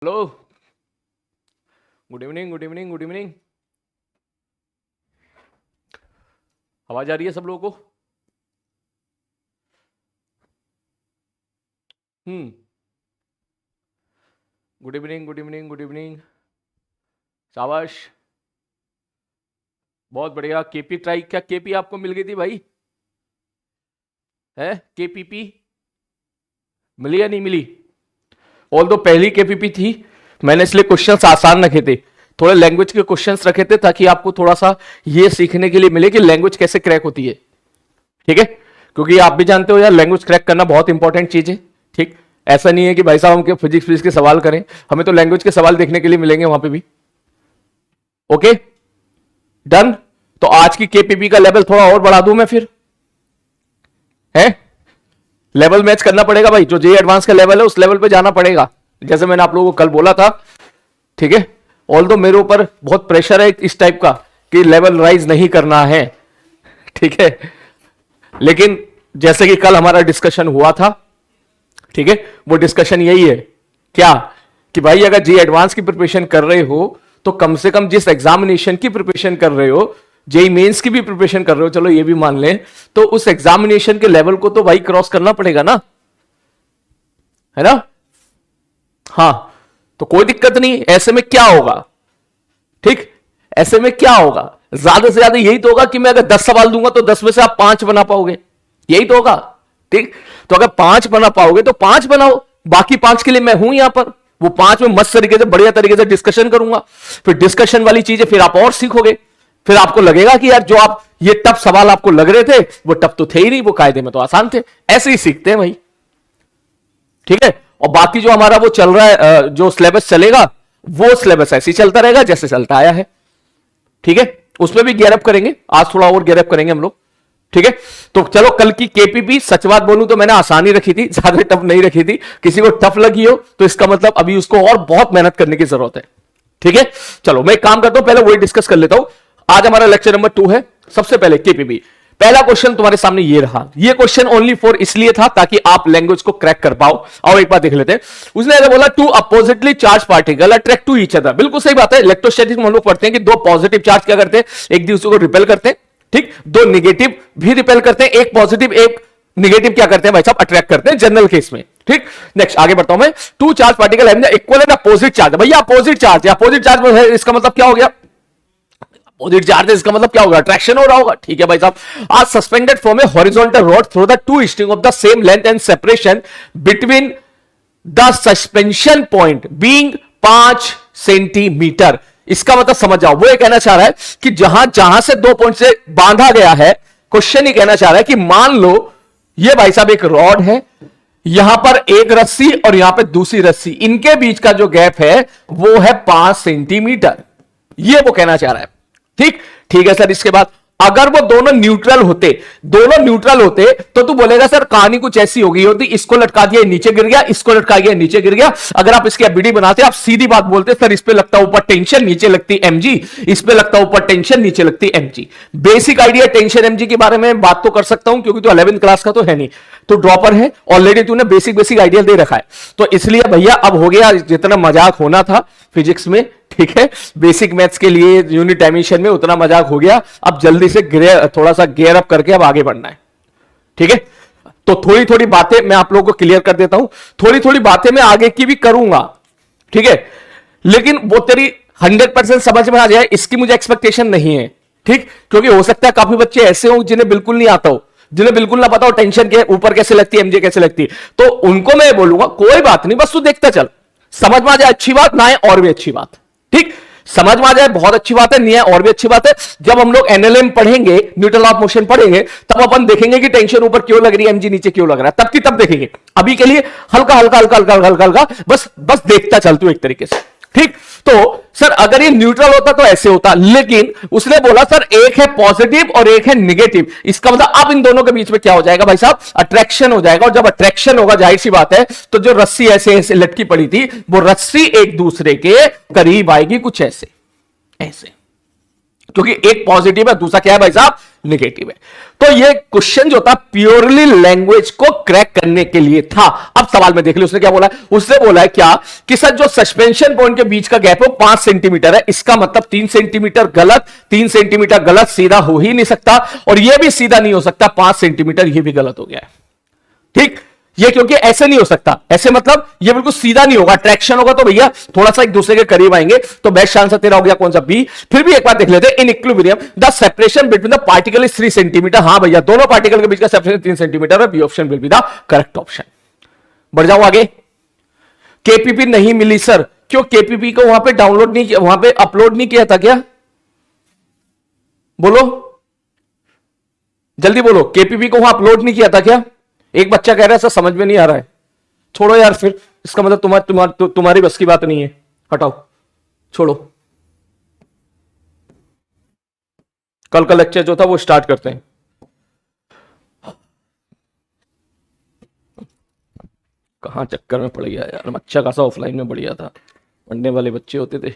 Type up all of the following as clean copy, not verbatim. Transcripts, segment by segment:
Hello. Good evening good evening good evening. आवाज आ रही है सब लोगों को? Good evening good evening good evening. शाबाश, बहुत बढ़िया। केपी ट्राई, क्या केपी आपको मिल गई थी भाई? है केपीपी मिली या नहीं मिली? ऑल दो पहली केपीपी थी, मैंने इसलिए क्वेश्चंस आसान रखे थे, थोड़े लैंग्वेज के क्वेश्चंस रखे थे ताकि आपको थोड़ा सा ये सीखने के लिए मिले कि लैंग्वेज कैसे क्रैक होती है। ठीक है, क्योंकि आप भी जानते हो यार, लैंग्वेज क्रैक करना बहुत इंपॉर्टेंट चीज है। ठीक, ऐसा नहीं है कि भाई साहब हम फिजिक्स के सवाल करें, हमें तो लैंग्वेज के सवाल देखने के लिए मिलेंगे वहां पे भी। Okay done. तो आज की केपीपी का लेवल थोड़ा और बढ़ा दूं मैं फिर, है लेवल मैच करना पड़ेगा भाई। जो जे एडवांस का लेवल है उस लेवल पे जाना पड़ेगा, जैसे मैंने आप लोगों को कल बोला था। ठीक है, ऑल दो मेरे ऊपर बहुत प्रेशर है इस टाइप का कि लेवल राइज नहीं करना है। ठीक है, लेकिन जैसे कि कल हमारा डिस्कशन हुआ था, ठीक है, वो डिस्कशन यही है क्या कि भाई अगर जे एडवांस की प्रिपरेशन कर रहे हो तो कम से कम जिस एग्जामिनेशन की प्रिपरेशन कर रहे हो, जेई मेंस की भी प्रिपरेशन कर रहे हो, चलो ये भी मान लें, तो उस एग्जामिनेशन के लेवल को तो भाई क्रॉस करना पड़ेगा ना, है ना? हाँ, तो कोई दिक्कत नहीं। ऐसे में क्या होगा? ठीक, ऐसे में क्या होगा, ज्यादा से ज्यादा यही तो होगा कि मैं अगर 10 सवाल दूंगा तो 10 में से आप 5 बना पाओगे, यही तो होगा। ठीक, तो अगर 5 बना पाओगे तो 5 बनाओ, बाकी 5 के लिए मैं हूं यहां पर। वो 5 में मस्त तरीके से बढ़िया तरीके से डिस्कशन करूंगा, फिर डिस्कशन वाली चीजें फिर आप और सीखोगे। फिर आपको लगेगा कि यार जो आप ये टफ सवाल आपको लग रहे थे वो टफ तो थे ही नहीं, वो कायदे में तो आसान थे। ऐसे ही सीखते हैं भाई। ठीक है, और बाकी जो हमारा वो चल रहा है, जो सिलेबस चलेगा वो सिलेबस ऐसे ही चलता रहेगा जैसे चलता आया है। ठीक है, उसमें भी गेयर अप करेंगे, आज थोड़ा और गेयर अप करेंगे हम लोग। ठीक है, तो चलो कल की केपीपी सच बात बोलूं तो मैंने आसानी रखी थी, ज्यादा टफ नहीं रखी थी। किसी को टफ लगी हो तो इसका मतलब अभी उसको और बहुत मेहनत करने की जरूरत है। ठीक है, चलो मैं एक काम करता हूं, पहले वही डिस्कस कर लेता हूं। आज हमारा लेक्चर नंबर 2 है। सबसे पहले केपीपी, पहला क्वेश्चन तुम्हारे सामने ये रहा। ये क्वेश्चन ओनली फॉर इसलिए था ताकि आप लैंग्वेज को क्रैक कर पाओ। और एक बार देख लेते हैं। उसने ऐसा बोला, two oppositely charge particle attract to each other. बिल्कुल सही बात है, इलेक्ट्रोस्टैटिक्स में हम लोग पढ़ते हैं कि दो पॉजिटिव चार्ज क्या करते हैं, एक दूसरे को रिपेल करते हैं। ठीक, दो निगेटिव भी रिपेल करते हैं, एक पॉजिटिव एक निगेटिव क्या करते हैं भाई साहब, अट्रैक्ट करते हैं जनरल केस में। ठीक, नेक्स्ट आगे बढ़ता हूं मैं। Two charge particle having the equivalent opposite charge. भैया अपोजिट चार्ज है, अपोजिट चार्ज में है, इसका मतलब क्या हो गया? अपोजिट चार्ज, इसका मतलब क्या होगा? अट्रैक्शन हो रहा होगा। ठीक है भाई साहब। आज suspended from A horizontal rod through the two string of the same length and separation between the suspension point being 5 centimetre. इसका मतलब समझ जाओ, वो ये कहना चाह रहा है कि जहां जहां से 2 पॉइंट से बांधा गया है, क्वेश्चन ही कहना चाह रहा है कि मान लो ये भाई साहब एक रॉड है, यहां पर एक रस्सी और यहां पे दूसरी रस्सी, इनके बीच का जो गैप है वो है 5 सेंटीमीटर। ये वो कहना चाह रहा है। ठीक, ठीक है सर। इसके बाद अगर वो दोनों न्यूट्रल होते तो तू बोलेगा सर कहानी कुछ ऐसी हो गई होती, इसको लटका दिया नीचे गिर गया, इसको लटका दिया नीचे गिर गया। अगर आप इसकी एबीडी बनाते आप सीधी बात बोलते सर इस पे लगता ऊपर टेंशन नीचे लगती एमजी, इस पे लगता ऊपर टेंशन नीचे लगती MG. Basic idea tension MG के बारे में बात तो कर सकता हूं क्योंकि तो 11वीं क्लास का तो है नहीं, तो ड्रॉपर है ऑलरेडी, तूने बेसिक आइडिया दे रखा है। तो इसलिए भैया अब हो गया जितना मजाक होना था फिजिक्स में, ठीक है, बेसिक मैथ्स के लिए यूनिट डायमेंशन में उतना मजाक हो गया। अब जल्दी से थोड़ा सा गियर अप करके अब आगे बढ़ना है। ठीक है, तो थोड़ी थोड़ी बातें मैं आप लोगों को क्लियर कर देता हूं, थोड़ी थोड़ी बातें मैं आगे की भी करूंगा। ठीक है, लेकिन वो तेरी 100% समझ में आ जाए इसकी मुझे एक्सपेक्टेशन नहीं है। ठीक, क्योंकि हो सकता है काफी बच्चे ऐसे हो जिन्हें बिल्कुल नहीं आता हो, जिन्हें बिल्कुल ना पता हो टेंशन के ऊपर कैसे लगती है, एमजे कैसे लगती है, तो उनको मैं बोलूंगा कोई बात नहीं, बस तू देखता चल, समझ में आ जाए अच्छी बात, ना है और भी अच्छी बात। ठीक, समझ में आ जाए बहुत अच्छी बात है, नहीं है और भी अच्छी बात है। जब हम लोग एनएलएम पढ़ेंगे, न्यूटन लॉ ऑफ मोशन पढ़ेंगे, तब अपन देखेंगे कि टेंशन ऊपर क्यों लग रही है, एमजी नीचे क्यों लग रहा है, तब की तब देखेंगे। अभी के लिए हल्का हल्का हल्का हल्का हल्का हल्का बस देखता चलते हो एक तरीके से। ठीक, तो सर अगर ये न्यूट्रल होता तो ऐसे होता, लेकिन उसने बोला सर एक है पॉजिटिव और एक है निगेटिव, इसका मतलब अब इन दोनों के बीच में क्या हो जाएगा भाई साहब, अट्रैक्शन हो जाएगा। और जब अट्रैक्शन होगा जाहिर सी बात है, तो जो रस्सी ऐसे ऐसे लटकी पड़ी थी वो रस्सी एक दूसरे के करीब आएगी, कुछ ऐसे ऐसे। क्योंकि एक पॉजिटिव है, दूसरा क्या है भाई साहब, निगेटिव है। तो ये क्वेश्चन जो था प्योरली लैंग्वेज को क्रैक करने के लिए था। अब सवाल में देख ली उसने क्या बोला है, उसने बोला है क्या कि सर जो सस्पेंशन पॉइंट के बीच का गैप है 5 सेंटीमीटर है, इसका मतलब 3 सेंटीमीटर गलत, 3 सेंटीमीटर गलत, सीधा हो ही नहीं सकता, और यह भी सीधा नहीं हो सकता, 5 सेंटीमीटर यह भी गलत हो गया है। ठीक, ये क्योंकि ऐसे नहीं हो सकता, ऐसे मतलब ये बिल्कुल सीधा नहीं होगा, ट्रैक्शन होगा तो भैया थोड़ा सा एक दूसरे के करीब आएंगे। तो बेस्ट आंसर तेरा हो गया कौन सा, बी। फिर भी एक बार देख लेते हैं, in equilibrium the separation between the particle is 3 centimetre. हाँ भैया, दोनों पार्टिकल के बीच का सेपरेशन 3 सेंटीमीटर है, B option will be the correct option. बढ़ जाऊं आगे। केपीपी नहीं मिली सर, क्यों केपीपी को वहां पे डाउनलोड नहीं किया, वहां पे अपलोड नहीं किया था क्या, बोलो जल्दी बोलो, केपीपी को वहां अपलोड नहीं किया था क्या? एक बच्चा कह रहा है सर समझ में नहीं आ रहा है। छोड़ो यार, फिर इसका मतलब तुम्हारी बस की बात नहीं है, हटाओ, छोड़ो। कल का लेक्चर जो था वो स्टार्ट करते हैं। कहां चक्कर में पड़ गया यार, अच्छा खासा ऑफलाइन में बढ़िया था, पढ़ने वाले बच्चे होते थे।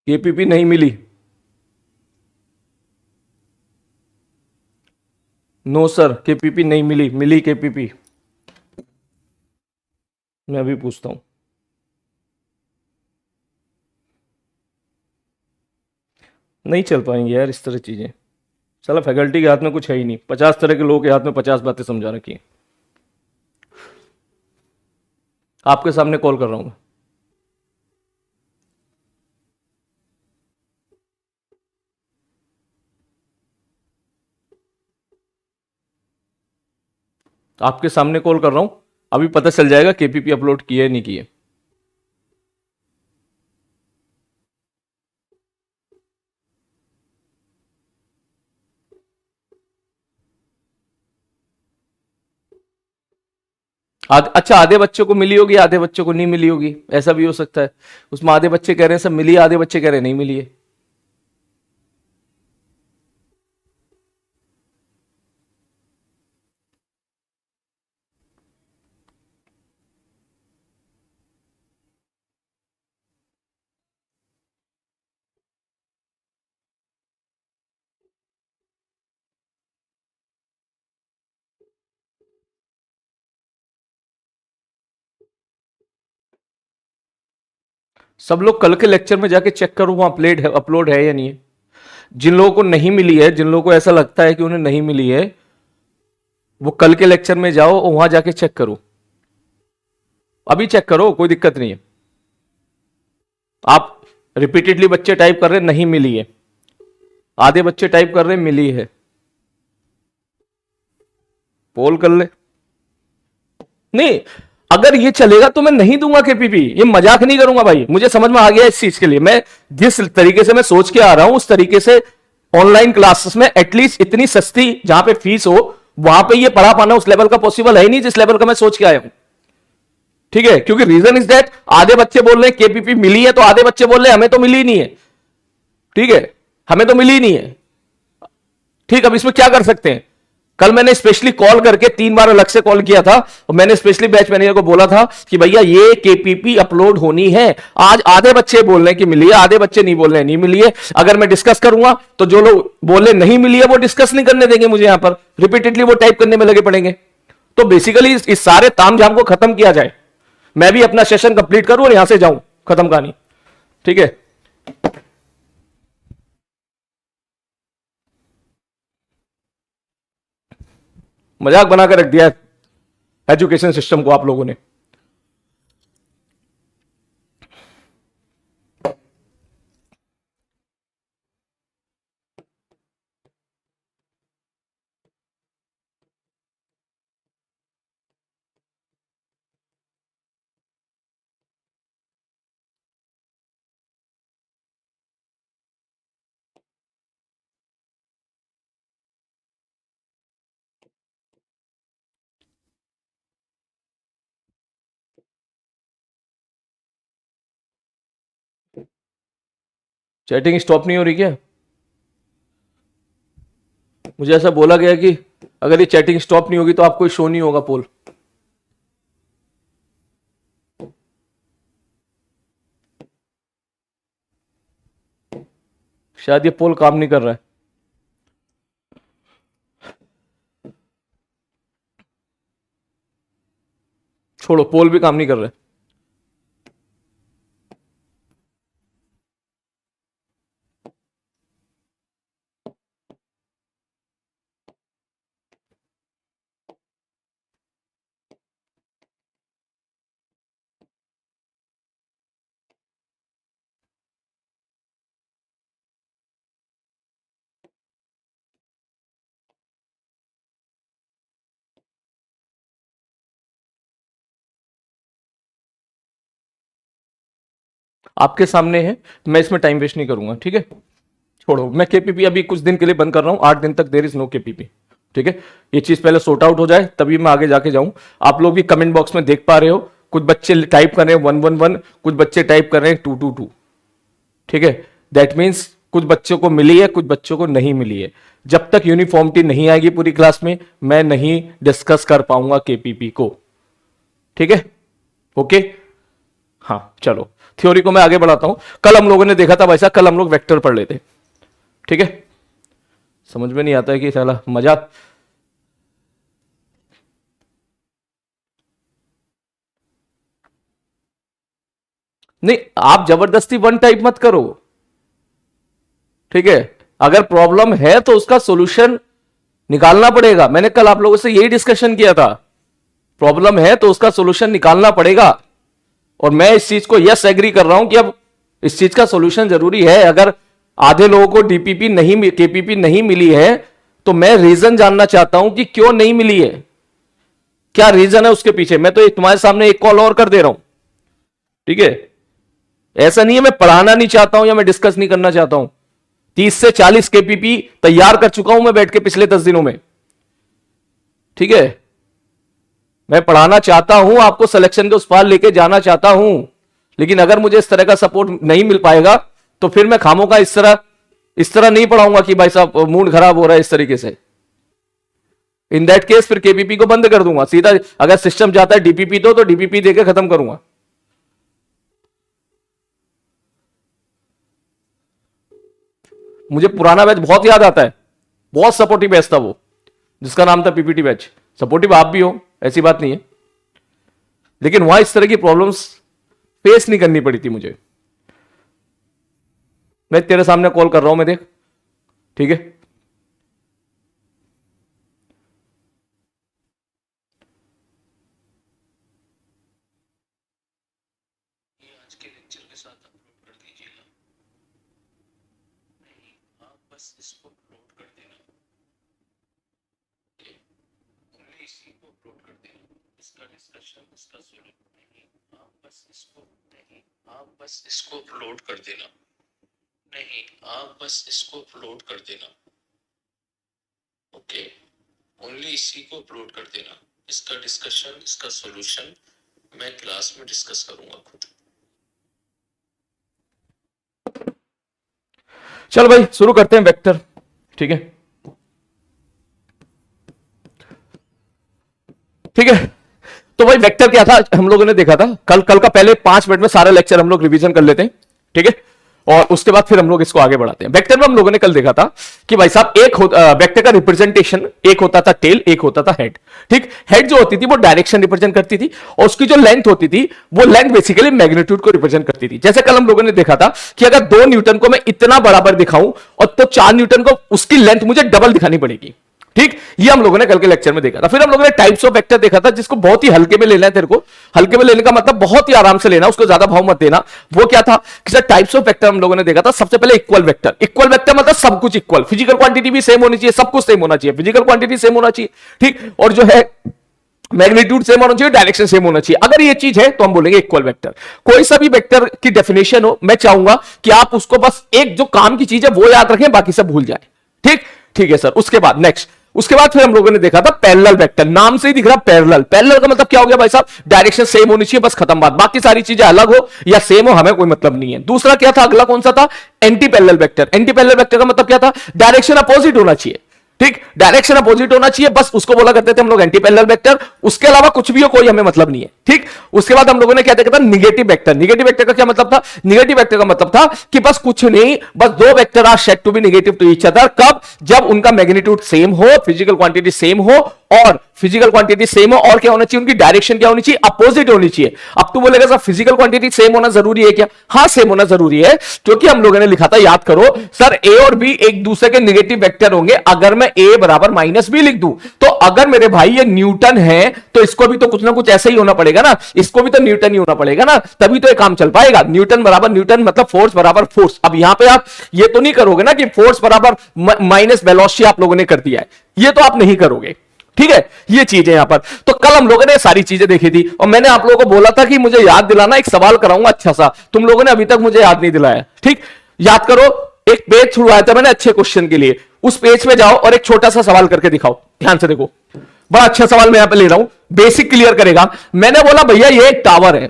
केपीपी नहीं मिली, नो सर केपीपी नहीं मिली, मिली केपीपी, मैं अभी पूछता हूं। नहीं चल पाएंगे यार इस तरह चीजें, साला फैकल्टी के हाथ में कुछ है ही नहीं, 50 तरह के लोगों के हाथ में 50 बातें समझा रखी हैं। आपके सामने कॉल कर रहा हूं मैं। आपके सामने कॉल कर रहा हूं, अभी पता चल जाएगा केपीपी अपलोड किए या नहीं किए। अच्छा आधे बच्चों को मिली होगी, आधे बच्चों को नहीं मिली होगी, ऐसा भी हो सकता है। उसमें आधे बच्चे कह रहे हैं सब मिली, आधे बच्चे कह रहे हैं नहीं मिली है। सब लोग कल के लेक्चर में जाके चेक करो वहां अपलोड है या नहीं है। जिन लोगों को नहीं मिली है, जिन लोगों को ऐसा लगता है कि उन्हें नहीं मिली है, वो कल के लेक्चर में जाओ और वहां जाके चेक करो, अभी चेक करो, कोई दिक्कत नहीं है। आप रिपीटेडली बच्चे टाइप कर रहे हैं नहीं मिली है, आधे बच्चे टाइप कर रहे हैं मिली है, पोल कर ले। नहीं, अगर ये चलेगा तो मैं नहीं दूंगा केपीपी, ये मजाक नहीं करूंगा भाई, मुझे समझ में आ गया इस चीज के लिए, मैं जिस तरीके से मैं सोच के आ रहा हूं उस तरीके से ऑनलाइन क्लासेस में एटलीस्ट इतनी सस्ती जहां पे फीस हो, वहां पे ये पढ़ा पाना उस लेवल का पॉसिबल है ही नहीं जिस लेवल का मैं सोच के आया हूं। ठीक है, क्योंकि रीजन इज दैट आधे बच्चे बोल रहे हैं केपीपी मिली है, तो आधे बच्चे बोल रहे हैं हमें तो मिली नहीं है। ठीक है, हमें तो मिली नहीं है। ठीक, अब इसमें क्या कर सकते हैं, कल मैंने स्पेशली कॉल करके 3 बार अलग से कॉल किया था और मैंने स्पेशली बैच मैनेजर को बोला था कि भैया ये केपीपी अपलोड होनी है। आज आधे बच्चे बोल रहे हैं कि मिली है, आधे बच्चे नहीं बोल रहे हैं नहीं मिली है। अगर मैं डिस्कस करूंगा तो जो लोग बोले नहीं मिली है वो डिस्कस नहीं करने देंगे मुझे, यहां पर रिपीटेडली वो टाइप करने में लगे पड़ेंगे। तो बेसिकली इस सारे तामझाम को खत्म किया जाए, मैं भी अपना सेशन कंप्लीट करूं और यहां से जाऊं, खत्म कहानी। ठीक है, मजाक बनाकर रख दिया एजुकेशन सिस्टम को आप लोगों ने। चैटिंग स्टॉप नहीं हो रही क्या? मुझे ऐसा बोला गया कि अगर ये चैटिंग स्टॉप नहीं होगी तो आपको शो नहीं होगा पोल। शायद ये पोल काम नहीं कर रहा है। छोड़ो, पोल भी काम नहीं कर रहा है। आपके सामने है, मैं इसमें टाइम वेस्ट नहीं करूंगा, ठीक है। छोड़ो, मैं केपीपी अभी कुछ दिन के लिए बंद कर रहा हूं, 8 दिन तक देयर इज नो केपीपी, ठीक है। ये चीज पहले सॉर्ट आउट हो जाए तभी मैं आगे जाके जाऊं। आप लोग भी कमेंट बॉक्स में देख पा रहे हो, कुछ बच्चे टाइप कर रहे हैं 111, कुछ बच्चे टाइप कर रहे हैं 222, ठीक है। दैट मीन्स कुछ बच्चों को मिली है, कुछ बच्चों को नहीं मिली है। जब तक यूनिफॉर्मिटी नहीं आएगी पूरी क्लास में, मैं नहीं डिस्कस कर पाऊंगा केपीपी को, ठीक है। ओके, हाँ चलो थ्योरी को मैं आगे बढ़ाता हूं। कल हम लोगों ने देखा था वैसा, कल हम लोग वेक्टर पढ़ लेते, ठीक है। समझ में नहीं आता है कि साला मजाक। नहीं, आप जबरदस्ती वन टाइप मत करो, ठीक है। अगर प्रॉब्लम है तो उसका सॉल्यूशन निकालना पड़ेगा। मैंने कल आप लोगों से यही डिस्कशन किया था, प्रॉब्लम है तो उसका सॉल्यूशन निकालना पड़ेगा। और मैं इस चीज को यस एग्री कर रहा हूं कि अब इस चीज का सॉल्यूशन जरूरी है। अगर आधे लोगों को डीपीपी नहीं, केपीपी नहीं मिली है तो मैं रीजन जानना चाहता हूं कि क्यों नहीं मिली है, क्या रीजन है उसके पीछे। मैं तो तुम्हारे सामने एक कॉल और कर दे रहा हूं, ठीक है। ऐसा नहीं है मैं पढ़ाना नहीं चाहता हूं या मैं डिस्कस नहीं करना चाहता हूं। 30 से 40 केपीपी तैयार कर चुका हूं मैं बैठ के पिछले 10 दिनों में, ठीक है। मैं पढ़ाना चाहता हूं, आपको सिलेक्शन के उस पार लेके जाना चाहता हूं, लेकिन अगर मुझे इस तरह का सपोर्ट नहीं मिल पाएगा तो फिर मैं खामों का इस तरह नहीं पढ़ाऊंगा कि भाई साहब मूड खराब हो रहा है इस तरीके से। इन दैट केस फिर केपीपी को बंद कर दूंगा सीधा। अगर सिस्टम जाता है डीपीपी तो डीपीपी देकर खत्म करूंगा। मुझे पुराना बैच बहुत याद आता है, बहुत सपोर्टिव बैच था वो, जिसका नाम था पीपीटी बैच। सपोर्टिव आप भी हो, ऐसी बात नहीं है, लेकिन वहां इस तरह की प्रॉब्लम्स फेस नहीं करनी पड़ी थी मुझे। मैं तेरे सामने कॉल कर रहा हूं, मैं देख, ठीक है। आज के लेक्चर के साथ अपलोड कर दीजिएगा। नहीं, आप बस इसको अपलोड कर देना, ओनली इसी को अपलोड कर देना। इसका डिस्कशन, इसका सॉल्यूशन नहीं, आप बस इसको, नहीं आप बस इसको अपलोड कर देना, नहीं आप बस इसको अपलोड कर देना, ओके। ओनली इसी को अपलोड कर देना। इसका डिस्कशन, इसका सॉल्यूशन मैं क्लास में डिस्कस करूंगा खुद। चल भाई शुरू करते हैं वेक्टर, ठीक है, ठीक है। तो भाई वेक्टर क्या था हम लोगों ने देखा था कल का पहले 5 मिनट में सारा लेक्चर हम लोग रिवीजन कर लेते हैं, ठीक है। और उसके बाद फिर हम लोग इसको आगे बढ़ाते हैं। वेक्टर में हम लोगों ने कल देखा था कि भाई साहब एक वेक्टर का रिप्रेजेंटेशन, एक होता था टेल, एक होता था हेड, ठीक। हेड जो होती थी वो डायरेक्शन रिप्रेजेंट करती थी और उसकी जो लेंथ होती थी वो लेंथ बेसिकली मैग्नीट्यूड को रिप्रेजेंट करती थी। जैसे कल हम लोगों ने देखा था कि अगर 2 न्यूटन को मैं इतना बराबर दिखाऊं और तो 4 न्यूटन को उसकी लेंथ मुझे डबल दिखानी पड़ेगी, ठीक। ये हम लोगों ने कल के लेक्चर में देखा था। फिर हम लोगों ने टाइप्स ऑफ वेक्टर देखा था, जिसको बहुत ही हल्के में लेना है तेरे को। हल्के में लेने का मतलब बहुत ही आराम से लेना, उसको ज्यादा भाव मत देना। वो क्या था कि सर टाइप्स ऑफ वेक्टर हम लोगों ने देखा था। सबसे पहले इक्वल वेक्टर। इक्वल वेक्टर मतलब सब कुछ इक्वल, फिजिकल क्वांटिटी भी सेम होनी चाहिए, सब कुछ सेम होना चाहिए, फिजिकल क्वांटिटी सेम होना चाहिए, ठीक। और जो है मैग्नीट्यूड सेम होना चाहिए, डायरेक्शन सेम होना चाहिए। अगर ये चीज है तो हम बोलेंगे इक्वल वेक्टर। कोई सा भी वेक्टर की डेफिनेशन हो, मैं चाहूंगा कि आप उसको बस एक जो काम की चीज है वो याद रखें, बाकी सब भूल जाए, ठीक। ठीक है सर। उसके बाद नेक्स्ट, उसके बाद फिर हम लोगों ने देखा था पैरेलल वेक्टर। नाम से ही दिख रहा पैरेलल। पैरेलल का मतलब क्या हो गया भाई साहब, डायरेक्शन सेम होनी चाहिए, बस खत्म बात। बाकी सारी चीजें अलग हो या सेम हो हमें कोई मतलब नहीं है। दूसरा क्या था, अगला कौन सा था, anti parallel vector. Anti parallel vector का मतलब क्या था, डायरेक्शन अपोजिट होना चाहिए, ठीक, डायरेक्शन अपोजिट होना चाहिए, बस उसको बोला करते थे हम लोग एंटी पैरेलल वेक्टर। उसके अलावा कुछ भी हो कोई हमें मतलब नहीं है। ठीक, उसके बाद हम लोगों ने क्या देखा था, निगेटिव वेक्टर। निगेटिव वेक्टर का क्या मतलब था? निगेटिव वेक्टर का मतलब था कि बस कुछ नहीं, बस दो vector are said to be negative to each other. कब? जब उनका मैग्नीट्यूड सेम हो, फिजिकल क्वांटिटी सेम हो, और फिजिकल क्वांटिटी सेम हो, और क्या होना चाहिए, उनकी डायरेक्शन क्या होनी चाहिए, अपोजिट होनी चाहिए। अब तू बोलेगा सर फिजिकल क्वांटिटी सेम होना जरूरी है क्या? हाँ, सेम होना जरूरी है, क्योंकि हम लोगों ने लिखा था, याद करो सर, ए और बी एक दूसरे के नेगेटिव वेक्टर होंगे। अगर मैं ए बराबर माइनस बी लिख दूं, तो अगर मेरे भाई ये न्यूटन है, तो इसको भी तो कुछ ना कुछ ऐसा ही होना पड़ेगा ना, इसको भी तो न्यूटन ही होना पड़ेगा ना, तभी तो ये काम चल पाएगा। न्यूटन बराबर न्यूटन मतलब फोर्स बराबर फोर्स। अब यहां पे आप ये तो नहीं करोगे ना कि फोर्स बराबर माइनस वेलोसिटी आप लोगों ने कर दिया है, ये तो आप नहीं करोगे। ठीक है, ये चीज है यहां पर। तो कल हम लोगों ने सारी चीजें देखी थी, और मैंने आप लोगों को बोला था कि मुझे याद दिलाना, एक सवाल कराऊंगा अच्छा सा। तुम लोगों ने अभी तक मुझे याद नहीं दिलाया। ठीक, याद करो, एक पेज छुड़वाया था मैंने अच्छे क्वेश्चन के लिए। उस पेज पे जाओ और एक छोटा सा सवाल करके दिखाओ। ध्यान से देखो, बड़ा अच्छा सवाल मैं यहां पे ले रहा हूं, बेसिक क्लियर करेगा। मैंने बोला भैया ये एक टावर है,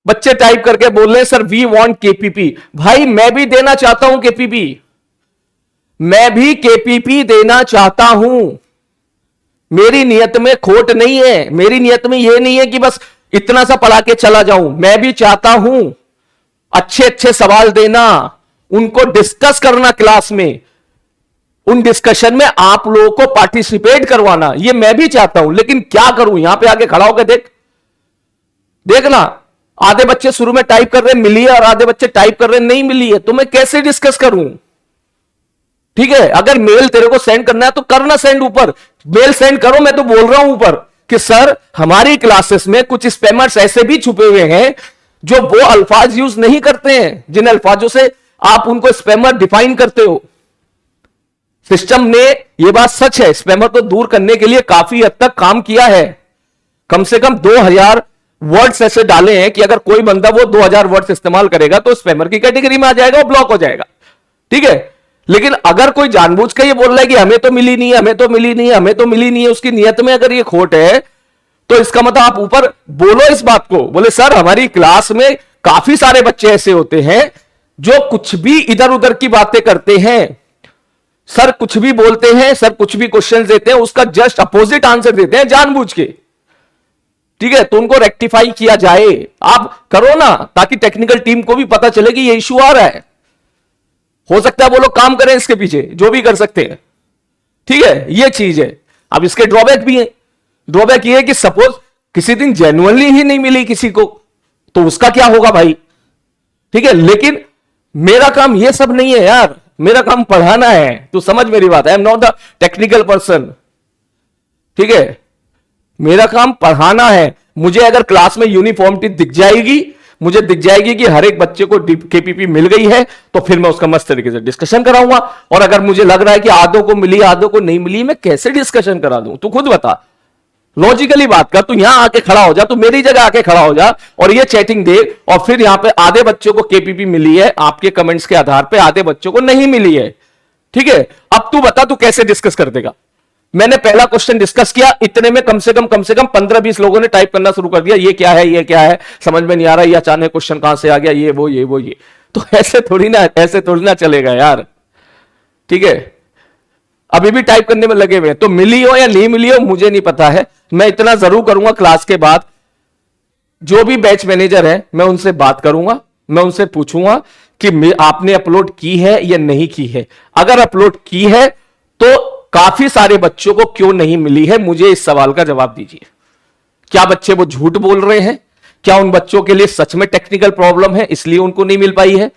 बच्चे टाइप करके बोल रहे हैं सर वी वांट केपीपी। भाई मैं भी देना चाहता हूं केपीपी, मैं भी केपीपी देना चाहता हूं। मेरी नियत में खोट नहीं है, मेरी नियत में यह नहीं है कि बस इतना सा पढ़ा के चला जाऊं। मैं भी चाहता हूं अच्छे अच्छे सवाल देना, उनको डिस्कस करना क्लास में, उन डिस्कशन में आप लोगों को पार्टिसिपेट करवाना, ये मैं भी चाहता हूं। लेकिन क्या करूं, यहां पे आके खड़ा होकर देखना, आधे बच्चे शुरू में टाइप कर रहे हैं मिली है, और आधे बच्चे टाइप कर रहे हैं नहीं मिली है, तो मैं कैसे डिस्कस करूं? ठीक है, अगर मेल तेरे को सेंड करना है तो करना सेंड, ऊपर मेल सेंड करो। मैं तो बोल रहा हूं ऊपर कि सर हमारी क्लासेस में कुछ स्पैमर्स ऐसे भी छुपे हुए हैं जो वो अल्फाज यूज नहीं करते हैं जिन अल्फाजों से आप उनको स्पैमर डिफाइन करते हो। सिस्टम ने, यह बात सच है, स्पैमर को दूर करने के लिए काफी हद तक काम किया है। कम से कम 2000 वर्ड्स ऐसे डाले हैं कि अगर कोई बंदा वो 2000 वर्ड्स इस्तेमाल करेगा तो स्पैमर की कैटेगरी में आ जाएगा, वो ब्लॉक हो जाएगा। ठीक है, लेकिन अगर कोई जानबूझ के ये बोल रहा है कि हमें तो मिली नहीं है, हमें तो मिली नहीं है, हमें तो मिली नहीं है, उसकी नियत में अगर ये खोट है, तो इसका मतलब आप ऊपर बोलो इस बात को, बोले सर हमारी क्लास में काफी सारे बच्चे ऐसे होते हैं जो कुछ भी इधर उधर की बातें करते हैं, सर कुछ भी बोलते हैं, सर कुछ भी क्वेश्चन देते हैं, उसका जस्ट अपोजिट आंसर देते हैं जानबूझ के। ठीक है, तो उनको रेक्टिफाई किया जाए, आप करो ना, ताकि टेक्निकल टीम को भी पता चले कि ये इश्यू आ रहा है। हो सकता है वो लोग काम करें इसके पीछे, जो भी कर सकते हैं। ठीक है, ये चीज है। अब इसके ड्रॉबैक भी है। ड्रॉबैक ये है कि सपोज किसी दिन जेन्युइनली ही नहीं मिली किसी को, तो उसका क्या होगा भाई? ठीक है, लेकिन मेरा काम ये सब नहीं है यार, मेरा काम पढ़ाना है। तू समझ मेरी बात, I am not the technical person. ठीक है, मेरा काम पढ़ाना है। मुझे अगर क्लास में यूनिफॉर्मिटी दिख जाएगी, मुझे दिख जाएगी कि हर एक बच्चे को केपीपी मिल गई है, तो फिर मैं उसका मस्त तरीके से डिस्कशन कराऊंगा। और अगर मुझे लग रहा है कि आधों को मिली आधों को नहीं मिली, मैं कैसे डिस्कशन करा दूं? तू खुद बता, लॉजिकली बात कर। तू यहां आके खड़ा हो जा, तू मेरी जगह आके खड़ा हो जा और ये चैटिंग दे, और फिर यहां पे आधे बच्चों को केपीपी मिली है आपके कमेंट्स के आधार पे, आधे बच्चों को नहीं मिली है। ठीक है, अब तू बता तू कैसे डिस्कस कर देगा? मैंने पहला क्वेश्चन डिस्कस किया, इतने में कम से कम 15-20 लोगों ने टाइप करना शुरू कर दिया, ये क्या है, ये क्या है, समझ में नहीं आ रहा, ये अचानक क्वेश्चन कहां से आ गया, ये वो ये वो ये। तो ऐसे थोड़ी ना चलेगा यार। ठीक है, अभी भी टाइप करने में लगे हुए हैं, तो मिली हो या नहीं मिली हो मुझे नहीं पता है। मैं इतना जरूर करूंगा, क्लास के बाद जो भी बैच मैनेजर है मैं उनसे बात करूंगा, मैं उनसे पूछूंगा कि आपने अपलोड की है या नहीं की है। अगर अपलोड की है तो काफी सारे बच्चों को क्यों नहीं मिली है, मुझे इस सवाल का जवाब दीजिए। क्या बच्चे वो झूठ बोल रहे हैं? क्या उन बच्चों के लिए सच में टेक्निकल प्रॉब्लम है इसलिए उनको नहीं मिल पाई है?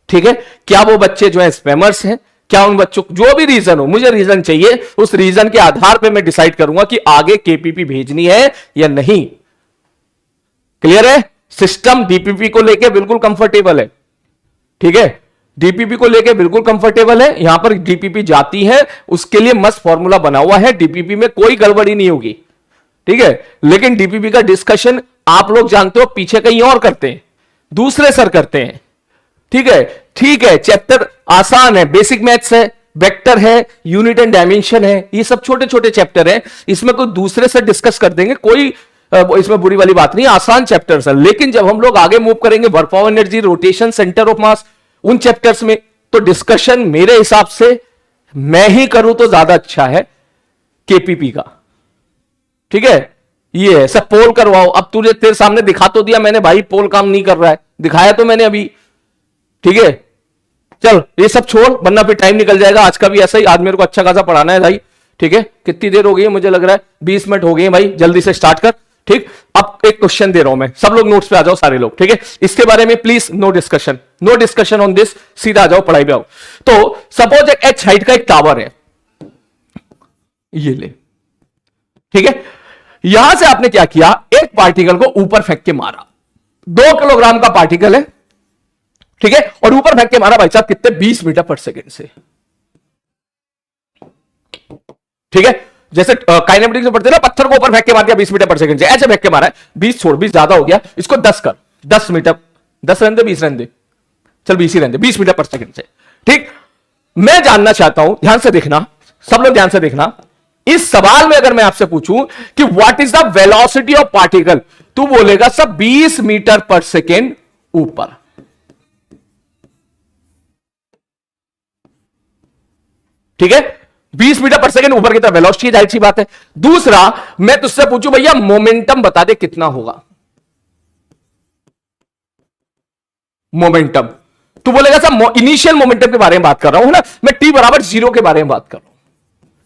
ठीक है, क्या वो बच्चे जो है स्पैमर्स हैं? क्या उन बच्चों, जो भी रीजन हो, मुझे रीजन चाहिए, उस रीजन के आधार पे मैं डिसाइड करूंगा कि आगे केपीपी भेजनी है या नहीं। क्लियर है? सिस्टम डीपीपी को लेके बिल्कुल कंफर्टेबल है। ठीक है, डीपीपी को लेके बिल्कुल कंफर्टेबल है। यहां पर डीपीपी जाती है, उसके लिए मस्त फॉर्मूला बना हुआ है, डीपीपी में कोई गड़बड़ी नहीं होगी। ठीक है, लेकिन डीपीपी का डिस्कशन आप लोग जानते हो पीछे कहीं और करते हैं, दूसरे सर करते हैं। ठीक है, ठीक है, चैप्टर आसान है, बेसिक मैथ्स है, वेक्टर है, यूनिट एंड डायमेंशन है, ये सब छोटे छोटे चैप्टर हैं, इसमें कोई दूसरे से डिस्कस कर देंगे, कोई इसमें बुरी वाली बात नहीं, आसान चैप्टर्स है। लेकिन जब हम लोग आगे मूव करेंगे, work power energy, rotation, centre of मास, उन चैप्टर्स में तो डिस्कशन मेरे हिसाब से मैं ही करूं तो ज्यादा अच्छा है केपीपी का। ठीक है, ये है सब पोल करवाओ। अब तुझे तेरे सामने दिखा तो दिया मैंने भाई, पोल काम नहीं कर रहा है, दिखाया तो मैंने अभी। ठीक है, चल ये सब छोड़, वरना फिर टाइम निकल जाएगा। आज का भी ऐसा ही, आज मेरे को अच्छा खासा पढ़ाना है भाई। ठीक है, कितनी देर हो गई है मुझे लग रहा है 20 मिनट हो गए हैं भाई, जल्दी से स्टार्ट कर। ठीक, अब एक क्वेश्चन दे रहा हूं मैं, सब लोग नोट्स पे आ जाओ सारे लोग। ठीक है, इसके बारे में please no discussion, no discussion on this, सीधा आ जाओ पढ़ाई पे आओ। तो सपोज एक एच हाइट का एक टावर है, ये ले। ठीक है, यहां से आपने क्या किया, एक पार्टिकल को ऊपर फेंक के मारा, 2 किलोग्राम का पार्टिकल है। ठीक है, और ऊपर फेंक के मारा भाई साहब कितने, 20 मीटर पर सेकेंड से। ठीक है, जैसे काइनेमेटिक्स में पढ़ते ना, पत्थर को ऊपर फेंक के मार दिया 20 मीटर पर सेकंड से, ऐसे फेंक के मारा है। 20 छोड़, 20 ज्यादा हो गया, इसको 10 कर, 10 मीटर, 10 रहने दे, 20 रहने दे, चल 20 ही रहने दे, 20 मीटर पर सेकंड से। ठीक, मैं जानना चाहता हूं, ध्यान से देखना, सब लोग ध्यान से देखना, इस सवाल में अगर मैं आपसे पूछूं कि what is the velocity of particle, तू बोलेगा सब 20 मीटर पर सेकेंड ऊपर। ठीक है, 20 मीटर पर सेकंड ऊपर की तरफ वेलोसिटी, जाहिर सी बात है। दूसरा, मैं तुझसे पूछूं भैया मोमेंटम बता दे कितना होगा, मोमेंटम। तू बोलेगा सर इनिशियल मोमेंटम के बारे में बात कर रहा हूं, है ना, मैं टी बराबर 0 के बारे में बात कर रहा हूं।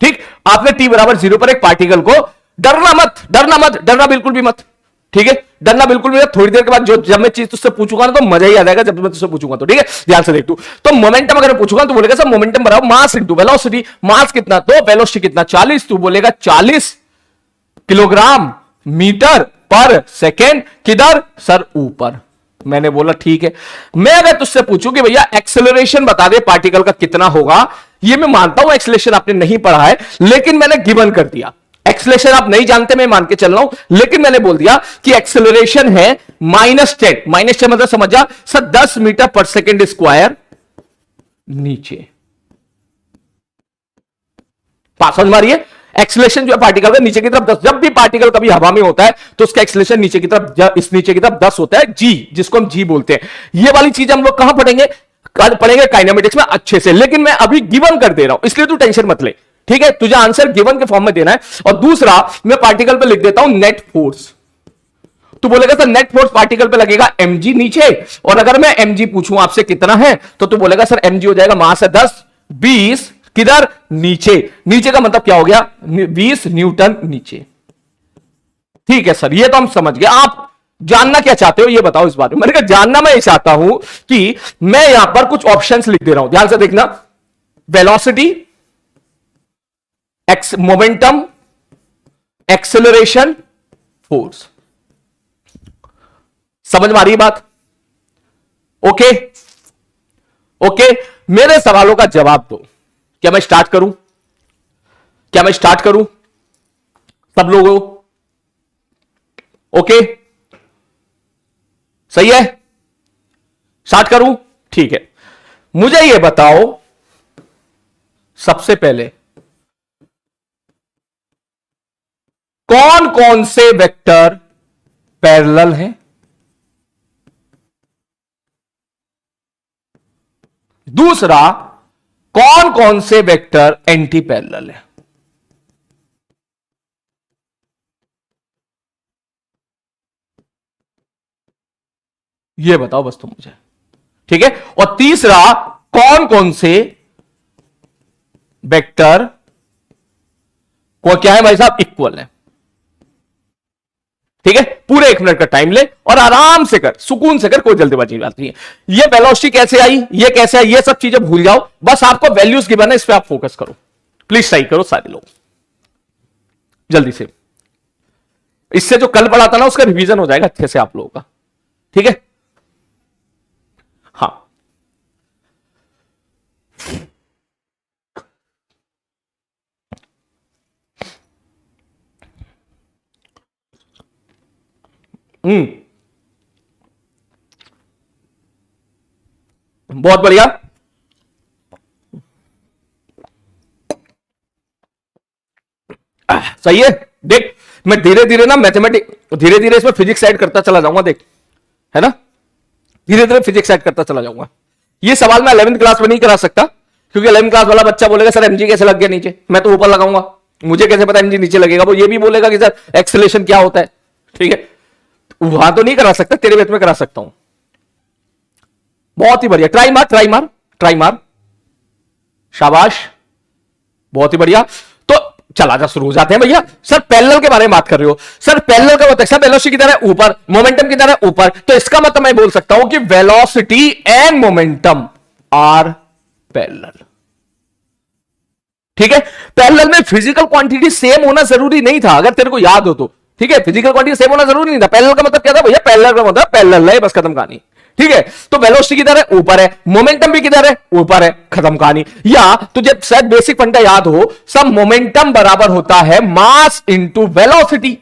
ठीक, आपने टी बराबर 0 पर एक पार्टिकल को, डरना मत, डरना मत, डरना बिल्कुल भी मत। ठीक है, डरना बिल्कुल भी मत। थोड़ी देर के बाद जब मैं चीज तुझसे पूछूंगा ना तो मजा ही आ जाएगा, जब मैं तुझसे पूछूंगा तो। ठीक है, ध्यान से देख तू, तो मोमेंटम अगर पूछूंगा तो बोलेगा सर मोमेंटम बराबर मास इंटू वेलोसिटी। मास कितना, तो वेलोसिटी कितना 40, तू बोलेगा 40 किलोग्राम मीटर पर सेकेंड, किधर सर ऊपर। मैंने बोला ठीक है। मैं अगर तुझसे पूछूं कि भैया एक्सेलरेशन बता दे पार्टिकल का कितना होगा, ये मैं मानता हूं एक्सेलरेशन आपने नहीं पढ़ा है, लेकिन मैंने गिवन कर दिया। एक्सेलरेशन आप नहीं जानते, मैं मान के चल रहा हूं, लेकिन मैंने बोल दिया कि एक्सेलरेशन है -10, -10 मतलब समझ जा सर 10 मीटर पर सेकेंड स्क्वायर नीचे। पास समझ मारिए, एक्सेलरेशन जो है पार्टिकल का नीचे की तरफ 10, जब भी पार्टिकल कभी हवा में होता है तो उसका एक्सेलरेशन नीचे की तरफ, इस नीचे की तरफ 10 होता है, जी, जिसको हम जी बोलते हैं। ये वाली चीज हम लोग कहां पढ़ेंगे, पढ़ेंगे काइनेमेटिक्स में अच्छे से, लेकिन मैं अभी गिवन कर दे रहा हूं, इसलिए तू टेंशन मत ले। ठीक है, तुझे आंसर गिवन के फॉर्म में देना है। और दूसरा, मैं पार्टिकल पे लिख देता हूं नेट फोर्स। तू बोलेगा सर नेट फोर्स पार्टिकल पे लगेगा mg नीचे, और अगर मैं mg पूछूं आपसे कितना है, तो तू बोलेगा सर mg हो जाएगा मास है 10, 20 किधर नीचे, नीचे का मतलब क्या हो गया 20 न्यूटन नीचे। ठीक है सर, ये तो हम समझ गए। आप जानना क्या चाहते हो ये बताओ इस बारे में। मैंने कहा जानना मैं ये चाहता हूं कि मैं यहां पर कुछ ऑप्शंस लिख दे रहा हूं, ध्यान से देखना, वेलोसिटी, मोमेंटम, एक्सेलरेशन, फोर्स। समझ में आ रही है बात? ओके ओके, मेरे सवालों का जवाब दो। क्या मैं स्टार्ट करूं, क्या मैं स्टार्ट करूं सब लोगों? ओके, सही है, स्टार्ट करूं? ठीक है, मुझे यह बताओ सबसे पहले कौन कौन से वेक्टर पैरेलल हैं। दूसरा, कौन कौन से वेक्टर एंटी पैरेलल है। यह बताओ बस तुम मुझे। ठीक है, और तीसरा, कौन कौन से वेक्टर को क्या है भाई साहब इक्वल है। ठीक है, पूरे 1 मिनट का टाइम ले और आराम से कर, सुकून से कर, कोई जल्दबाजी बात नहीं है। ये वेलोसिटी कैसे आई, ये कैसे आई, ये सब चीजें भूल जाओ, बस आपको वैल्यूज गिवन है, इस पे आप फोकस करो। प्लीज सही करो सारे लोग जल्दी से, इससे जो कल पढ़ा था ना उसका रिवीजन हो जाएगा अच्छे से आप लोगों का। ठीक है, हाँ बहुत बढ़िया। सही है, देख मैं धीरे धीरे ना मैथमेटिक्स, धीरे धीरे इसमें फिजिक्स ऐड करता चला जाऊंगा, देख है ना, धीरे धीरे फिजिक्स ऐड करता चला जाऊंगा। ये सवाल मैं 11th क्लास में नहीं करा सकता, क्योंकि 11th क्लास वाला बच्चा बोलेगा सर एमजी कैसे लग गया नीचे, मैं तो ऊपर लगाऊंगा, मुझे कैसे पता एमजी नीचे लगेगा। वो ये भी बोलेगा कि सर एक्सेलेरेशन क्या होता है, ठीक है। वहां तो नहीं करा सकता, तेरे बेत में करा सकता हूं। बहुत ही बढ़िया, ट्राई मार ट्राई मार ट्राई मार, शाबाश, बहुत ही बढ़िया। तो चला जा, शुरू हो जाते हैं भैया। सर पैरेलल के बारे में बात कर रहे हो, सर पैरेलल का मतलब सर वेलोसिटी किधर है, ऊपर, मोमेंटम किधर है, ऊपर, तो इसका मतलब मैं बोल सकता हूं कि velocity and momentum are parallel, ठीक है। पैरेलल में फिजिकल क्वांटिटी सेम होना जरूरी नहीं था, अगर तेरे को याद हो तो, ठीक है। फिजिकल क्वांटिटी सेम होना जरूरी नहीं था। पैरेलल का मतलब क्या था भैया, पैरेलल का मतलब पैरेलल है, बस खत्म कहानी, ठीक है। तो वेलोसिटी किधर है, ऊपर है, मोमेंटम भी किधर है, ऊपर है, खत्म कहानी। या तुझे शायद बेसिक फंडा याद हो, सब मोमेंटम बराबर होता है मास इंटू वेलोसिटी,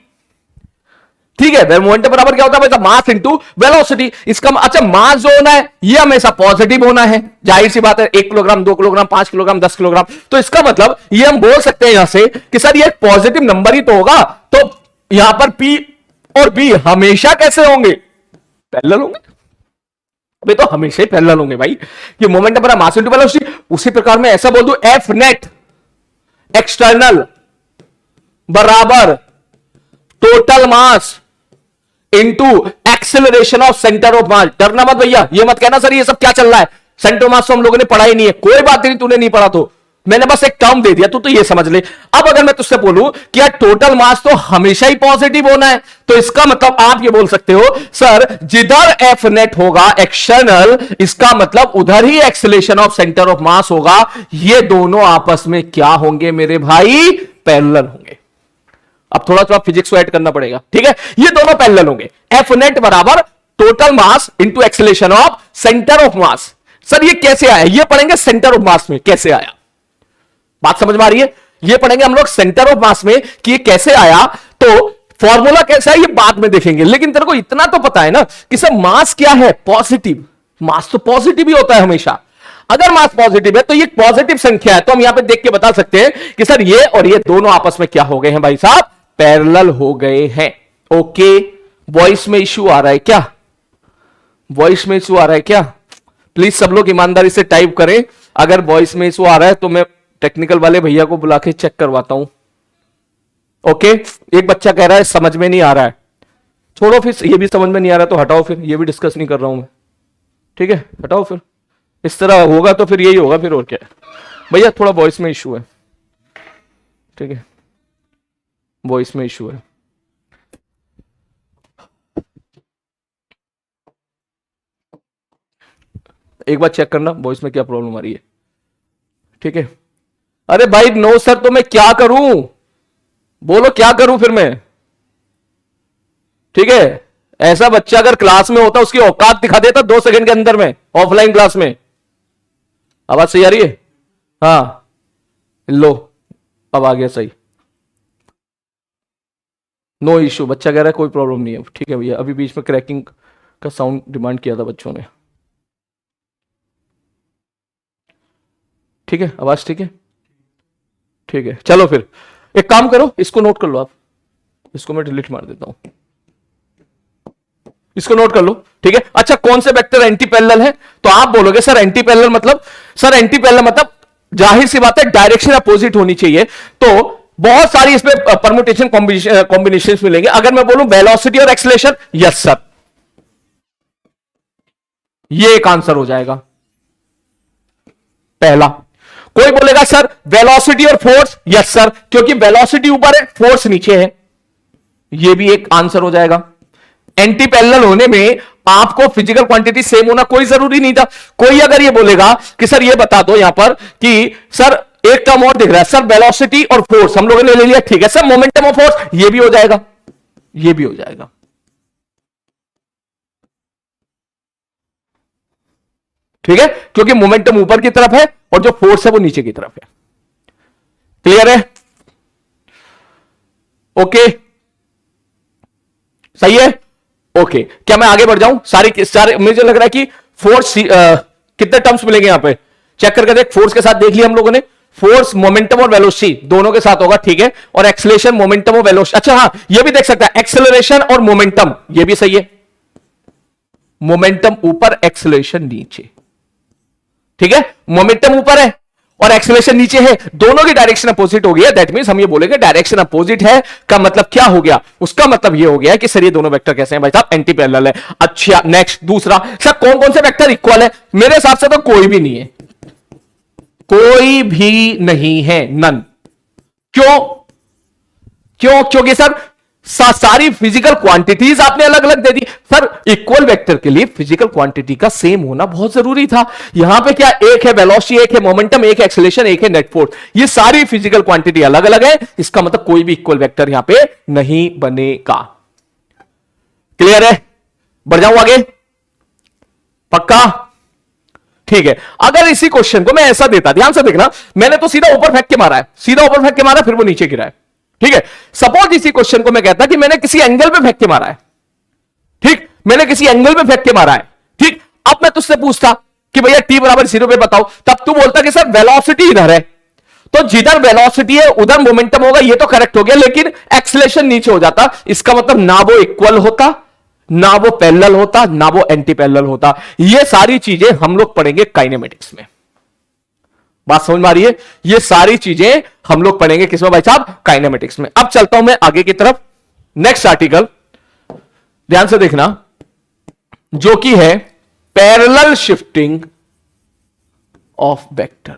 ठीक है। मोमेंटम बराबर क्या होता है, मास इंटू वेलोसिटी। इसका अच्छा, मास जो होना है ये हमेशा पॉजिटिव होना है, जाहिर सी बात है, 1 किलोग्राम, 2 किलोग्राम, 5 किलोग्राम, 10 किलोग्राम। तो इसका मतलब ये हम बोल सकते हैं यहां से कि सर ये पॉजिटिव नंबर ही तो होगा, तो यहां पर P और B हमेशा कैसे होंगे, पैरेलल होंगे। अबे तो हमेशा ही पैरेलल होंगे भाई, ये मोमेंटम बराबर मास इंटू वेलोसिटी। उसी प्रकार में ऐसा बोल दूं, F नेट एक्सटर्नल बराबर total mass into acceleration of centre of मास। डरना मत भैया, ये मत कहना सर ये सब क्या चल रहा है, सेंटर ऑफ मास तो हम लोगों ने पढ़ा ही नहीं है। कोई बात नहीं, तूने नहीं पढ़ा तो मैंने बस एक टर्म दे दिया, तू तो ये समझ ले। अब अगर मैं तुझसे बोलूं कि यार टोटल मास तो हमेशा ही पॉजिटिव होना है, तो इसका मतलब आप ये बोल सकते हो सर जिधर एफ नेट होगा एक्सटर्नल, इसका मतलब उधर ही acceleration of centre of mass होगा। ये दोनों आपस में क्या होंगे मेरे भाई, पैरेलल होंगे। अब थोड़ा सा फिजिक्स को ऐड करना पड़ेगा, ठीक है। ये दोनों पैरेलल होंगे, एफ नेट बराबर total mass into acceleration of centre of mass. Sir ये कैसे आया, ये पढ़ेंगे सेंटर ऑफ मास में कैसे आया, बात समझ में आ रही है। ये पढ़ेंगे हम लोग सेंटर ऑफ मास में कि ये कैसे आया, तो फॉर्मूला कैसा है ये बाद में देखेंगे। लेकिन तेरे को इतना तो पता है ना कि सर मास क्या है, पॉजिटिव। मास तो पॉजिटिव ही होता है हमेशा। अगर मास पॉजिटिव है तो ये पॉजिटिव संख्या है, तो हम यहां पे देख के बता सकते हैं कि सर ये और ये दोनों आपस में क्या हो गए हैं भाई साहब, पैरेलल हो गए हैं। ओके, वॉइस में इश्यू आ रहा है क्या, वॉइस में इश्यू आ रहा है क्या, प्लीज सब लोग ईमानदारी से टाइप करें। अगर वॉइस में इश्यू आ रहा है तो मैं टेक्निकल वाले भैया को बुला के चेक करवाता हूं। ओके, एक बच्चा कह रहा है समझ में नहीं आ रहा है, छोड़ो फिर, ये भी समझ में नहीं आ रहा तो हटाओ, फिर ये भी डिस्कस नहीं कर रहा हूं मैं, ठीक है, हटाओ। फिर इस तरह होगा तो फिर यही होगा, फिर और क्या भैया, थोड़ा वॉइस में इशू है, ठीक है, वॉइस में इशू है। एक बार चेक करना वॉइस में क्या प्रॉब्लम आ रही है, ठीक है। अरे भाई नो सर, तो मैं क्या करूं, बोलो क्या करूं फिर मैं, ठीक है। ऐसा बच्चा अगर क्लास में होता उसकी औकात दिखा देता 2 सेकंड के अंदर में, ऑफलाइन क्लास में। आवाज सही आ रही है, हाँ लो अब आ गया सही, नो इश्यू। बच्चा कह रहा है कोई प्रॉब्लम नहीं है, ठीक है भैया। अभी बीच में क्रैकिंग का साउंड डिमांड किया था बच्चों ने, ठीक है, आवाज ठीक है, ठीक है। चलो फिर एक काम करो, इसको नोट कर लो आप, इसको मैं डिलीट मार देता हूं, इसको नोट कर लो, ठीक है। अच्छा, कौन से वेक्टर एंटी पैरेलल है, तो आप बोलोगे सर एंटी पैरेलल मतलब, सर एंटी पैरेलल मतलब जाहिर सी बात है डायरेक्शन अपोजिट होनी चाहिए। तो बहुत सारी इसमें परम्यूटेशन कॉम्बिनेशंस मिलेंगे। अगर मैं बोलूं वेलोसिटी और एक्सेलरेशन, यस सर, ये एक आंसर हो जाएगा पहला। कोई बोलेगा सर वेलोसिटी और फोर्स, यस सर, क्योंकि वेलोसिटी ऊपर है फोर्स नीचे है, ये भी एक आंसर हो जाएगा। एंटी पैरेलल होने में आपको फिजिकल क्वांटिटी सेम होना कोई जरूरी नहीं था। कोई अगर ये बोलेगा कि सर ये बता दो यहां पर कि सर एक टर्म और दिख रहा है, सर वेलोसिटी और फोर्स हम लोगों ने ले लिया, ठीक है सर, मोमेंटम और फोर्स, ये भी हो जाएगा, ये भी हो जाएगा, ठीक है, क्योंकि मोमेंटम ऊपर की तरफ है और जो फोर्स है वो नीचे की तरफ है। क्लियर है, ओके, सही है, ओके। क्या मैं आगे बढ़ जाऊं, सारे मुझे लग रहा है कि फोर्स कितने टर्म्स मिलेंगे यहां पे, चेक करके देख। फोर्स के साथ देख लिया हम लोगों ने, फोर्स मोमेंटम और वेलोसिटी दोनों के साथ होगा, ठीक है, और एक्सेलरेशन मोमेंटम और वेलोसिटी, अच्छा हाँ ये भी देख सकता है एक्सेलरेशन और मोमेंटम, ये भी सही है, मोमेंटम ऊपर एक्सेलरेशन नीचे, ठीक है, मोमेंटम ऊपर है और एक्सेलरेशन नीचे है, दोनों की डायरेक्शन अपोजिट हो गई है। दैट मींस हम ये बोलेंगे डायरेक्शन अपोजिट है का मतलब क्या हो गया, उसका मतलब ये हो गया कि सर ये दोनों वेक्टर कैसे हैं भाई साहब, एंटी पैरेलल है। अच्छा नेक्स्ट दूसरा, सर कौन कौन से वेक्टर इक्वल है? मेरे हिसाब से तो कोई भी नहीं है, कोई भी नहीं है, नन। क्यों? क्योंकि सर सारी फिजिकल क्वांटिटीज आपने अलग अलग दे दी। सर इक्वल वेक्टर के लिए फिजिकल क्वांटिटी का सेम होना बहुत जरूरी था। यहां पे क्या, एक है वेलोसिटी, एक है मोमेंटम, एक है एक्सेलरेशन, एक है नेट फोर्स, ये सारी फिजिकल क्वांटिटी अलग अलग है। इसका मतलब कोई भी इक्वल वेक्टर यहां पे नहीं बनेगा। क्लियर है? बढ़ जाऊं आगे? पक्का? ठीक है। अगर इसी क्वेश्चन को मैं ऐसा देता, ध्यान से देखना, मैंने तो सीधा ऊपर फेंक के मारा है, सीधा ऊपर फेंक के मारा, फिर वो नीचे गिरा है। ठीक है, सपोज इसी क्वेश्चन को मैं कहता कि मैंने किसी एंगल पे फेंक के मारा है, ठीक, मैंने किसी एंगल पे फेंक के मारा है, ठीक। अब मैं तुझसे पूछता कि भैया t बराबर 0 पे बताओ, तब तू बोलता कि सर वेलोसिटी इधर है, तो जिधर वेलोसिटी है उधर मोमेंटम होगा, ये तो करेक्ट हो गया, लेकिन एक्सेलरेशन नीचे हो जाता। इसका मतलब ना वो इक्वल होता, ना वो पैरेलल होता, ना वो एंटी पैरेलल होता। ये सारी चीजें हम लोग पढ़ेंगे काइनेमेटिक्स में। बात समझ में आ रही है? ये सारी चीजें हम लोग पढ़ेंगे किसमें भाई साहब? काइनेमेटिक्स में। अब चलता हूं मैं आगे की तरफ, नेक्स्ट आर्टिकल ध्यान से देखना, जो कि है पैरेलल शिफ्टिंग ऑफ वेक्टर।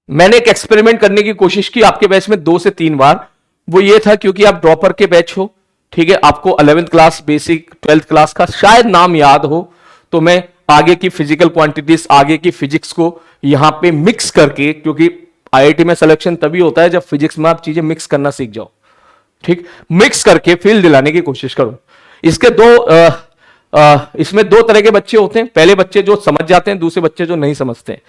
मैंने एक एक्सपेरिमेंट करने की कोशिश की आपके बैच में 2 से 3 बार। वो ये था क्योंकि आप ड्रॉपर के बैच हो, ठीक है, आपको 11th class basic, 12th class का शायद नाम याद हो, तो मैं आगे की फिजिकल क्वांटिटीज, आगे की फिजिक्स को यहां पे मिक्स करके, क्योंकि आईआईटी में सिलेक्शन तभी होता है जब फिजिक्स में आप चीजें मिक्स करना सीख जाओ, ठीक, मिक्स करके फील दिलाने की कोशिश करो। इसके इसमें 2 तरह के बच्चे होते हैं। पहले बच्चे जो समझ जाते हैं, दूसरे बच्चे जो नहीं समझते हैं।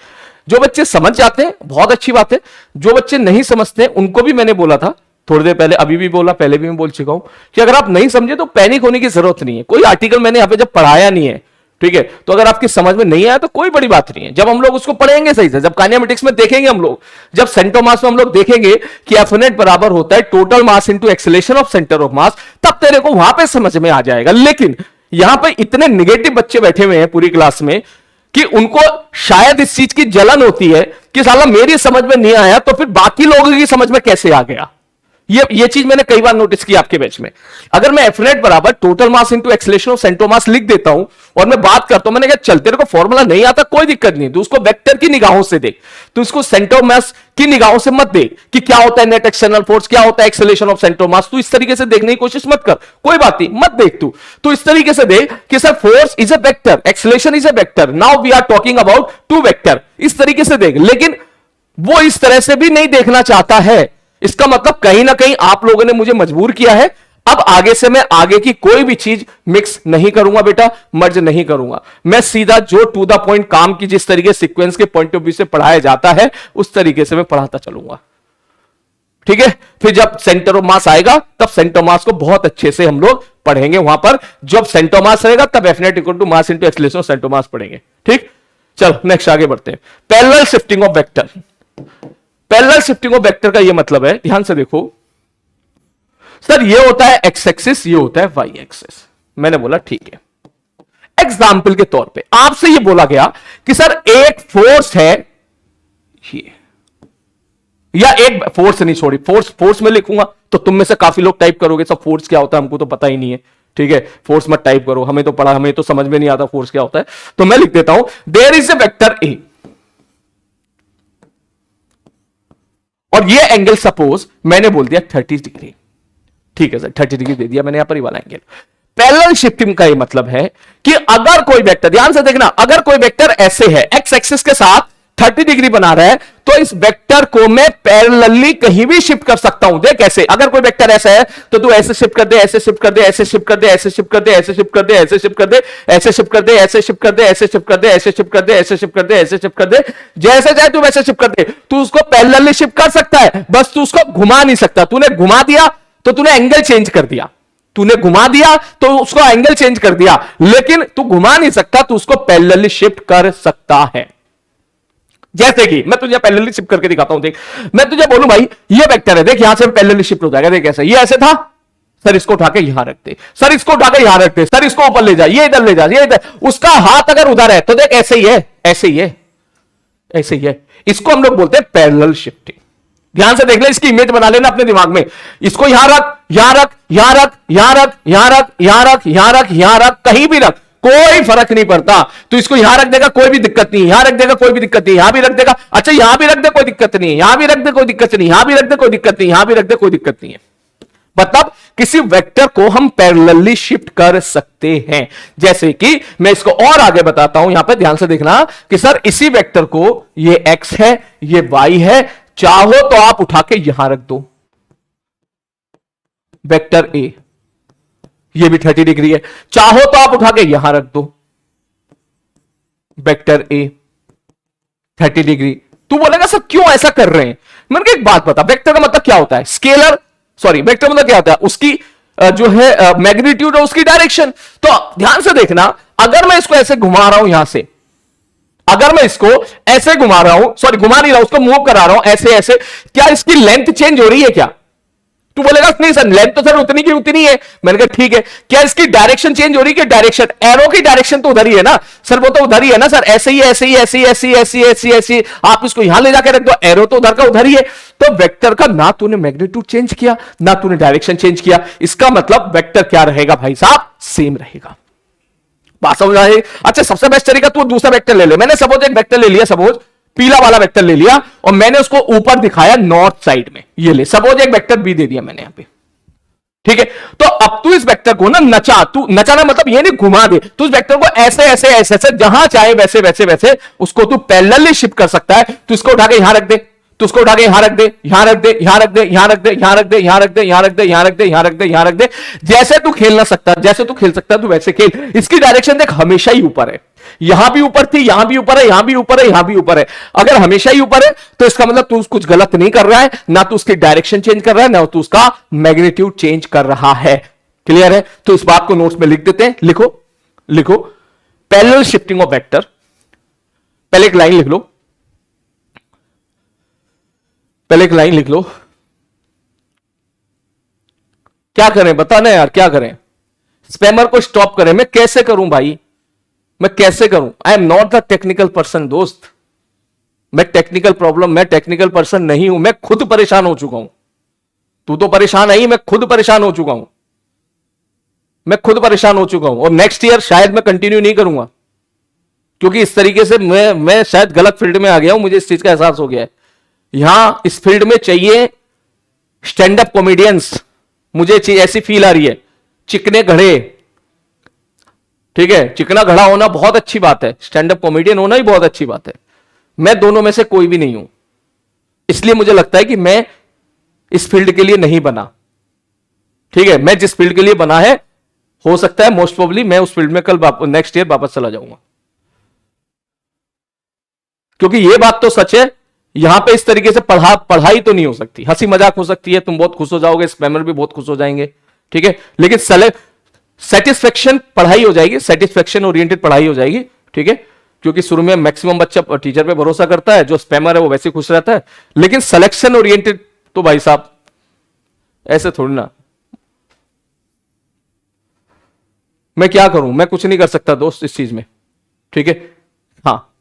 जो बच्चे समझ जाते हैं बहुत अच्छी बात है, जो बच्चे नहीं समझते उनको भी मैंने बोला था थोड़ी देर पहले, अभी भी बोला, पहले भी मैं बोल चुका हूं कि अगर आप नहीं समझे तो पैनिक होने की जरूरत नहीं है। कोई आर्टिकल मैंने यहां पे जब पढ़ाया नहीं है, ठीक है, तो अगर आपकी समझ में नहीं आया तो कोई बड़ी बात नहीं है। जब हम लोग उसको पढ़ेंगे सही से, जब काइनेमेटिक्स में देखेंगे हम लोग, जब सेंटर मास में हम लोग देखेंगे कि एफ नेट बराबर होता है total mass into acceleration of centre of मास, तब तेरे को वहां पे समझ में आ जाएगा। लेकिन यहां पे इतने निगेटिव बच्चे बैठे हुए हैं पूरी क्लास में कि उनको शायद इस चीज की जलन होती है कि साला मेरी समझ में नहीं आया तो फिर बाकी लोगों की समझ में कैसे आ गया। ये चीज मैंने कई बार नोटिस की आपके बैच में। अगर मैं एफ नेट बराबर total mass into acceleration of centre मास लिख देता हूं और मैं बात करता हूं, मैंने कहा चल तेरे को फॉर्मूला नहीं आता कोई दिक्कत नहीं, तू उसको वेक्टर की निगाहों से देख, तू इसको सेंटर मास की निगाहों से मत देख कि क्या होता है नेट एक्सटर्नल फोर्स, क्या होता है एक्सेलरेशन ऑफ सेंटर मास। तू इस तरीके से देखने की कोशिश मत कर, कोई बात नहीं, मत देख। तू इस तरीके से देख कि sir force is a vector, acceleration is a vector, now we are talking about 2 vector, इस तरीके से देख। लेकिन वो इस तरह से भी नहीं देखना चाहता है। इसका मतलब कहीं ना कहीं आप लोगों ने मुझे मजबूर किया है। अब आगे से मैं आगे की कोई भी चीज मिक्स नहीं करूंगा बेटा, मर्ज नहीं करूंगा। मैं सीधा जो टू द पॉइंट काम की जिस तरीके सीक्वेंस के पॉइंट ऑफ व्यू से पढ़ाया जाता है उस तरीके से मैं पढ़ाता चलूंगा, ठीक है। फिर जब सेंटर ऑफ मास आएगा तब सेंटर मास को बहुत अच्छे से हम लोग पढ़ेंगे। वहां पर जब सेंटर मास रहेगा तब F net equal to mass into acceleration of centre mass पढ़ेंगे, ठीक। चलो नेक्स्ट आगे बढ़ते हैं। Parallel shifting of vector. Parallel shifting of vector का यह मतलब है, ध्यान से देखो सर, ये होता है एक्स एक्सिस, ये होता है वाई एक्सिस। मैंने बोला ठीक है, एग्जाम्पल के तौर पे आपसे ये बोला गया कि सर एक फोर्स है ये, या एक फोर्स नहीं, सॉरी, फोर्स में लिखूंगा तो तुम में से काफी लोग टाइप करोगे सब फोर्स क्या होता है, हमको तो पता ही नहीं है, ठीक है, फोर्स मत टाइप करो, हमें तो पढ़ा, हमें तो समझ में नहीं आता फोर्स क्या होता है। तो मैं लिख देता हूं there is a vector A, और ये एंगल सपोज मैंने बोल दिया 30 डिग्री, ठीक है सर, 30 डिग्री दे दिया मैंने यहां पर, ही वाला एंगल। पैरेलल शिफ्टिंग का ये मतलब है कि अगर कोई वेक्टर, ध्यान से देखना, अगर कोई वेक्टर ऐसे है, एक्स एक्सिस के साथ 30 डिग्री बना रहा है, तो इस वेक्टर को मैं पैरेलली कहीं भी शिफ्ट कर सकता हूं। देख कैसे, अगर कोई वेक्टर ऐसा है तो तू ऐसे शिफ्ट कर दे, ऐसे शिफ्ट कर दे, ऐसे शिफ्ट कर दे, ऐसे शिफ्ट कर दे, ऐसे शिफ्ट कर दे, ऐसे शिफ्ट कर दे, ऐसे शिफ्ट कर दे, ऐसे शिफ्ट कर दे, ऐसे शिफ्ट कर दे, ऐसे शिफ्ट कर दे, ऐसे शिफ्ट कर दे, ऐसे शिफ्ट कर दे, जैसे चाहे तू वैसे शिफ्ट कर दे। तू उसको पैरेलली शिफ्ट कर सकता है, बस तू उसको घुमा नहीं सकता। तूने घुमा दिया तो तूने एंगल चेंज कर दिया, तूने घुमा दिया तो उसको एंगल चेंज कर दिया, लेकिन तू घुमा नहीं सकता, तू उसको पैरेलली शिफ्ट कर सकता है। जैसे कि मैं तुझे पैरेलली शिफ्ट करके दिखाता हूं, देख, मैं तुझे बोलूं भाई ये वेक्टर है, देख यहां से पैरेलली शिफ्ट हो जाएगा, देख ऐसे, ये ऐसे था, सर इसको उठा के यहां रख दे, सर इसको उठा के यहां रख दे, सर इसको ऊपर ले जा, ये इधर ले जा, ये इधर, उसका हाथ अगर उधर है तो देख ऐसे ही है, ऐसे ही है, ऐसे ही है। इसको हम लोग बोलते हैं पैरेलल शिफ्टिंग। ध्यान से देख ले, इसकी इमेज बना लेना अपने दिमाग में। इसको यहां रख, यहां रख, यहां रख, यहां रख, यहां रख, यहां रख, यहां रख, यहां रख, कहीं भी रख, कोई फर्क नहीं पड़ता। तो इसको यहां रख देगा कोई भी दिक्कत नहीं, यहां रख देगा कोई भी दिक्कत नहीं, यहां भी रख देगा, अच्छा यहां भी रख दे कोई दिक्कत नहीं, यहां भी रख दे कोई दिक्कत नहीं, यहां भी रख दे कोई दिक्कत नहीं, यहां भी रख दे कोई दिक्कत नहीं है। मतलब किसी वेक्टर को हम पैरेलली शिफ्ट कर सकते हैं। जैसे कि मैं इसको और आगे बताता हूं, यहां पे ध्यान से देखना कि सर इसी वेक्टर को, ये x है, ये y है, चाहो तो आप उठा के यहां रख दो, वेक्टर a, ये भी 30 डिग्री है, चाहो तो आप उठा के यहां रख दो, वेक्टर a 30 डिग्री। तू बोलेगा सर क्यों ऐसा कर रहे हैं? मैंने कहा एक बात बता, वेक्टर का मतलब क्या होता है? स्केलर, सॉरी वेक्टर मतलब क्या होता है? उसकी जो है मैग्नीट्यूड और उसकी डायरेक्शन। तो ध्यान से देखना, अगर मैं इसको ऐसे घुमा रहा हूं यहां से, अगर मैं इसको ऐसे घुमा रहा हूं, सॉरी घुमा नहीं रहा हूं, उसको मूव करा रहा हूं ऐसे ऐसे, क्या इसकी लेंथ चेंज हो रही है क्या? तू बोलेगा नहीं सर लेंथ तो सर उतनी की उतनी है। मैंने कहा ठीक है, क्या इसकी डायरेक्शन चेंज हो रही है? डायरेक्शन, एरो की डायरेक्शन तो उधर ही है ना सर, वो तो उधर ही है ना सर, ऐसे ही ऐसे ही ऐसे ही ऐसे ही ऐसे ही ऐसे ही ऐसे ही, आप इसको यहां ले जाकर रख दो, एरो तो उधर का उधर ही है। तो वेक्टर का ना तूने मैग्नीट्यूड चेंज किया, ना तूने डायरेक्शन चेंज किया, इसका मतलब वेक्टर क्या रहेगा भाई साहब? सेम रहेगा। बात समझ आई? अच्छा सबसे बेस्ट तरीका, तू दूसरा वेक्टर ले ले। मैंने सपोज एक वेक्टर ले लिया, सपोज पीला वाला वेक्टर ले लिया, और मैंने उसको ऊपर दिखाया नॉर्थ साइड में, ये ले, सपोज एक वेक्टर बी दे दिया मैंने यहां पे, ठीक है। तो अब तू इस वेक्टर को ना नचा, तू नचाना मतलब ये नहीं घुमा दे, तू इस वेक्टर को ऐसे ऐसे ऐसे ऐसे जहां चाहे वैसे वैसे वैसे उसको तू पैरेलली शिफ्ट कर सकता है। तू इसको उठा के यहां रख दे, तू उसको उठा के यहां रख दे, यहां रख दे, यहां रख दे, यहां रख दे, यहां रख दे, यहां रख दे, यहां रख दे, यहां रख दे, यहां रख दे, यहां रख दे, जैसे तू खेलना सकता, जैसे तू खेल सकता तू वैसे खेल। इसकी डायरेक्शन देख हमेशा ही ऊपर है, यहां भी ऊपर थी, यहां भी ऊपर है, यहां भी ऊपर है, यहां भी ऊपर है। अगर हमेशा ही ऊपर है तो इसका मतलब तू कुछ गलत नहीं कर रहा है, ना तू उसकी डायरेक्शन चेंज कर रहा है, ना तू उसका मैग्नीट्यूड चेंज कर रहा है। क्लियर है? तो इस बात को नोट्स में लिख देते हैं, लिखो लिखो, पैरेलल शिफ्टिंग ऑफ वेक्टर। पहले एक लाइन लिख लो, पहले एक लाइन लिख लो। क्या करें बता ना यार, क्या करें? स्पैमर को स्टॉप करें। मैं कैसे करूं भाई, मैं कैसे करूं? I am not the technical person दोस्त, मैं टेक्निकल प्रॉब्लम, मैं टेक्निकल पर्सन नहीं हूं, मैं खुद परेशान हो चुका हूं। तू तो परेशान है ही, मैं खुद परेशान हो चुका हूं, मैं खुद परेशान हो चुका हूं। और नेक्स्ट ईयर शायद मैं कंटिन्यू नहीं करूंगा, क्योंकि इस तरीके से मैं शायद गलत फील्ड में आ गया हूं, मुझे इस चीज का एहसास हो गया है। यहां इस फील्ड में चाहिए स्टैंड अप कॉमेडियंस, मुझे ऐसी फील आ रही है, चिकने घड़े। ठीक है, चिकना घड़ा होना बहुत अच्छी बात है, स्टैंड अप कॉमेडियन होना ही बहुत अच्छी बात है। मैं दोनों में से कोई भी नहीं हूं, इसलिए मुझे लगता है कि मैं इस फील्ड के लिए नहीं बना। ठीक है, मैं जिस फील्ड के लिए बना है, हो सकता है मोस्ट प्रोबेबली मैं उस फील्ड में कल नेक्स्ट ईयर वापस चला जाऊंगा। क्योंकि यह बात तो सच है, यहां पे इस तरीके से पढ़ाई तो नहीं हो सकती। हंसी मजाक हो सकती है, तुम बहुत खुश हो जाओगे, स्पैमर भी बहुत खुश हो जाएंगे, ठीक है, लेकिन सेटिस्फेक्शन पढ़ाई हो जाएगी, सेटिस्फेक्शन ओरिएंटेड पढ़ाई हो जाएगी। ठीक है, क्योंकि शुरू में मैक्सिमम बच्चा टीचर पे भरोसा करता है, जो स्पैमर है वो वैसे खुश रहता है, लेकिन सिलेक्शन ओरिएंटेड तो भाई साहब ऐसे थोड़ी ना। मैं क्या करूं, मैं कुछ नहीं कर सकता दोस्त इस चीज में। ठीक है, हाँ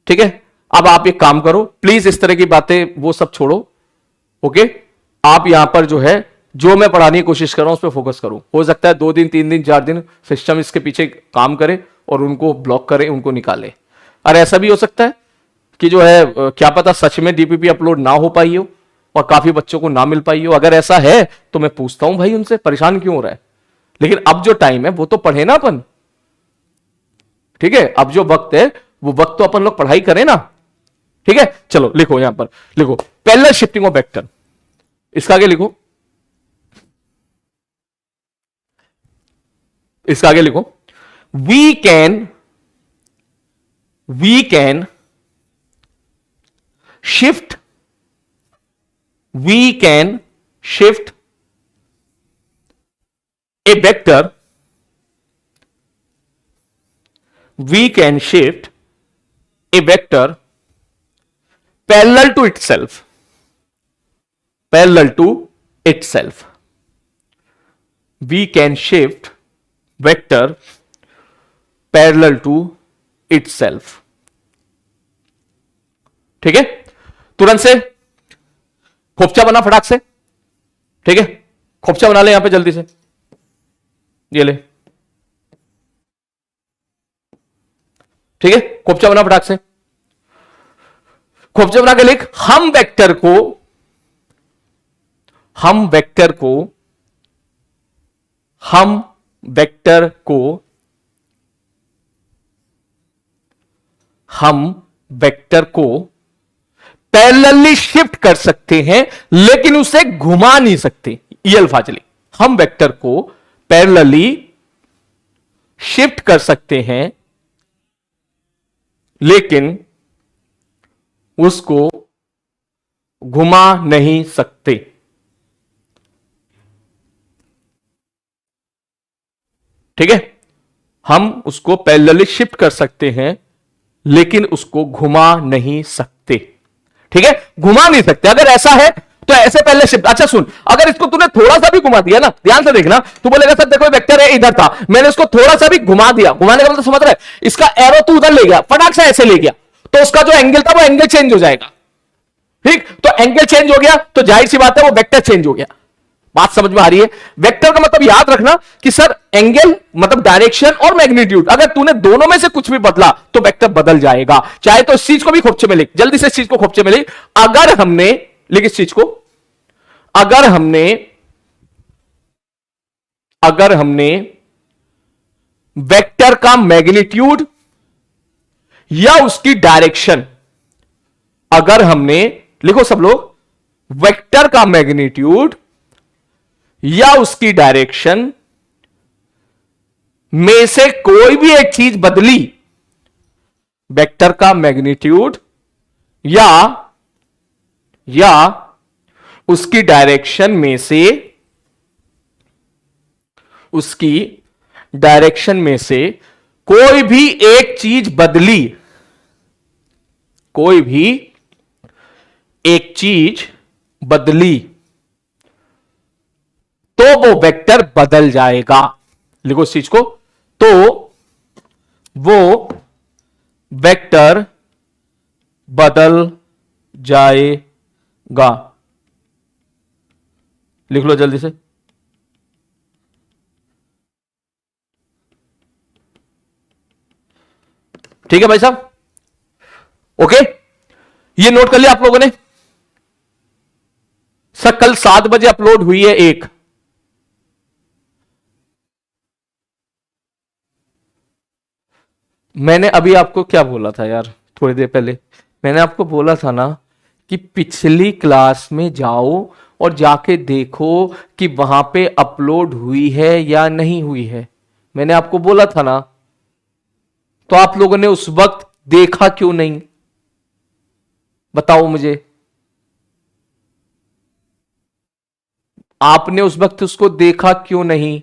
ठीक है। अब आप एक काम करो प्लीज, इस तरह की बातें वो सब छोड़ो। ओके, आप यहां पर जो है, जो मैं पढ़ाने की कोशिश कर रहा हूं उस पर फोकस करो। हो सकता है 2 दिन 3 दिन 4 दिन सिस्टम इसके पीछे काम करे और उनको ब्लॉक करे, उनको निकाले। और ऐसा भी हो सकता है कि जो है क्या पता सच में डीपीपी अपलोड ना हो पाई हो और काफी बच्चों को ना मिल पाई हो। अगर ऐसा है तो मैं पूछता हूं भाई उनसे, परेशान क्यों हो रहा है? लेकिन अब जो टाइम है वो तो पढ़े ना अपन। ठीक है, अब जो वक्त है वो वक्त तो अपन लोग पढ़ाई करें ना। ठीक है, चलो लिखो, यहां पर लिखो पैरेलल शिफ्टिंग ऑफ वेक्टर। इसका आगे लिखो, इसका आगे लिखो, we can shift a vector, we can shift a vector parallel to itself, we can shift vector parallel to itself. ठीक है, तुरंत से खोपचा बना फटाक से। ठीक है, खोपचा बना ले यहां पे जल्दी से, ये ले। ठीक है, खोपचा बना फटाक से। खोपचा बना के लिख, हम वेक्टर को हम वेक्टर को पैरेलली शिफ्ट कर सकते हैं लेकिन उसे घुमा नहीं सकते। ये अल्फाज लिख, हम वेक्टर को पैरेलली शिफ्ट कर सकते हैं लेकिन उसको घुमा नहीं सकते। ठीक है, हम उसको पैरेलली शिफ्ट कर सकते हैं लेकिन उसको घुमा नहीं सकते। ठीक है, घुमा नहीं सकते। अगर ऐसा है तो ऐसे पहले शिफ्ट। अच्छा सुन, अगर इसको तूने थोड़ा सा भी घुमा दिया ना, ध्यान से देखना, तू बोलेगा सर देखो वेक्टर है इधर था, मैंने इसको थोड़ा सा भी घुमा दिया, घुमाने का मतलब समझ रहा है, इसका एरो तू उधर ले गया, फटाक से ऐसे ले गया, तो उसका जो एंगल था वो एंगल चेंज हो जाएगा। ठीक, तो एंगल चेंज हो गया तो जाहिर सी बात है वो वेक्टर चेंज हो गया। बात समझ में आ रही है? वेक्टर का मतलब याद रखना कि सर एंगल मतलब डायरेक्शन और मैग्नीट्यूड, अगर तूने दोनों में से कुछ भी बदला तो वेक्टर बदल जाएगा। चाहे तो इस चीज को भी खोपचे में लिख, जल्दी से इस चीज को खोपचे में लिख। अगर हमने, लिख इस चीज को, अगर हमने वेक्टर का मैग्नीट्यूड या उसकी डायरेक्शन, अगर हमने, लिखो सब लोग, वेक्टर का मैग्नीट्यूड या उसकी डायरेक्शन में से कोई भी एक चीज बदली, वेक्टर का मैग्नीट्यूड या उसकी डायरेक्शन में से, उसकी डायरेक्शन में से कोई भी एक चीज बदली, कोई भी एक चीज बदली तो वो वेक्टर बदल जाएगा। लिखो इस चीज को, तो वो वेक्टर बदल जाएगा। लिख लो जल्दी से। ठीक है भाई साहब, ओके, ये नोट कर लिया आप लोगों ने। सर कल 7 बजे अपलोड हुई है एक, मैंने अभी आपको क्या बोला था यार, थोड़ी देर पहले मैंने आपको बोला था ना कि पिछली क्लास में जाओ और जाके देखो कि वहां पे अपलोड हुई है या नहीं हुई है। मैंने आपको बोला था ना, तो आप लोगों ने उस वक्त देखा क्यों नहीं? बताओ मुझे, आपने उस वक्त उसको देखा क्यों नहीं?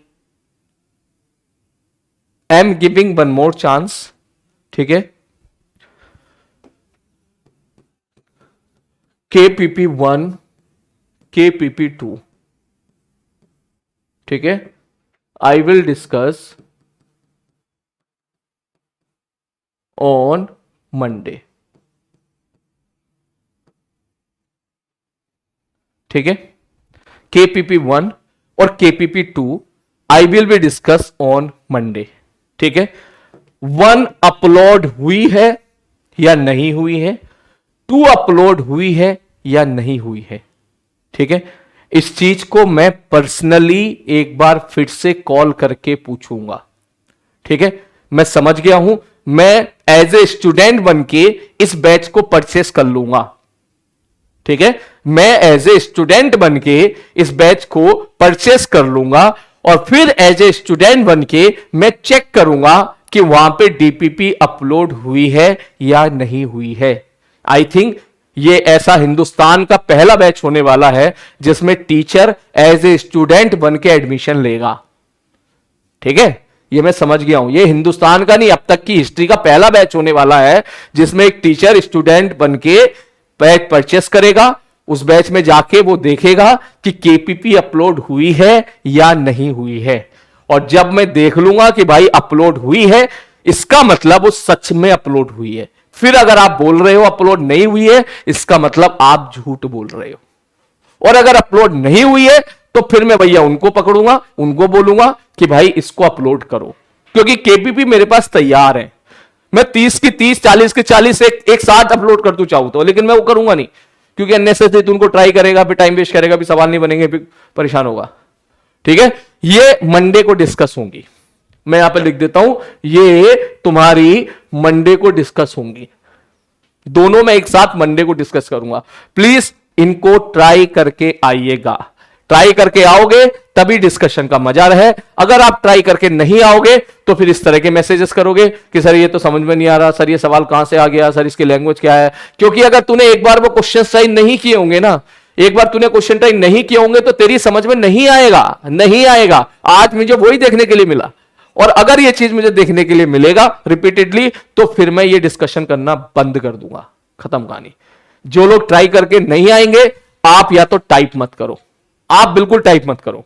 I am giving one more chance. ठीक है, KPP1, KPP2, ठीक है, I will discuss on Monday. ठीक है, KPP1 और KPP2 I will be discuss on Monday. ठीक है, 1 अपलोड हुई है या नहीं हुई है, 2 अपलोड हुई है या नहीं हुई है। ठीक है, इस चीज को मैं पर्सनली एक बार फिर से कॉल करके पूछूंगा। ठीक है, मैं समझ गया हूं, मैं एज ए स्टूडेंट बन के इस बैच को परचेस कर लूंगा। ठीक है, मैं एज ए स्टूडेंट बन के इस बैच को परचेस कर लूंगा और फिर एज ए स्टूडेंट बन के मैं चेक करूंगा कि वहां पे डीपीपी अपलोड हुई है या नहीं हुई है। आई थिंक ये ऐसा हिंदुस्तान का पहला बैच होने वाला है जिसमें टीचर एज ए स्टूडेंट बन के एडमिशन लेगा। ठीक है, ये मैं समझ गया हूं, ये हिंदुस्तान का नहीं अब तक की हिस्ट्री का पहला बैच होने वाला है जिसमें एक टीचर स्टूडेंट बन के बैच परचेस करेगा, उस बैच में जाके वो देखेगा कि केपीपी अपलोड हुई है या नहीं हुई है। और जब मैं देख लूंगा कि भाई अपलोड हुई है, इसका मतलब वो सच में अपलोड हुई है। फिर अगर आप बोल रहे हो अपलोड नहीं हुई है, इसका मतलब आप झूठ बोल रहे हो। और अगर अपलोड नहीं हुई है तो फिर मैं भैया उनको पकड़ूंगा, उनको बोलूंगा कि भाई इसको अपलोड करो, क्योंकि केपीपी मेरे पास तैयार है। मैं 30 की 30, 40 की 40 एक साथ अपलोड कर दूं चाहूं तो, लेकिन मैं वो करूंगा नहीं, क्योंकि अननेसेसरी तो उनको ट्राई करेगा, फिर टाइम वेस्ट करेगा, फिर सवाल नहीं बनेंगे, फिर परेशान होगा। ठीक है, ये मंडे को डिस्कस होंगी। मैं यहां पे लिख देता हूं, ये तुम्हारी मंडे को डिस्कस होंगी। दोनों मैं एक साथ मंडे को डिस्कस करूंगा। प्लीज इनको ट्राई करके आइएगा। ट्राई करके आओगे तभी डिस्कशन का मजा रहे। अगर आप ट्राई करके नहीं आओगे तो फिर इस तरह के मैसेजेस करोगे कि सर ये तो समझ में नहीं आ रहा, सर ये सवाल कहां से आ गया, सर इसकी लैंग्वेज क्या है। क्योंकि अगर तूने एक बार वो क्वेश्चन ट्राई नहीं किए होंगे ना, एक बार तूने क्वेश्चन ट्राई नहीं किए होंगे तो तेरी समझ में नहीं आएगा, नहीं आएगा। आज मुझे वही देखने के लिए मिला, और अगर ये चीज मुझे देखने के लिए मिलेगा रिपीटेडली तो फिर मैं ये डिस्कशन करना बंद कर दूंगा। खत्म कहानी। जो लोग ट्राई करके नहीं आएंगे, आप या तो टाइप मत करो, आप बिल्कुल टाइप मत करो।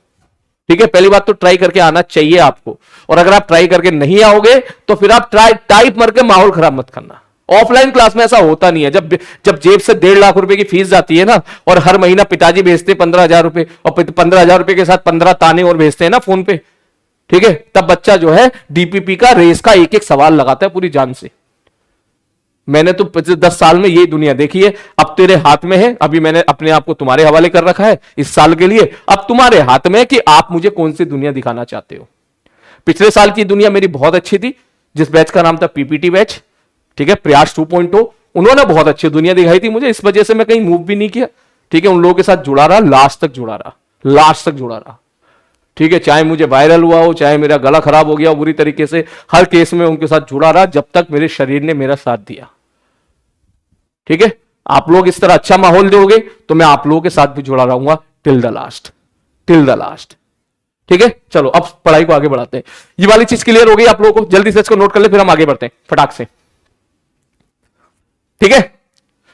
ठीक है, पहली बात तो ट्राई करके आना चाहिए आपको। और अगर आप ट्राई करके नहीं आओगे तो फिर आप टाइप मर के माहौल खराब मत करना। ऑफलाइन क्लास में ऐसा होता नहीं है। जब जेब से 1.5 लाख रुपए की फीस जाती है ना, और हर महीना पिताजी भेजते 15,000 रुपए, और 15,000 रुपए के साथ 15 ताने और भेजते हैं ना फोन पे, ठीक है, तब बच्चा जो है डीपीपी का रेस का एक एक सवाल लगाता है पूरी जान से। मैंने तो 10 साल में यही दुनिया देखी है। अब तेरे हाथ में है, अभी मैंने अपने आप को तुम्हारे हवाले कर रखा है इस साल के लिए। अब तुम्हारे हाथ में है कि आप मुझे कौन सी दुनिया दिखाना चाहते हो। पिछले साल की दुनिया मेरी बहुत अच्छी थी, जिस बैच का नाम था पीपीटी बैच, ठीक है, प्रयास 2.0, उन्होंने बहुत अच्छी दुनिया दिखाई थी मुझे। इस वजह से मैं कहीं मूव भी नहीं किया। ठीक है, उन लोगों के साथ जुड़ा रहा, लास्ट तक जुड़ा रहा, लास्ट तक जुड़ा रहा। ठीक है, चाहे मुझे वायरल हुआ हो, चाहे मेरा गला खराब हो गया हो बुरी तरीके से, हर केस में उनके साथ जुड़ा रहा जब तक मेरे शरीर ने मेरा साथ दिया। ठीक है, आप लोग इस तरह अच्छा माहौल दोगे तो मैं आप लोगों के साथ भी जुड़ा रहूंगा till the last, till the last. ठीक है, चलो अब पढ़ाई को आगे बढ़ाते हैं। ये वाली चीज क्लियर हो गई आप लोगों को? जल्दी से इसको नोट कर ले, फिर हम आगे बढ़ते हैं फटाक से। ठीक है,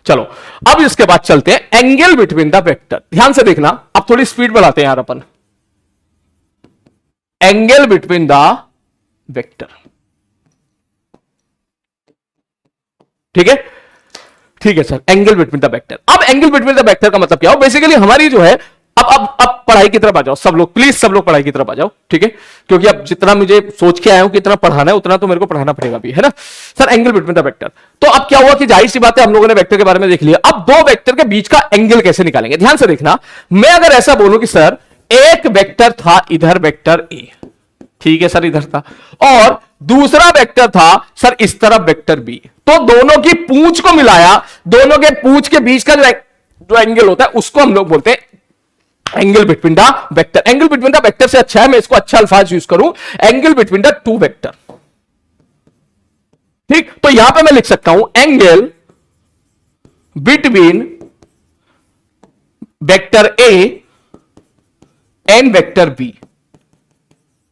चलो अब इसके बाद चलते हैं एंगल बिटवीन द वेक्टर। ध्यान से देखना, अब थोड़ी स्पीड बढ़ाते हैं यार अपन। एंगल बिटवीन द वेक्टर, ठीक है, ठीक है sir, angle between the vector. अब एंगल बिटवीन द वेक्टर का मतलब क्या हो? बेसिकली हमारी जो है, अब पढ़ाई की तरफ आ जाओ सब लोग, प्लीज सब लोग पढ़ाई की तरफ आ जाओ। ठीक है, क्योंकि अब जितना मुझे सोच के आया हूं कि इतना पढ़ाना है, उतना तो मेरे को पढ़ाना पड़ेगा भी, है ना sir. Angle between the vector, तो अब क्या हुआ कि जाहिर सी बात है हम लोगों ने वेक्टर के बारे में देख लिया। अब दो वेक्टर के बीच का एंगल कैसे निकालेंगे? ध्यान से देखना, मैं अगर ऐसा बोलूं कि सर एक वेक्टर था इधर वेक्टर ए, ठीक है सर इधर था, और दूसरा वेक्टर था सर इस तरफ वेक्टर बी, तो दोनों की पूंछ को मिलाया, दोनों के पूंछ के बीच का जो एंगल होता है उसको हम लोग बोलते हैं angle between the vector. Angle between the vector से अच्छा है मैं इसको अच्छा अल्फाज यूज करूं, angle between the two vector. ठीक, तो यहां पे मैं लिख सकता हूं angle between vector A and vector B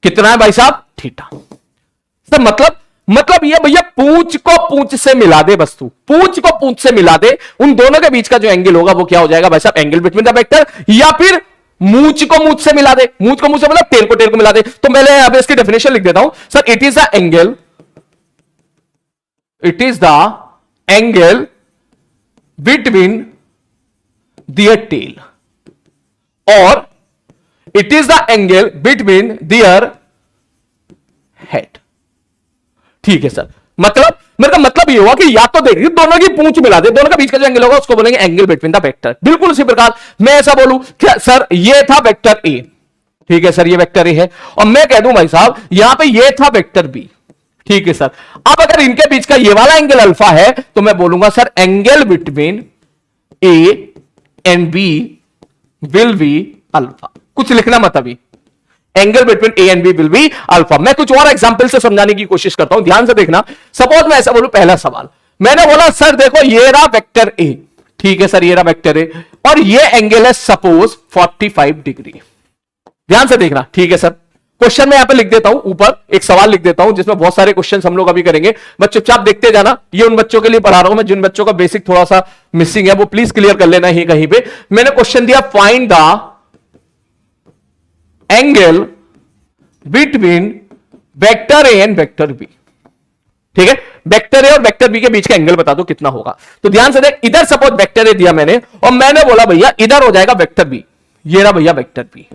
कितना है भाई साहब? थीटा। सर मतलब ये भैया पूंछ को पूंछ से मिला दे, वस्तु पूंछ को पूंछ से मिला दे, उन दोनों के बीच का जो एंगल होगा वो क्या हो जाएगा भाई साहब? Angle between the vector. या फिर मूंछ को मूंछ से मिला दे, मूंछ को मूंछ से मतलब टेल को मिला दे। तो मैं अब इसकी डेफिनेशन लिख देता हूं sir, it is the angle, it is the angle between their tail, और it is the angle between their head. ठीक है सर, मतलब मेरा मतलब ये हुआ कि या तो देखिए दोनों की पूंछ मिला दे, दोनों के बीच का जो एंगल होगा उसको बोलेंगे एंगल बिटवीन द वेक्टर। बिल्कुल उसी प्रकार मैं ऐसा बोलूं क्या सर ये था वेक्टर ए, ठीक है सर ये वेक्टर ए है, और मैं कह दूं भाई साहब यहां पे ये था वेक्टर बी, ठीक है सर। अब अगर इनके बीच का ये वाला एंगल अल्फा है तो मैं बोलूंगा sir angle between A and B will be alpha. कुछ लिखना मत अभी, angle between A and B will be alpha. मैं कुछ और एग्जांपल से समझाने की कोशिश करता हूं, ध्यान से देखना। सपोज मैं ऐसा बोलूं, पहला सवाल मैंने बोला सर देखो ये रहा वेक्टर ए, ठीक है सर ये रहा वेक्टर ए, और ये एंगल है सपोज 45 डिग्री। ध्यान से देखना, ठीक है सर क्वेश्चन में यहां पे लिख देता हूं, ऊपर एक सवाल लिख देता हूं जिसमें बहुत सारे क्वेश्चन हम लोग अभी करेंगे, बस चुपचाप देखते जाना। ये उन बच्चों के लिए पढ़ा रहा हूं मैं जिन बच्चों का बेसिक थोड़ा सा मिसिंग है, वो प्लीज क्लियर कर लेना ही कहीं पे। मैंने क्वेश्चन दिया find the angle between vector A and vector B. ठीक है, वेक्टर ए और वेक्टर बी के बीच का एंगल बता दो कितना होगा। तो ध्यान से देख, इधर सपोज वेक्टर ए दिया मैंने और मैंने बोला भैया इधर हो जाएगा वेक्टर बी, ये रहा भैया वेक्टर बी।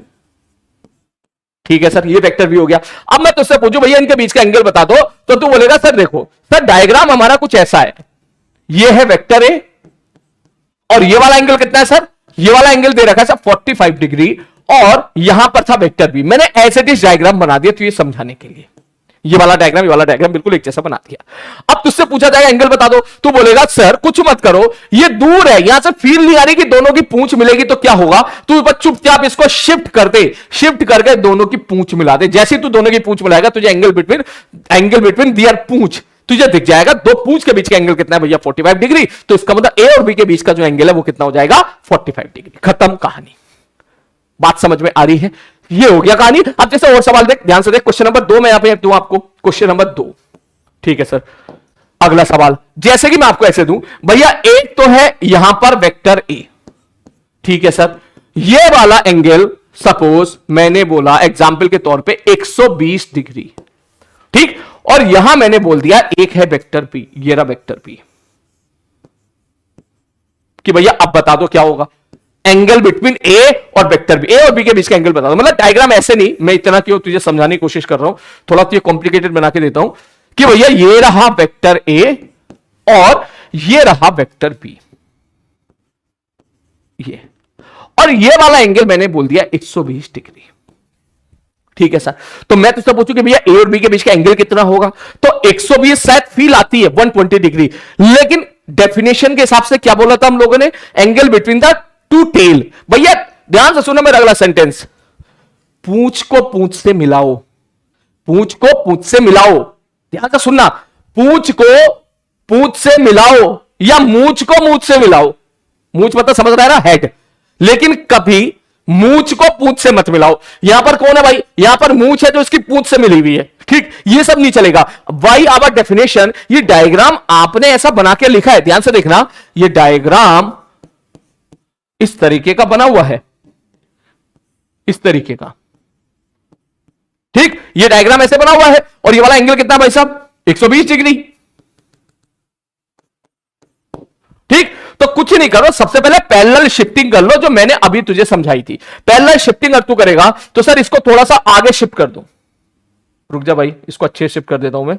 ठीक है सर, ये वेक्टर बी हो गया। अब मैं तुझसे पूछूं भैया इनके बीच का एंगल बता दो, तो तू बोलेगा सर देखो सर डायग्राम हमारा कुछ ऐसा है, ये है वेक्टर ए और ये वाला एंगल कितना है सर, ये वाला एंगल दे रखा है सर 45 डिग्री और यहां पर था वेक्टर बी। मैंने ऐसे डिश डायग्राम बना दिया तो ये समझाने के लिए, ये वाला डायग्राम बिल्कुल एक जैसा बना दिया। अब तुझसे पूछा जाएगा एंगल बता दो, तू बोलेगा सर कुछ मत करो, ये दूर है, यहां से फील नहीं आ रही कि दोनों की पूंछ मिलेगी, तो क्या होगा, तू बस चुपचाप इसको शिफ्ट कर दे, शिफ्ट करके दोनों की पूंछ मिला दे। जैसे तू दोनों की पूंछ मिलाएगा तुझे एंगल बिटवीन दियर पूंछ तुझे दिख जाएगा। दो पूंछ के बीच का एंगल कितना है भैया 45 डिग्री, तो इसका मतलब ए और बी के बीच का जो एंगल है वो कितना हो जाएगा 45 डिग्री। खत्म कहानी। बात समझ में आ रही है, ये हो गया कहानी। अब जैसे और सवाल देख, ध्यान से देख, क्वेश्चन नंबर 2 मैं यहां पे दूं आपको, क्वेश्चन नंबर 2। ठीक है सर, अगला सवाल जैसे कि मैं आपको ऐसे दूं, भैया एक तो है यहां पर वेक्टर ए, ठीक है सर, ये वाला एंगल सपोज मैंने बोला एग्जाम्पल के तौर पे 120 डिग्री, ठीक, और यहां मैंने बोल दिया एक है वेक्टर पी, ये रहा वेक्टर पी, कि भैया अब बता दो क्या होगा, एंगल बिटवीन ए और वेक्टर बी, ए और बी के बीच का एंगल बता दो। मतलब डायग्राम ऐसे नहीं, मैं इतना क्यों तुझे समझाने की कोशिश कर रहा हूं, थोड़ा तो ये कॉम्प्लिकेटेड बना के देता हूं कि भैया ये रहा वेक्टर ए और ये रहा वेक्टर बी, ये, और ये वाला एंगल मैंने बोल दिया 120 डिग्री। ठीक है सर, तो मैं तुझसे पूछूं कि भैया ए और बी के बीच का एंगल कितना होगा, तो 120 शायद फील आती है 120 डिग्री, लेकिन डेफिनेशन के हिसाब से क्या बोला था हम लोगों ने, angle between the two tail. भैया ध्यान से सुनो मेरा अगला सेंटेंस, पूंछ को पूंछ से मिलाओ, पूंछ को पूंछ से मिलाओ, ध्यान से सुनना, पूंछ को पूंछ से मिलाओ या मूंछ को मूंछ से मिलाओ, मूंछ मतलब समझ रहा है ना, हेड, लेकिन कभी मूंछ को पूंछ से मत मिलाओ। यहां पर कौन है भाई, यहां पर मूंछ है जो इसकी पूंछ से मिली हुई है, ठीक, ये सब नहीं चलेगा। वाई आवर डेफिनेशन, ये डायग्राम आपने ऐसा बना के लिखा है, ध्यान से देखना, ये डायग्राम इस तरीके का बना हुआ है, इस तरीके का, ठीक, ये डायग्राम ऐसे बना हुआ है और ये वाला एंगल कितना भाई साहब 120 डिग्री, ठीक। तो कुछ नहीं करो, सबसे पहले पैरेलल शिफ्टिंग कर लो जो मैंने अभी तुझे समझाई थी। पैरेलल शिफ्टिंग अगर तू करेगा तो सर इसको थोड़ा सा आगे शिफ्ट कर दो, रुक जा भाई, इसको अच्छे शिफ्ट कर देता हूं मैं,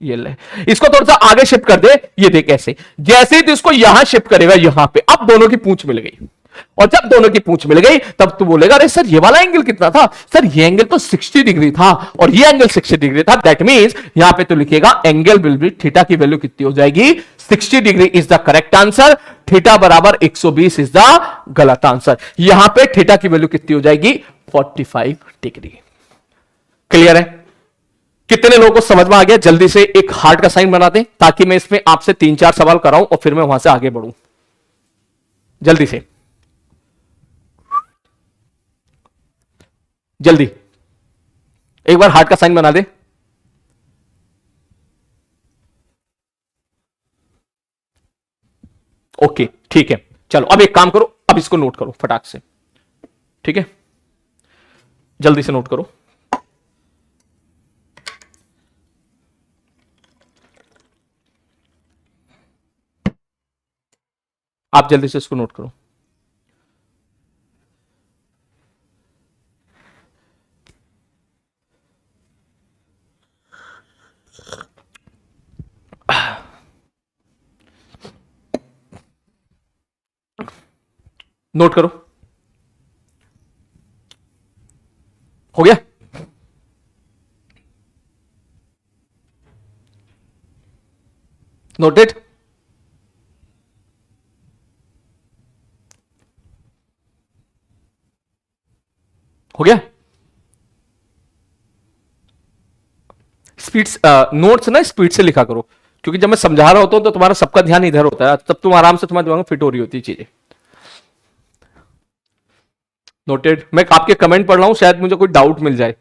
ये ले, इसको थोड़ा सा आगे शिफ्ट कर दे, ये देख ऐसे, जैसे ही तो इसको यहां शिफ्ट करेगा यहां पे, अब दोनों की पूंछ मिल गई, और जब दोनों की पूंछ मिल गई तब तू बोलेगा अरे सर ये वाला एंगल कितना था, सर ये एंगल तो 60 डिग्री था और ये एंगल 60 डिग्री था, दैट मींस यहां पे तो लिखेगा एंगल विल बी, थीटा की वैल्यू कितनी हो जाएगी 60 degree is the correct answer, theta बराबर 120 इज द गलत आंसर। यहां पे थीटा की वैल्यू कितनी हो जाएगी 45 डिग्री। क्लियर है, कितने लोगों को समझ में आ गया? जल्दी से एक हार्ट का साइन बना दें ताकि मैं इसमें आपसे 3-4 सवाल कराऊं और फिर मैं वहां से आगे बढ़ूं। जल्दी से, जल्दी एक बार हार्ट का साइन बना दे। ओके ठीक है, चलो अब एक काम करो, अब इसको नोट करो फटाक से, ठीक है, जल्दी से नोट करो। आप जल्दी से इसको नोट करो। नोट करो, हो गया? नोटेड? हो गया? स्पीड नोट्स ना स्पीड से लिखा करो, क्योंकि जब मैं समझा रहा होता हूं तो तुम्हारा सबका ध्यान इधर होता है, तब तुम आराम से तुम्हारे दिमाग में फिट हो रही होती चीजें। नोटेड। मैं आपके कमेंट पढ़ रहा हूं, शायद मुझे कोई डाउट मिल जाए।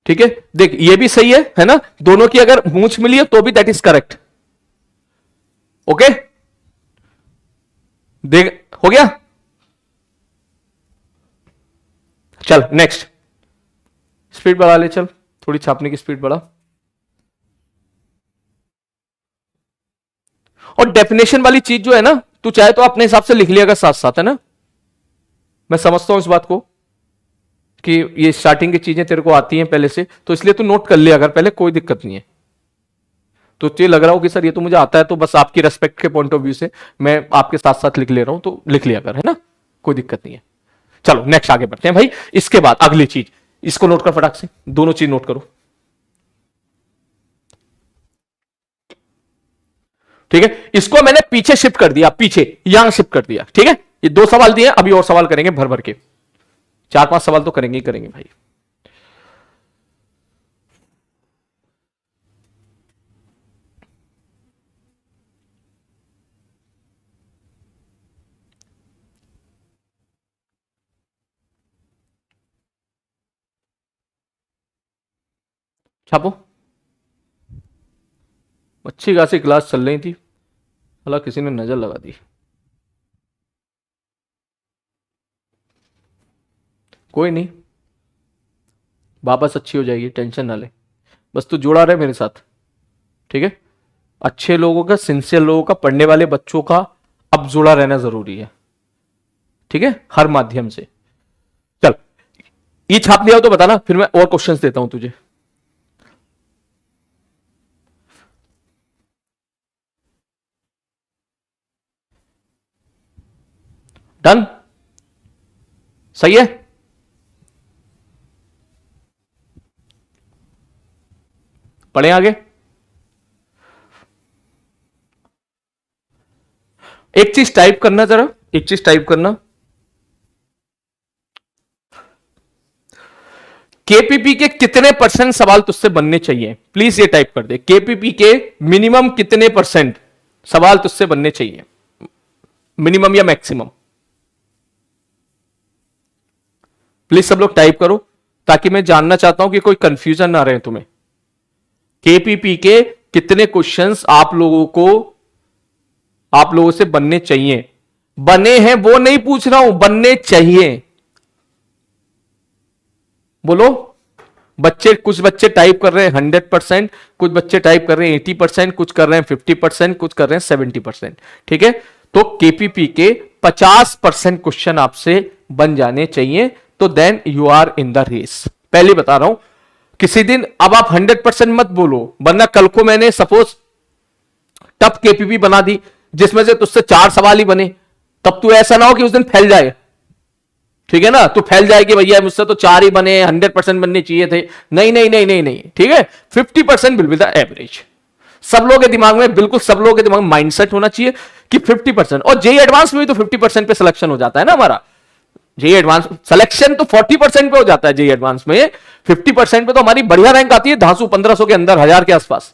ठीक है, देख ये भी सही है ना, दोनों की अगर मूंछ मिली है तो भी दैट इज करेक्ट। ओके, देख हो गया। चल नेक्स्ट, स्पीड बढ़ा ले, चल थोड़ी छापने की स्पीड बढ़ा। और डेफिनेशन वाली चीज जो है ना, तू चाहे तो अपने हिसाब से लिख लिएगा साथ साथ, है ना। मैं समझता हूं इस बात को कि ये स्टार्टिंग की चीजें तेरे को आती हैं पहले से, तो इसलिए तू नोट कर ले अगर पहले, कोई दिक्कत नहीं है। तो तुझे लग रहा हो कि सर ये तो मुझे आता है, तो बस आपकी रेस्पेक्ट के पॉइंट ऑफ व्यू से मैं आपके साथ साथ लिख ले रहा हूं, तो लिख लिया कर, है ना, कोई दिक्कत नहीं है। चलो नेक्स्ट आगे बढ़ते हैं भाई। इसके बाद अगली चीज, इसको नोट कर फटाक से, दोनों चीज नोट करो। ठीक है, इसको मैंने पीछे शिफ्ट कर दिया, पीछे यहां शिफ्ट कर दिया। ठीक है, ये 2 सवाल दिए, अभी और सवाल करेंगे भर भर के, 4-5 सवाल तो करेंगे ही करेंगे भाई। छापो, अच्छी खासी क्लास चल रही थी, हालांकि किसी ने नजर लगा दी। कोई नहीं, वापस अच्छी हो जाएगी, टेंशन ना ले, बस तू जुड़ा रहे मेरे साथ। ठीक है, अच्छे लोगों का, सिंसियर लोगों का, पढ़ने वाले बच्चों का अब जुड़ा रहना जरूरी है। ठीक है, हर माध्यम से। चल, ये छाप लिया हो तो बताना, फिर मैं और क्वेश्चंस देता हूं तुझे। डन, सही है। पढ़े आगे। एक चीज टाइप करना, जरा एक चीज टाइप करना, केपीपी के कितने परसेंट सवाल तुझसे बनने चाहिए, प्लीज ये टाइप कर दे। केपीपी के मिनिमम कितने परसेंट सवाल तुझसे बनने चाहिए, मिनिमम या मैक्सिमम, प्लीज सब लोग टाइप करो, ताकि मैं जानना चाहता हूं कि कोई कंफ्यूजन ना रहे तुम्हें। केपीपी के कितने क्वेश्चंस आप लोगों से बनने चाहिए, बने हैं वो नहीं पूछ रहा हूं, बनने चाहिए, बोलो। कुछ बच्चे टाइप कर रहे हैं 100%, कुछ बच्चे टाइप कर रहे हैं 80%, कुछ कर रहे हैं 50%, कुछ कर रहे हैं 70%। ठीक है, तो केपीपी के 50% क्वेश्चन आपसे बन जाने चाहिए, तो then you are in the race. पहले बता रहा हूं, किसी दिन अब आप 100% मत बोलो, वरना कल को मैंने सपोज टफ केपीपी बना दी जिसमें से तुझसे 4 सवाल ही बने, तब तू ऐसा ना हो कि उस दिन फैल जाए। ठीक है ना, तो फैल जाएगी भैया मुझसे तो 4 ही बने, 100% बनने चाहिए थे। नहीं नहीं नहीं नहीं नहीं, ठीक है, 50% विल बी द एवरेज। सब लोगों के दिमाग में, बिल्कुल सब लोगों के दिमाग में माइंडसेट होना चाहिए कि 50%। और जेई एडवांस में भी तो 50% पे सिलेक्शन हो जाता है ना हमारा। जेई एडवांस सिलेक्शन तो 40% पे हो जाता है, जेई एडवांस में 50% पे तो हमारी बढ़िया रैंक आती है, 1500 के अंदर, 1000 के आसपास।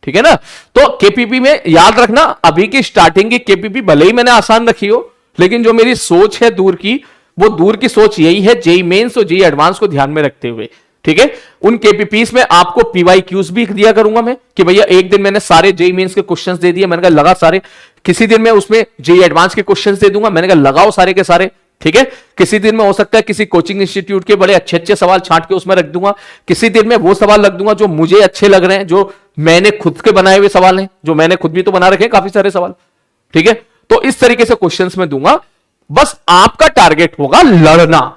ठीक है ना, तो केपीपी में याद रखना, अभी की स्टार्टिंग की केपीपी भले ही मैंने आसान रखी हो, लेकिन जो मेरी सोच है दूर की, वो दूर की सोच यही है, जेई मेंस और जेई एडवांस को ध्यान में रखते हुए। ठीक है, उन केपीपीस में आपको पीवाईक्यूज भी दिया करूंगा मैं, कि भैया एक दिन मैंने सारे जेई मेंस के क्वेश्चंस दे दिए, मैंने कहा लगा सारे, किसी दिन मैं उसमें जेई एडवांस के क्वेश्चंस दे दूंगा, मैंने कहा लगाओ सारे के सारे। ठीक है, किसी दिन में हो सकता है किसी कोचिंग इंस्टीट्यूट के बड़े अच्छे अच्छे सवाल छांट के उसमें रख दूंगा, किसी दिन में वो सवाल रख दूंगा जो मुझे अच्छे लग रहे हैं, जो मैंने खुद के बनाए हुए सवाल हैं, जो मैंने खुद भी तो बना रखे हैं काफी सारे सवाल। ठीक है, तो इस तरीके से क्वेश्चंस में दूंगा। बस आपका टारगेट होगा लड़ना,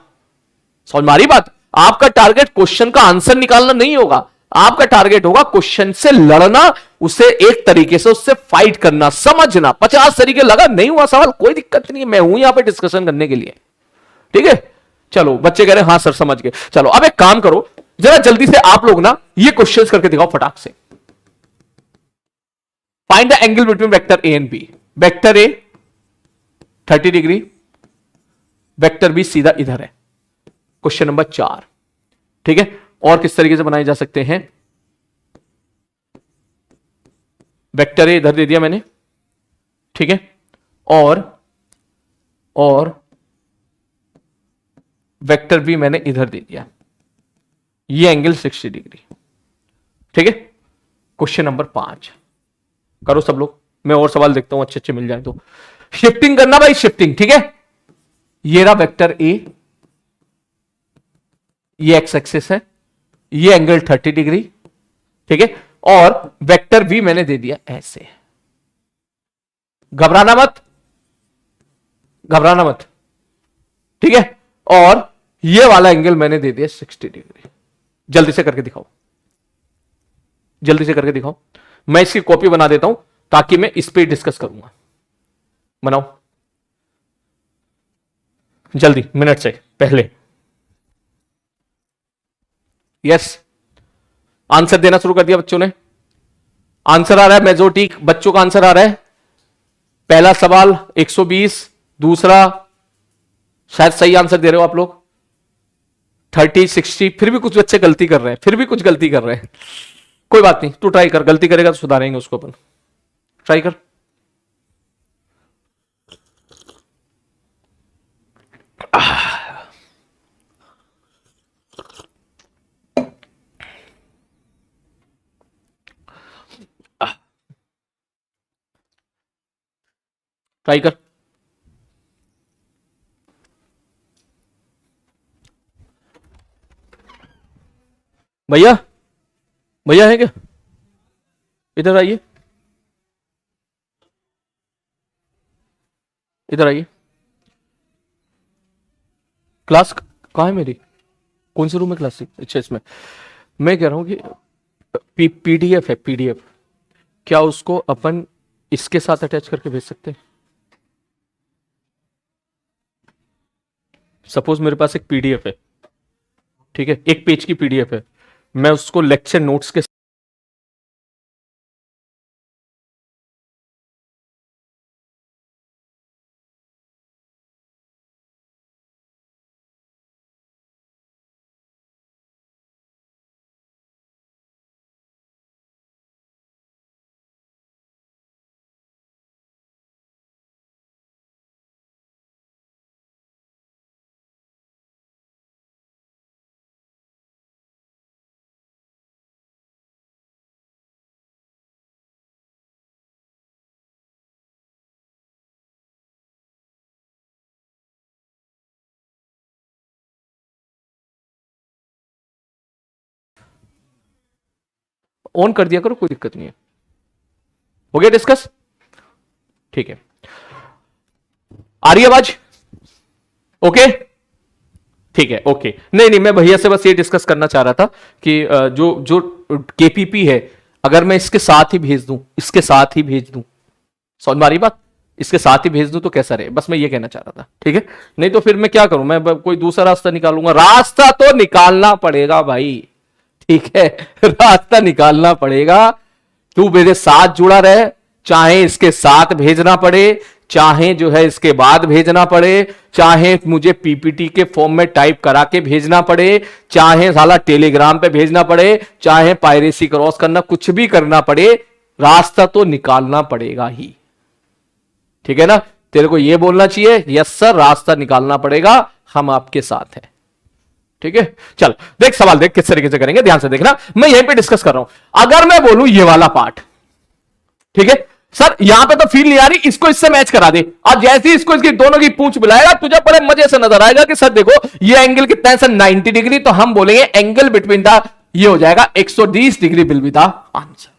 समझ मारी बात। आपका टारगेट क्वेश्चन का आंसर निकालना नहीं होगा, आपका टारगेट होगा क्वेश्चन से लड़ना, उसे एक तरीके से उससे फाइट करना, समझना। 50 तरीके लगा, नहीं हुआ सवाल, कोई दिक्कत नहीं है, मैं हूं यहां पे डिस्कशन करने के लिए। ठीक है, चलो बच्चे कह रहे हैं हाँ सर समझ गए। चलो अब एक काम करो, जरा जल्दी से आप लोग ना ये क्वेश्चन करके दिखाओ फटाक से। Find the angle between vector A and B. Vector A 30 degree, vector B सीधा इधर है। Question number 4। ठीक है, और किस तरीके से बनाए जा सकते हैं। वेक्टर ए इधर दे दिया मैंने, ठीक है, और वेक्टर भी मैंने इधर दे दिया, ये एंगल 60 डिग्री। ठीक है, क्वेश्चन नंबर 5 करो सब लोग, मैं और सवाल देखता हूं अच्छे अच्छे मिल जाए तो। शिफ्टिंग करना भाई, शिफ्टिंग। ठीक है, ये रहा वेक्टर ए, ये एक्स एक्सिस है, ये एंगल 30 डिग्री। ठीक है, और वेक्टर भी मैंने दे दिया ऐसे। घबराना मत, घबराना मत। ठीक है, और ये वाला एंगल मैंने दे दिया 60 डिग्री। जल्दी से करके दिखाओ, जल्दी से करके दिखाओ। मैं इसकी कॉपी बना देता हूं ताकि मैं इस पे डिस्कस करूंगा। बनाओ जल्दी, मिनट से पहले। यस, आंसर देना शुरू कर दिया बच्चों ने। आंसर आ रहा है, मेजोरिटी बच्चों का आंसर आ रहा है। पहला सवाल 120, दूसरा शायद सही आंसर दे रहे हो आप लोग 30, 60। फिर भी कुछ बच्चे गलती कर रहे हैं, फिर भी कुछ गलती कर रहे हैं। कोई बात नहीं, तू ट्राई कर, गलती करेगा तो सुधारेंगे उसको अपन। ट्राई कर। ट्राई कर। भैया, भैया है क्या? इधर आइए, इधर आइए। क्लास कहाँ है मेरी? कौन से रूम में क्लास? अच्छा, इसमें। मैं कह रहा हूं कि पीडीएफ है, पीडीएफ, क्या उसको अपन इसके साथ अटैच करके भेज सकते हैं? सपोज मेरे पास एक पीडीएफ है, ठीक है, एक पेज की पीडीएफ है, मैं उसको लेक्चर नोट्स के ऑन कर दिया करो, कोई दिक्कत नहीं है। हो गया डिस्कस? ठीक है, आ रही आवाज? ओके, ठीक है, ओके। नहीं नहीं, मैं भैया से बस ये डिस्कस करना चाह रहा था कि जो जो केपीपी है, अगर मैं इसके साथ ही भेज दूं, इसके साथ ही भेज दूं, समझ में आ रही बात? इसके साथ ही भेज दूं तो कैसा रहे, बस मैं ये कहना चाह रहा था। ठीक है, नहीं तो फिर मैं क्या करूं, मैं कोई दूसरा रास्ता निकालूंगा? रास्ता तो निकालना पड़ेगा भाई, ठीक है, रास्ता निकालना पड़ेगा। तू मेरे साथ जुड़ा रहे, चाहे इसके साथ भेजना पड़े, चाहे जो है इसके बाद भेजना पड़े, चाहे मुझे पीपीटी के फॉर्म में टाइप करा के भेजना पड़े, चाहे साला टेलीग्राम पे भेजना पड़े, चाहे पायरेसी क्रॉस करना, कुछ भी करना पड़े, रास्ता तो निकालना पड़ेगा ही। ठीक है ना? तेरे को यह बोलना चाहिए, यस सर, रास्ता निकालना पड़ेगा, हम आपके साथ हैं। ठीक है, चल देख सवाल, देख किस तरीके से करेंगे, ध्यान से देखना। मैं यहीं पे डिस्कस कर रहा हूं। अगर मैं बोलूं ये वाला पार्ट, ठीक है सर, यहां पे तो फील नहीं आ रही, इसको इससे मैच करा दे, और जैसे ही इसको इसकी दोनों की पूंछ मिलाएगा, तुझे बड़े मजे से नजर आएगा कि सर देखो ये एंगल कितना है सर, 90 डिग्री। तो हम बोलेंगे एंगल बिटवीन द, ये हो जाएगा 120 degree will be the answer.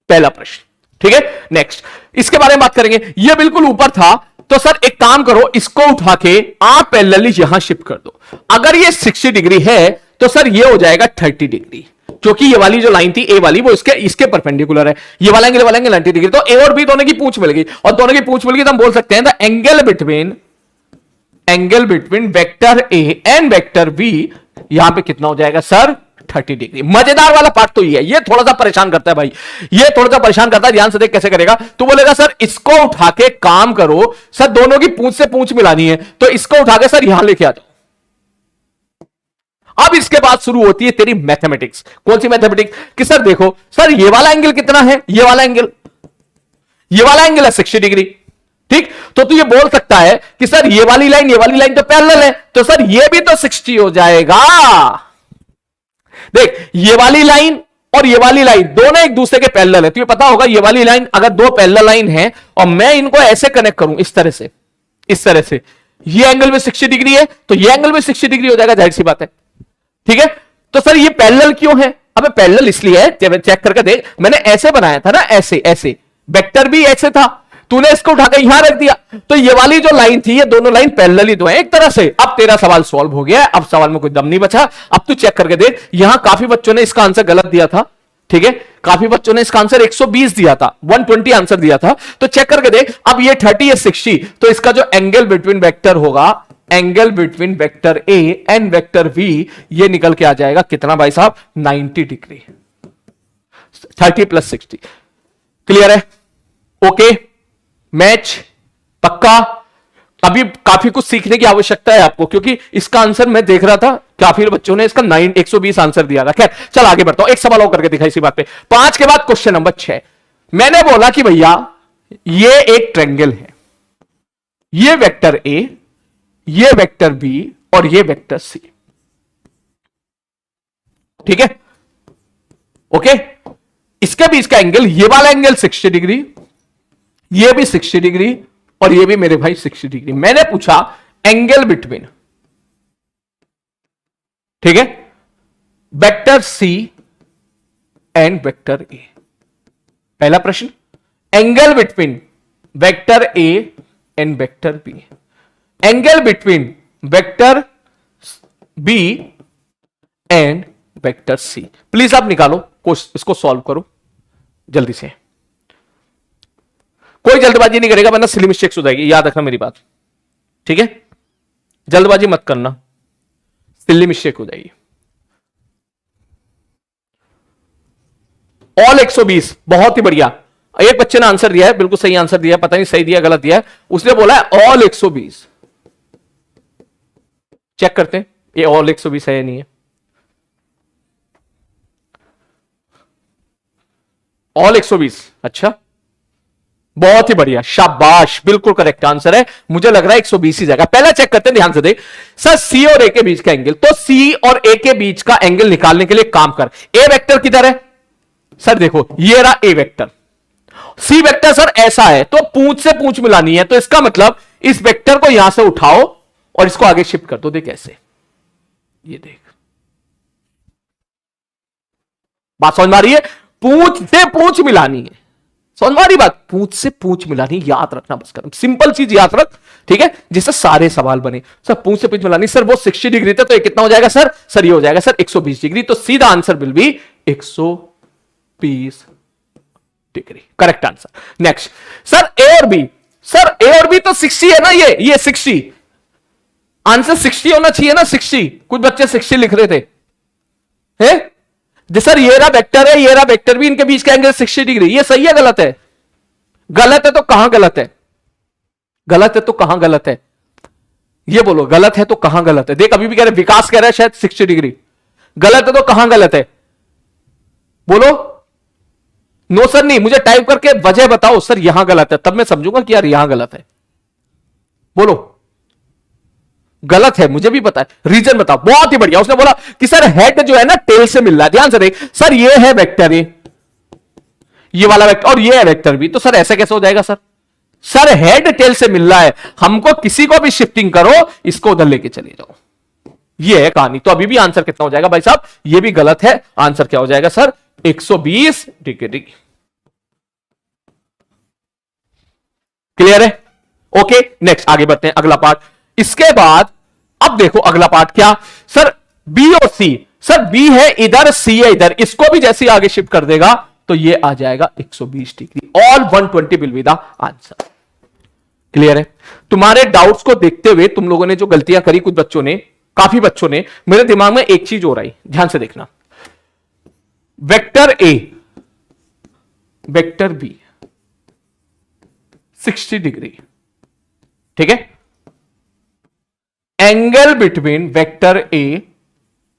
पहला प्रश्न, ठीक है। नेक्स्ट, इसके बारे में बात करेंगे। ये बिल्कुल ऊपर था, तो सर एक काम करो, इसको उठा के आप पैरेलली यहां शिफ्ट कर दो। अगर ये 60 डिग्री है तो सर ये हो जाएगा 30 डिग्री, क्योंकि ये वाली जो लाइन थी ए वाली, वो इसके परपेंडिकुलर है। ये वाला एंगल 90 डिग्री, तो ए और बी दोनों की पूंछ मिल गई, और दोनों की पूंछ मिल गई तो हम बोल सकते हैं the angle between vector A and vector B, यहां पे कितना हो जाएगा सर? 30 डिग्री। मजेदार वाला पार्ट तो ये थोड़ा सा परेशान करता है भाई, ये थोड़ा सा परेशान करता है। ध्यान से देख कैसे करेगा। तू बोलेगा सर इसको उठा के काम करो, सर दोनों की पूंछ से पूंछ मिलानी है, तो इसको उठा के सर यहां लेके आ जाओ। अब इसके बाद शुरू होती है तेरी मैथमेटिक्स। कौन सी मैथमेटिक्स? कि सर देखो सर ये वाला एंगल कितना है, ये वाला एंगल, ये वाला एंगल है 60 डिग्री। ठीक, तो तू ये बोल सकता है कि सर ये वाली लाइन तो पैरेलल है, तो सर ये भी तो 60 हो जाएगा। देख, ये वाली लाइन और ये वाली लाइन दोनों एक दूसरे के पैरेलल है। तुझे पता होगा ये वाली लाइन अगर दो पैरेलल लाइन है और मैं इनको ऐसे कनेक्ट करूं इस तरह से, ये एंगल में 60 डिग्री है तो ये एंगल में 60 डिग्री हो जाएगा, जाहिर सी बात है। ठीक है, तो सर ये पैरेलल क्यों है? अब पैरेलल इसलिए है, चेक करके देख, मैंने ऐसे बनाया था ना, ऐसे वेक्टर भी ऐसे था, तूने इसको उठाकर यहां रख दिया, तो ये वाली जो लाइन थी, ये दोनों लाइन पैरेलल ही तो है एक तरह से। अब तेरा सवाल सॉल्व हो गया, अब सवाल में कोई दम नहीं बचा। अब तू चेक करके देख, यहां काफी बच्चों ने इसका आंसर गलत दिया था। ठीक है, काफी बच्चों ने इसका आंसर 120 दिया था, 120 आंसर दिया था। तो चेक करके देख, अब ये 30 है 60, तो इसका जो एंगल बिटवीन वेक्टर होगा, angle between vector A and vector B, ये निकल के आ जाएगा कितना भाई साहब? 90 डिग्री। 30 + 60। क्लियर है? ओके, मैच पक्का। अभी काफी कुछ सीखने की आवश्यकता है आपको, क्योंकि इसका आंसर मैं देख रहा था काफी बच्चों ने इसका 120 आंसर दिया था। खैर चल आगे बढ़ता हूं, एक सवाल और करके दिखा इसी बात पे। 5 के बाद क्वेश्चन नंबर 6। मैंने बोला कि भैया ये एक ट्रायंगल है, ये वेक्टर ए, ये वेक्टर बी और ये वेक्टर सी। ठीक है, ओके, इसके बीच का एंगल, ये वाला एंगल 60 डिग्री, ये भी 60 डिग्री और ये भी मेरे भाई 60 डिग्री। मैंने पूछा एंगल बिटवीन, ठीक है, vector C and vector A. पहला प्रश्न, angle between vector A and vector B, angle between vector B and vector C. Please आप निकालो, इसको सॉल्व करो जल्दी से। कोई जल्दबाजी नहीं करेगा वरना सिली मिस्टेक्स हो जाएगी, याद रखना मेरी बात। ठीक है, जल्दबाजी मत करना, सिली मिस्टेक हो जाएगी। ऑल 120, बहुत ही बढ़िया। एक बच्चे ने आंसर दिया है, बिल्कुल सही आंसर दिया, पता नहीं सही दिया गलत दिया है, उसने बोला है ऑल 120। चेक करते हैं ये ऑल 120 है या नहीं है। ऑल 120, अच्छा बहुत ही बढ़िया, शाबाश, बिल्कुल करेक्ट आंसर है। मुझे लग रहा है 120 ही जाएगा। पहला चेक करते हैं, ध्यान से देख। सर सी और ए के बीच का एंगल, तो सी और ए के बीच का एंगल निकालने के लिए काम कर। ए वेक्टर किधर है? सर देखो ये रहा ए वेक्टर, सी वेक्टर सर ऐसा है, तो पूंछ से पूंछ मिलानी है, तो इसका मतलब इस वेक्टर को यहां से उठाओ और इसको आगे शिफ्ट कर दो। देख ऐसे, ये देख, बात समझ में आ रही है? पूंछ से पूंछ मिलानी है, समझ में आ रही बात? पूंछ से पूंछ मिलानी, याद रखना बस, कर सिंपल चीज याद रख, ठीक है, जिससे सारे सवाल बने। सर पूंछ से पूंछ मिलानी, सर वो 60 डिग्री था, तो ये कितना हो जाएगा सर? सर ये हो जाएगा सर 120 डिग्री, तो सीधा answer will be 120 degree, correct answer. Next, sir A और बी, सर ए और बी तो 60 है ना, ये 60, आंसर 60 होना चाहिए ना, 60। कुछ बच्चे 60 लिख रहे थे, है? सर ये रहा वेक्टर है, ये रहा वेक्टर भी, इनके बीच का एंगल 60 डिग्री, ये सही है गलत है? गलत है तो कहां गलत है? गलत है तो कहां गलत है? ये बोलो, गलत है तो कहां गलत है? देख अभी भी कह रहे, विकास कह रहा है शायद 60 डिग्री, गलत है तो कहां गलत है? बोलो। नो सर नहीं, मुझे टाइप करके वजह बताओ, सर यहां गलत है, तब मैं समझूंगा कि यार यहां गलत है। बोलो, गलत है, मुझे भी पता है, रीजन बताओ। बहुत ही बढ़िया, उसने बोला कि सर हेड जो है ना टेल से मिल रहा है। ध्यान से देख, सर ये है वेक्टर ए, ये वाला वेक्टर, और ये है वेक्टर बी, तो सर ऐसा कैसे हो जाएगा सर? सर हेड टेल से मिल रहा है, हमको किसी को भी शिफ्टिंग करो, इसको उधर लेके चले जाओ, ये है कहानी। तो अभी भी आंसर कितना हो जाएगा भाई साहब? ये भी गलत है, आंसर क्या हो जाएगा सर? 120 डिग्री। क्लियर है? ओके, नेक्स्ट आगे बढ़ते हैं, अगला पार्ट। इसके बाद अब देखो अगला पार्ट क्या, सर बी और सी, सर बी है इधर, सी है इधर, इसको भी जैसे आगे शिफ्ट कर देगा तो ये आ जाएगा 120 degree. All 120 will be the answer. Clear है? तुम्हारे डाउट्स को देखते हुए तुम लोगों ने जो गलतियां करी, कुछ बच्चों ने, काफी बच्चों ने, मेरे दिमाग में एक चीज हो रही, ध्यान से देखना। Vector A, vector B 60 degree, ठीक है, angle between vector A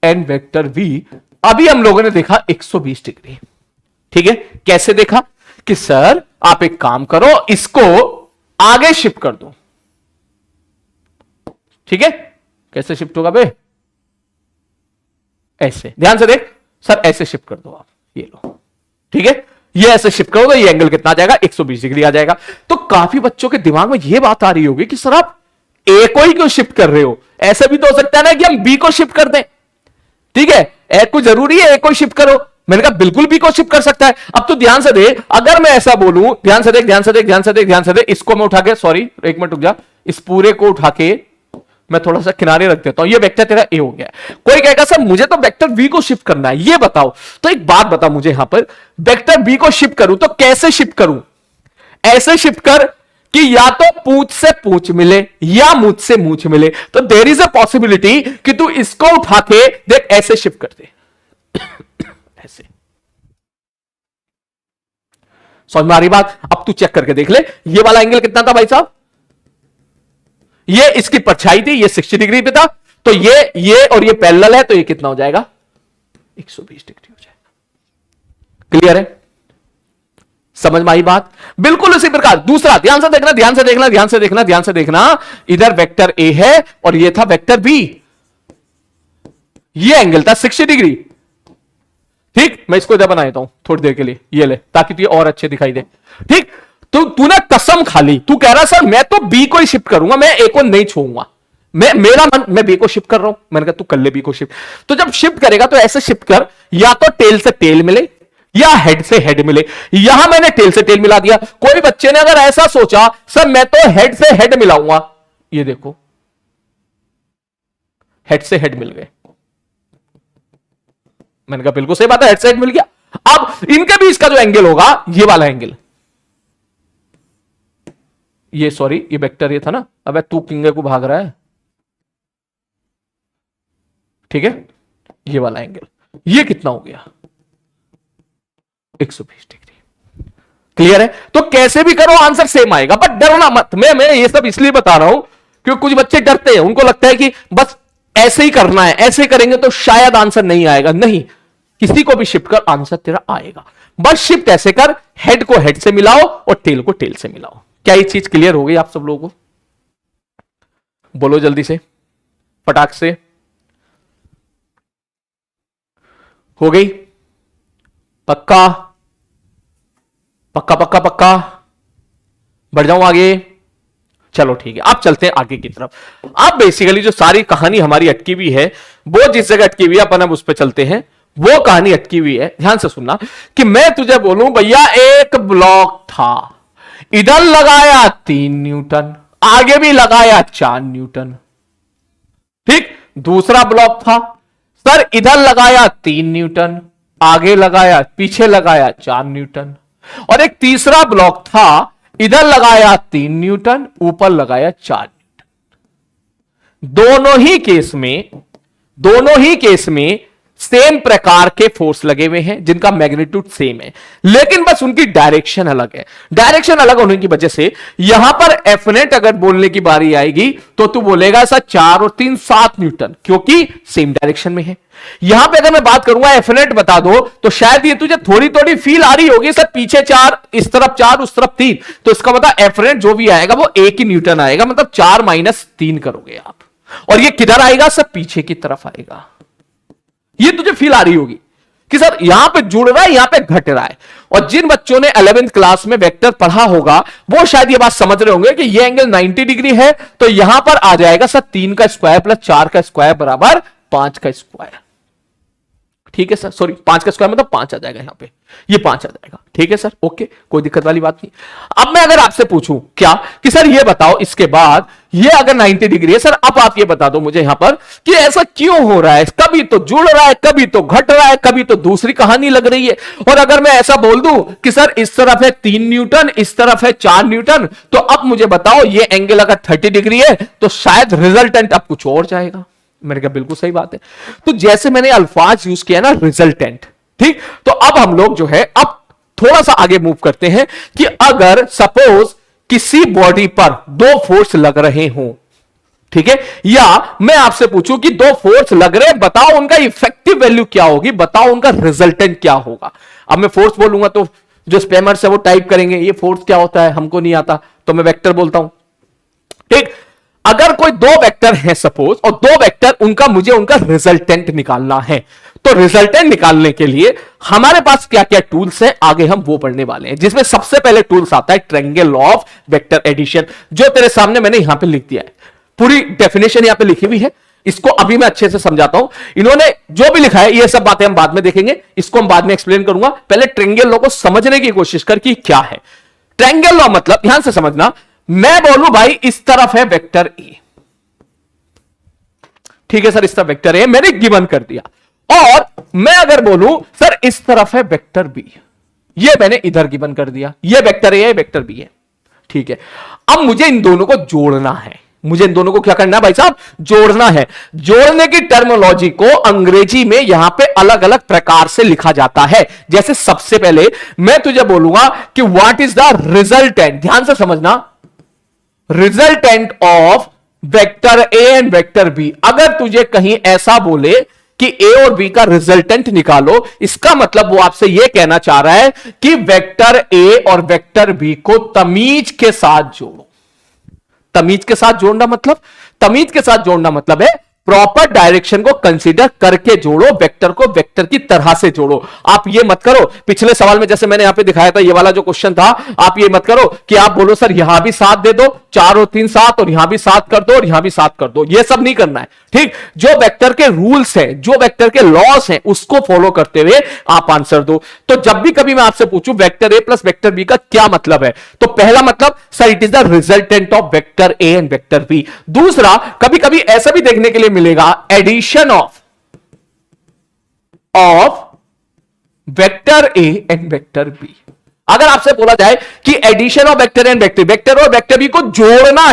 and vector B, अभी हम लोगों ने देखा 120 डिग्री। ठीक है, कैसे देखा? कि सर आप एक काम करो, इसको आगे शिफ्ट कर दो। ठीक है, कैसे शिफ्ट होगा बे? ऐसे, ध्यान से देख सर, ऐसे शिफ्ट कर दो आप, ये लो। ठीक है, ये ऐसे शिफ्ट करो तो ये एंगल कितना आ जाएगा? 120 डिग्री आ जाएगा। तो काफी बच्चों के दिमाग में ये बात आ रही होगी कि सर आप ए को ही क्यों शिफ्ट कर रहे हो? ऐसा भी तो हो सकता है ना कि हम बी को शिफ्ट कर दें। ठीक है, ए को जरूरी है ए को शिफ्ट करो? मैंने कहा बिल्कुल बी को शिफ्ट कर सकता है। अब तो ध्यान से देख, अगर मैं ऐसा बोलूं, ध्यान से देख, ध्यान से देख, ध्यान से देख, ध्यान से देख, इसको मैं उठा के, सॉरी एक मिनट रुक जा, इस पूरे को उठा के मैं थोड़ा सा किनारे रख देता हूं, ये वेक्टर तेरा ए हो गया। कोई कहेगा सर मुझे तो वेक्टर बी को शिफ्ट करना है, ये बताओ। तो एक बात बता मुझे, यहां पर वेक्टर बी को शिफ्ट करूं तो कैसे शिफ्ट करूं? ऐसे शिफ्ट कर कि या तो पूंछ से पूंछ मिले या मूंछ से मूंछ मिले। तो देयर इज अ पॉसिबिलिटी कि तू इसको उठा के देख, ऐसे शिफ्ट कर दे। ऐसे समझ में आ रही बात? अब तू चेक करके देख ले, ये वाला एंगल कितना था भाई साहब? ये इसकी परछाई थी, ये 60 डिग्री पे था, तो ये और ये पैरेलल है, तो ये कितना हो जाएगा? 120 डिग्री हो जाएगा। क्लियर है? समझ में आई बात? बिल्कुल उसी प्रकार दूसरा, ध्यान से देखना, ध्यान से देखना, ध्यान से देखना, ध्यान से देखना। इधर वेक्टर ए है और ये था वेक्टर बी, ये एंगल था 60 डिग्री। ठीक, मैं इसको इधर बना देता हूं थोड़ी देर के लिए, ये ले, ताकि तुझे और अच्छे दिखाई दे। ठीक, तो तूने कसम खा ली, तू कह रहा सर मैं तो बी को ही शिफ्ट करूंगा, मैं ए को नहीं छूऊंगा, मेरा मन, मैं बी को शिफ्ट कर रहा हूं। मैंने कहा तू कर ले बी को शिफ्ट। तो जब शिफ्ट करेगा तो ऐसे शिफ्ट कर, या तो टेल से टेल मिले या हेड से हेड मिले। यहां मैंने टेल से टेल मिला दिया। कोई बच्चे ने अगर ऐसा सोचा सर मैं तो हेड से हेड मिलाऊंगा, ये देखो हेड से हेड मिल गए। मैंने कहा बिल्कुल सही बात है, हेड से हेड मिल गया। अब इनके बीच का जो एंगल होगा, ये वाला एंगल, ये सॉरी ये वेक्टर ये था ना, अब तू किंगे को भाग रहा है। ठीक है, ये वाला एंगल, ये कितना हो गया? 120 डिग्री। क्लियर है? तो कैसे भी करो आंसर सेम आएगा, बट डरना मत। मैं ये सब इसलिए बता रहा हूं क्योंकि कुछ बच्चे डरते हैं, उनको लगता है कि बस ऐसे ही करना है, ऐसे करेंगे तो शायद आंसर नहीं आएगा। नहीं, किसी को भी शिफ्ट कर आंसर तेरा आएगा। बस शिफ्ट ऐसे कर, हेड को हेड से मिलाओ और टेल को टेल से मिलाओ। क्या ये चीज क्लियर हो गई आप सब लोगों को? बोलो जल्दी से, फटाक से। हो गई? पक्का पक्का पक्का पक्का? बढ़ जाऊं आगे? चलो ठीक है, अब चलते हैं आगे की तरफ। अब बेसिकली जो सारी कहानी हमारी अटकी हुई है, वो जिस जगह अटकी हुई है अपन अब उस पर चलते हैं। वो कहानी अटकी हुई है, ध्यान से सुनना, कि मैं तुझे बोलूं भैया एक ब्लॉक था, इधर लगाया 3 न्यूटन, आगे भी लगाया 4 न्यूटन। ठीक, दूसरा ब्लॉक था सर, इधर लगाया 3 न्यूटन, आगे लगाया, पीछे लगाया 4 न्यूटन। और एक तीसरा ब्लॉक था, इधर लगाया 3 न्यूटन, ऊपर लगाया 4 न्यूटन। दोनों ही केस में सेम प्रकार के फोर्स लगे हुए हैं, जिनका मैग्नीट्यूड सेम है, लेकिन बस उनकी डायरेक्शन अलग है। डायरेक्शन अलग होने की वजह से यहां पर एफ नेट अगर बोलने की बारी आएगी तो तू बोलेगा सर 4 और 3 7 न्यूटन, क्योंकि सेम डायरेक्शन में है। यहां पे अगर मैं बात करूंगा एफ नेट बता दो, तो शायद ये तुझे थोड़ी थोड़ी फील आ रही होगी सर, पीछे 4, इस तरफ 4, उस तरफ 3, तो इसका मतलब एफ नेट जो भी आएगा वो 1 ही न्यूटन आएगा, मतलब 4 माइनस 3 करोगे आप, और ये किधर आएगा सर? पीछे की तरफ आएगा। ये तुझे फील आ रही होगी कि सर यहां पे जुड़ रहा है, यहां पे घट रहा है। और जिन बच्चों ने 11th क्लास में वेक्टर पढ़ा होगा वो शायद ये बात समझ रहे होंगे कि ये एंगल 90 डिग्री है, तो यहां पर आ जाएगा सर 3 का स्क्वायर प्लस 4 का स्क्वायर बराबर 5 का स्क्वायर। ठीक है सर, सॉरी 5 का स्क्वायर मतलब 5 आ जाएगा, यहां पे ये 5 आ जाएगा। ठीक है सर, ओके, कोई दिक्कत वाली बात नहीं। अब मैं अगर आपसे पूछूं क्या कि सर ये बताओ, इसके बाद ये अगर 90 डिग्री है सर, अब आप ये बता दो मुझे यहां पर कि ऐसा क्यों हो रहा है? कभी तो जुड़ रहा है, कभी तो घट रहा है, कभी तो दूसरी कहानी लग रही है। और अगर मैं ऐसा बोल दूं कि सर इस तरफ है 3 न्यूटन, इस तरफ है 4 न्यूटन, तो अब मुझे बताओ ये एंगल अगर 30 डिग्री है तो शायद रिजल्टेंट अब कुछ और जाएगा। मैंने कहा बिल्कुल सही बात है। तो जैसे मैंने अल्फाज यूज किया ना, रिजल्टेंट, ठीक, तो अब हम लोग जो है अब थोड़ा सा आगे मूव करते हैं कि अगर सपोज किसी बॉडी पर 2 फोर्स लग रहे हों, ठीक है, या मैं आपसे पूछूं कि 2 फोर्स लग रहे हैं, बताओ उनका इफेक्टिव वैल्यू क्या होगी, बताओ उनका रिजल्टेंट क्या होगा। अब मैं फोर्स बोलूंगा तो जो स्पैमर्स है वो टाइप करेंगे ये फोर्स क्या होता है, हमको नहीं आता, तो मैं वेक्टर बोलता हूं। ठीक, अगर कोई दो वेक्टर है सपोज, और दो वेक्टर उनका मुझे उनका रिजल्टेंट निकालना है, तो रिजल्टेंट निकालने के लिए हमारे पास क्या क्या टूल्स हैं, आगे हम वो पढ़ने वाले हैं, जिसमें सबसे पहले टूल्स आता है ट्रायंगल ऑफ वेक्टर एडिशन, जो तेरे सामने मैंने यहां पे लिख दिया है। पूरी डेफिनेशन यहां पे लिखी हुई है, इसको अभी मैं अच्छे से समझाता हूं। इन्होंने जो भी लिखा है ये सब बातें हम बाद में देखेंगे, इसको हम बाद में एक्सप्लेन करूंगा। पहले ट्रायंगल लॉ को समझने की कोशिश कर कि क्या है ट्रायंगल लॉ। मतलब ध्यान से समझना, मैं बोलूं भाई इस तरफ है वेक्टर ए, ठीक है सर, इस तरफ वेक्टर ए मैंने गिवन कर दिया, और मैं अगर बोलूं सर इस तरफ है वेक्टर बी, ये मैंने इधर गिवन कर दिया, ये वेक्टर ए है, वेक्टर बी है, ठीक है। अब मुझे इन दोनों को जोड़ना है, मुझे इन दोनों को क्या करना है भाई साहब, जोड़ना है। जोड़ने की टर्मिनोलॉजी को अंग्रेजी में यहां पे अलग अलग प्रकार से लिखा जाता है। जैसे सबसे पहले मैं तुझे बोलूंगा कि व्हाट इज द रिजल्टेंट, ध्यान से समझना, resultant of vector A and vector B. अगर तुझे कहीं ऐसा बोले कि ए और बी का रिजल्टेंट निकालो, इसका मतलब वो आपसे ये कहना चाह रहा है कि वेक्टर ए और वेक्टर बी को तमीज के साथ जोड़ो। तमीज के साथ जोड़ना मतलब, तमीज के साथ जोड़ना मतलब है प्रॉपर डायरेक्शन को कंसीडर करके जोड़ो, वेक्टर को वेक्टर की तरह से जोड़ो। आप ये मत करो, पिछले सवाल में जैसे मैंने यहां पे दिखाया था, ये वाला जो क्वेश्चन था, आप ये मत करो कि आप बोलो सर यहां भी 7 दे दो, 4 और 3 7, और यहां भी 7 कर दो और यहां भी 7 कर दो, ये सब नहीं करना है। ठीक, जो वेक्टर के रूल्स हैं, जो वेक्टर के लॉस हैं, उसको फॉलो करते हुए आप आंसर दो। तो जब भी कभी मैं आपसे पूछूं vector A plus vector B का क्या मतलब है, तो पहला मतलब sir it is the resultant of vector A and vector B. दूसरा, कभी कभी ऐसा भी देखने के लिए मिलेगा addition of vector A and vector B. अगर आपसे बोला जाए कि addition of vector and vector, vector और वेक्टर बी को जोड़ना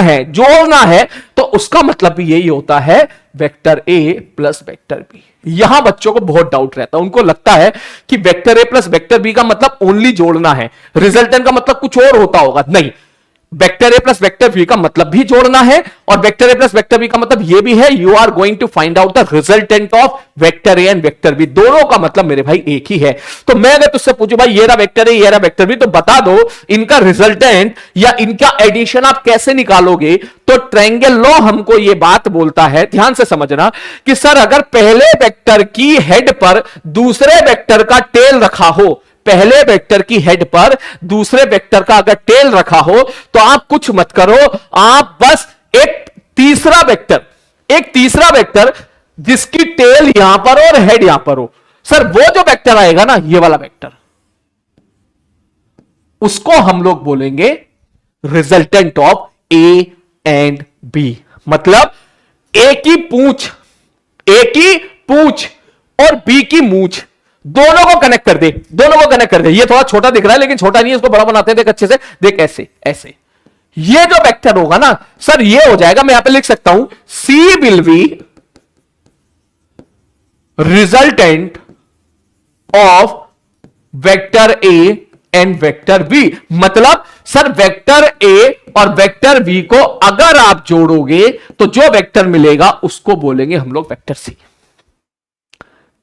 है, तो उसका मतलब भी यही होता है vector A plus vector B. यहां बच्चों को बहुत डाउट रहता है, उनको लगता है कि vector A plus vector B का मतलब ओनली जोड़ना है, रिजल्टेंट का मतलब कुछ और होता होगा। नहीं, vector A plus vector B का मतलब भी जोड़ना है, और vector A plus vector B का मतलब यह भी है you are going to find out the resultant of vector A and vector B. दोनों का मतलब मेरे भाई एक ही है। तो मैं अगर तुझसे पूछूं भाई ये रहा वेक्टर ए, ये रहा वेक्टर बी, तो बता दो इनका रिजल्टेंट या इनका एडिशन आप कैसे निकालोगे। तो ट्रायंगल लॉ हमको यह बात बोलता है, ध्यान से समझना, कि सर अगर पहले वेक्टर की हेड पर दूसरे वेक्टर का टेल रखा हो, पहले वेक्टर की हेड पर दूसरे वेक्टर का अगर टेल रखा हो, तो आप कुछ मत करो, आप बस एक तीसरा वेक्टर जिसकी टेल यहां पर और हेड यहां पर हो, सर वो जो वेक्टर आएगा ना, ये वाला वेक्टर, उसको हम लोग बोलेंगे resultant of A and B. मतलब ए की पूंछ और बी की मूंछ, दोनों को कनेक्ट कर दे। ये थोड़ा छोटा दिख रहा है लेकिन छोटा नहीं है, इसको बड़ा बनाते हैं, देख अच्छे से, देख ऐसे ये जो वेक्टर होगा ना सर, ये हो जाएगा, मैं यहां पे लिख सकता हूं C will be resultant of vector A and vector B. मतलब सर वेक्टर ए और वेक्टर बी को अगर आप जोड़ोगे तो जो वेक्टर मिलेगा उसको बोलेंगे हम लोग वेक्टर सी।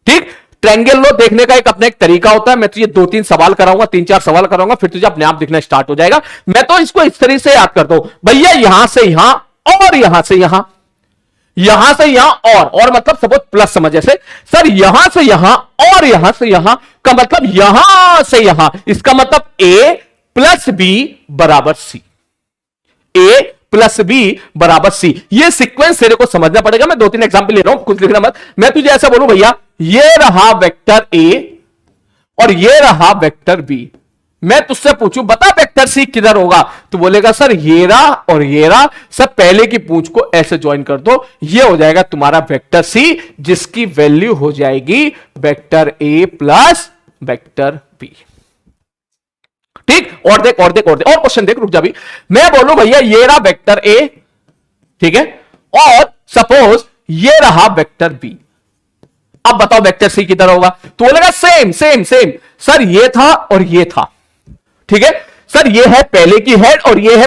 ठीक, ट्रायंगल लॉ देखने का एक अपना एक तरीका होता है। मैं तुझे 2-3 सवाल कराऊंगा, 3-4 सवाल कराऊंगा, फिर तुझे अपने आप दिखना स्टार्ट हो जाएगा। मैं तो इसको इस तरीके से याद करता हूं, भैया यहां से यहां और यहां से यहां, यहां से यहां और मतलब सपोज प्लस समझ, जैसे सर यहां से यहां और यहां से यहां का मतलब यहां से यहां, इसका मतलब ए प्लस बी बराबर सी, ए प्लस बी बराबर सी। ये सीक्वेंस तेरे को समझना पड़ेगा। मैं 2-3 एग्जांपल ले रहा हूं, कुछ लिखना मत। मैं तुझे ऐसा बोलूं भैया ये रहा वेक्टर ए और ये रहा वेक्टर बी, मैं तुझसे पूछूं बता वेक्टर सी किधर होगा, तो बोलेगा सर ये रहा और ये रहा, सर पहले की पूंछ को ऐसे ज्वाइन कर दो, ये हो जाएगा तुम्हारा वेक्टर सी, जिसकी वैल्यू हो जाएगी vector A plus vector B. ठीक, और देख और क्वेश्चन देख, रुक जा भी। मैं बोलूं भैया ये रहा वेक्टर ए, ठीक है, और सपोज ये रहा वेक्टर बी, अब बताओ वेक्टर सी किधर होगा, तो बोलेगा सेम सर ये था और ये था, ठीक है, सर ये है पहले की हेड और ये है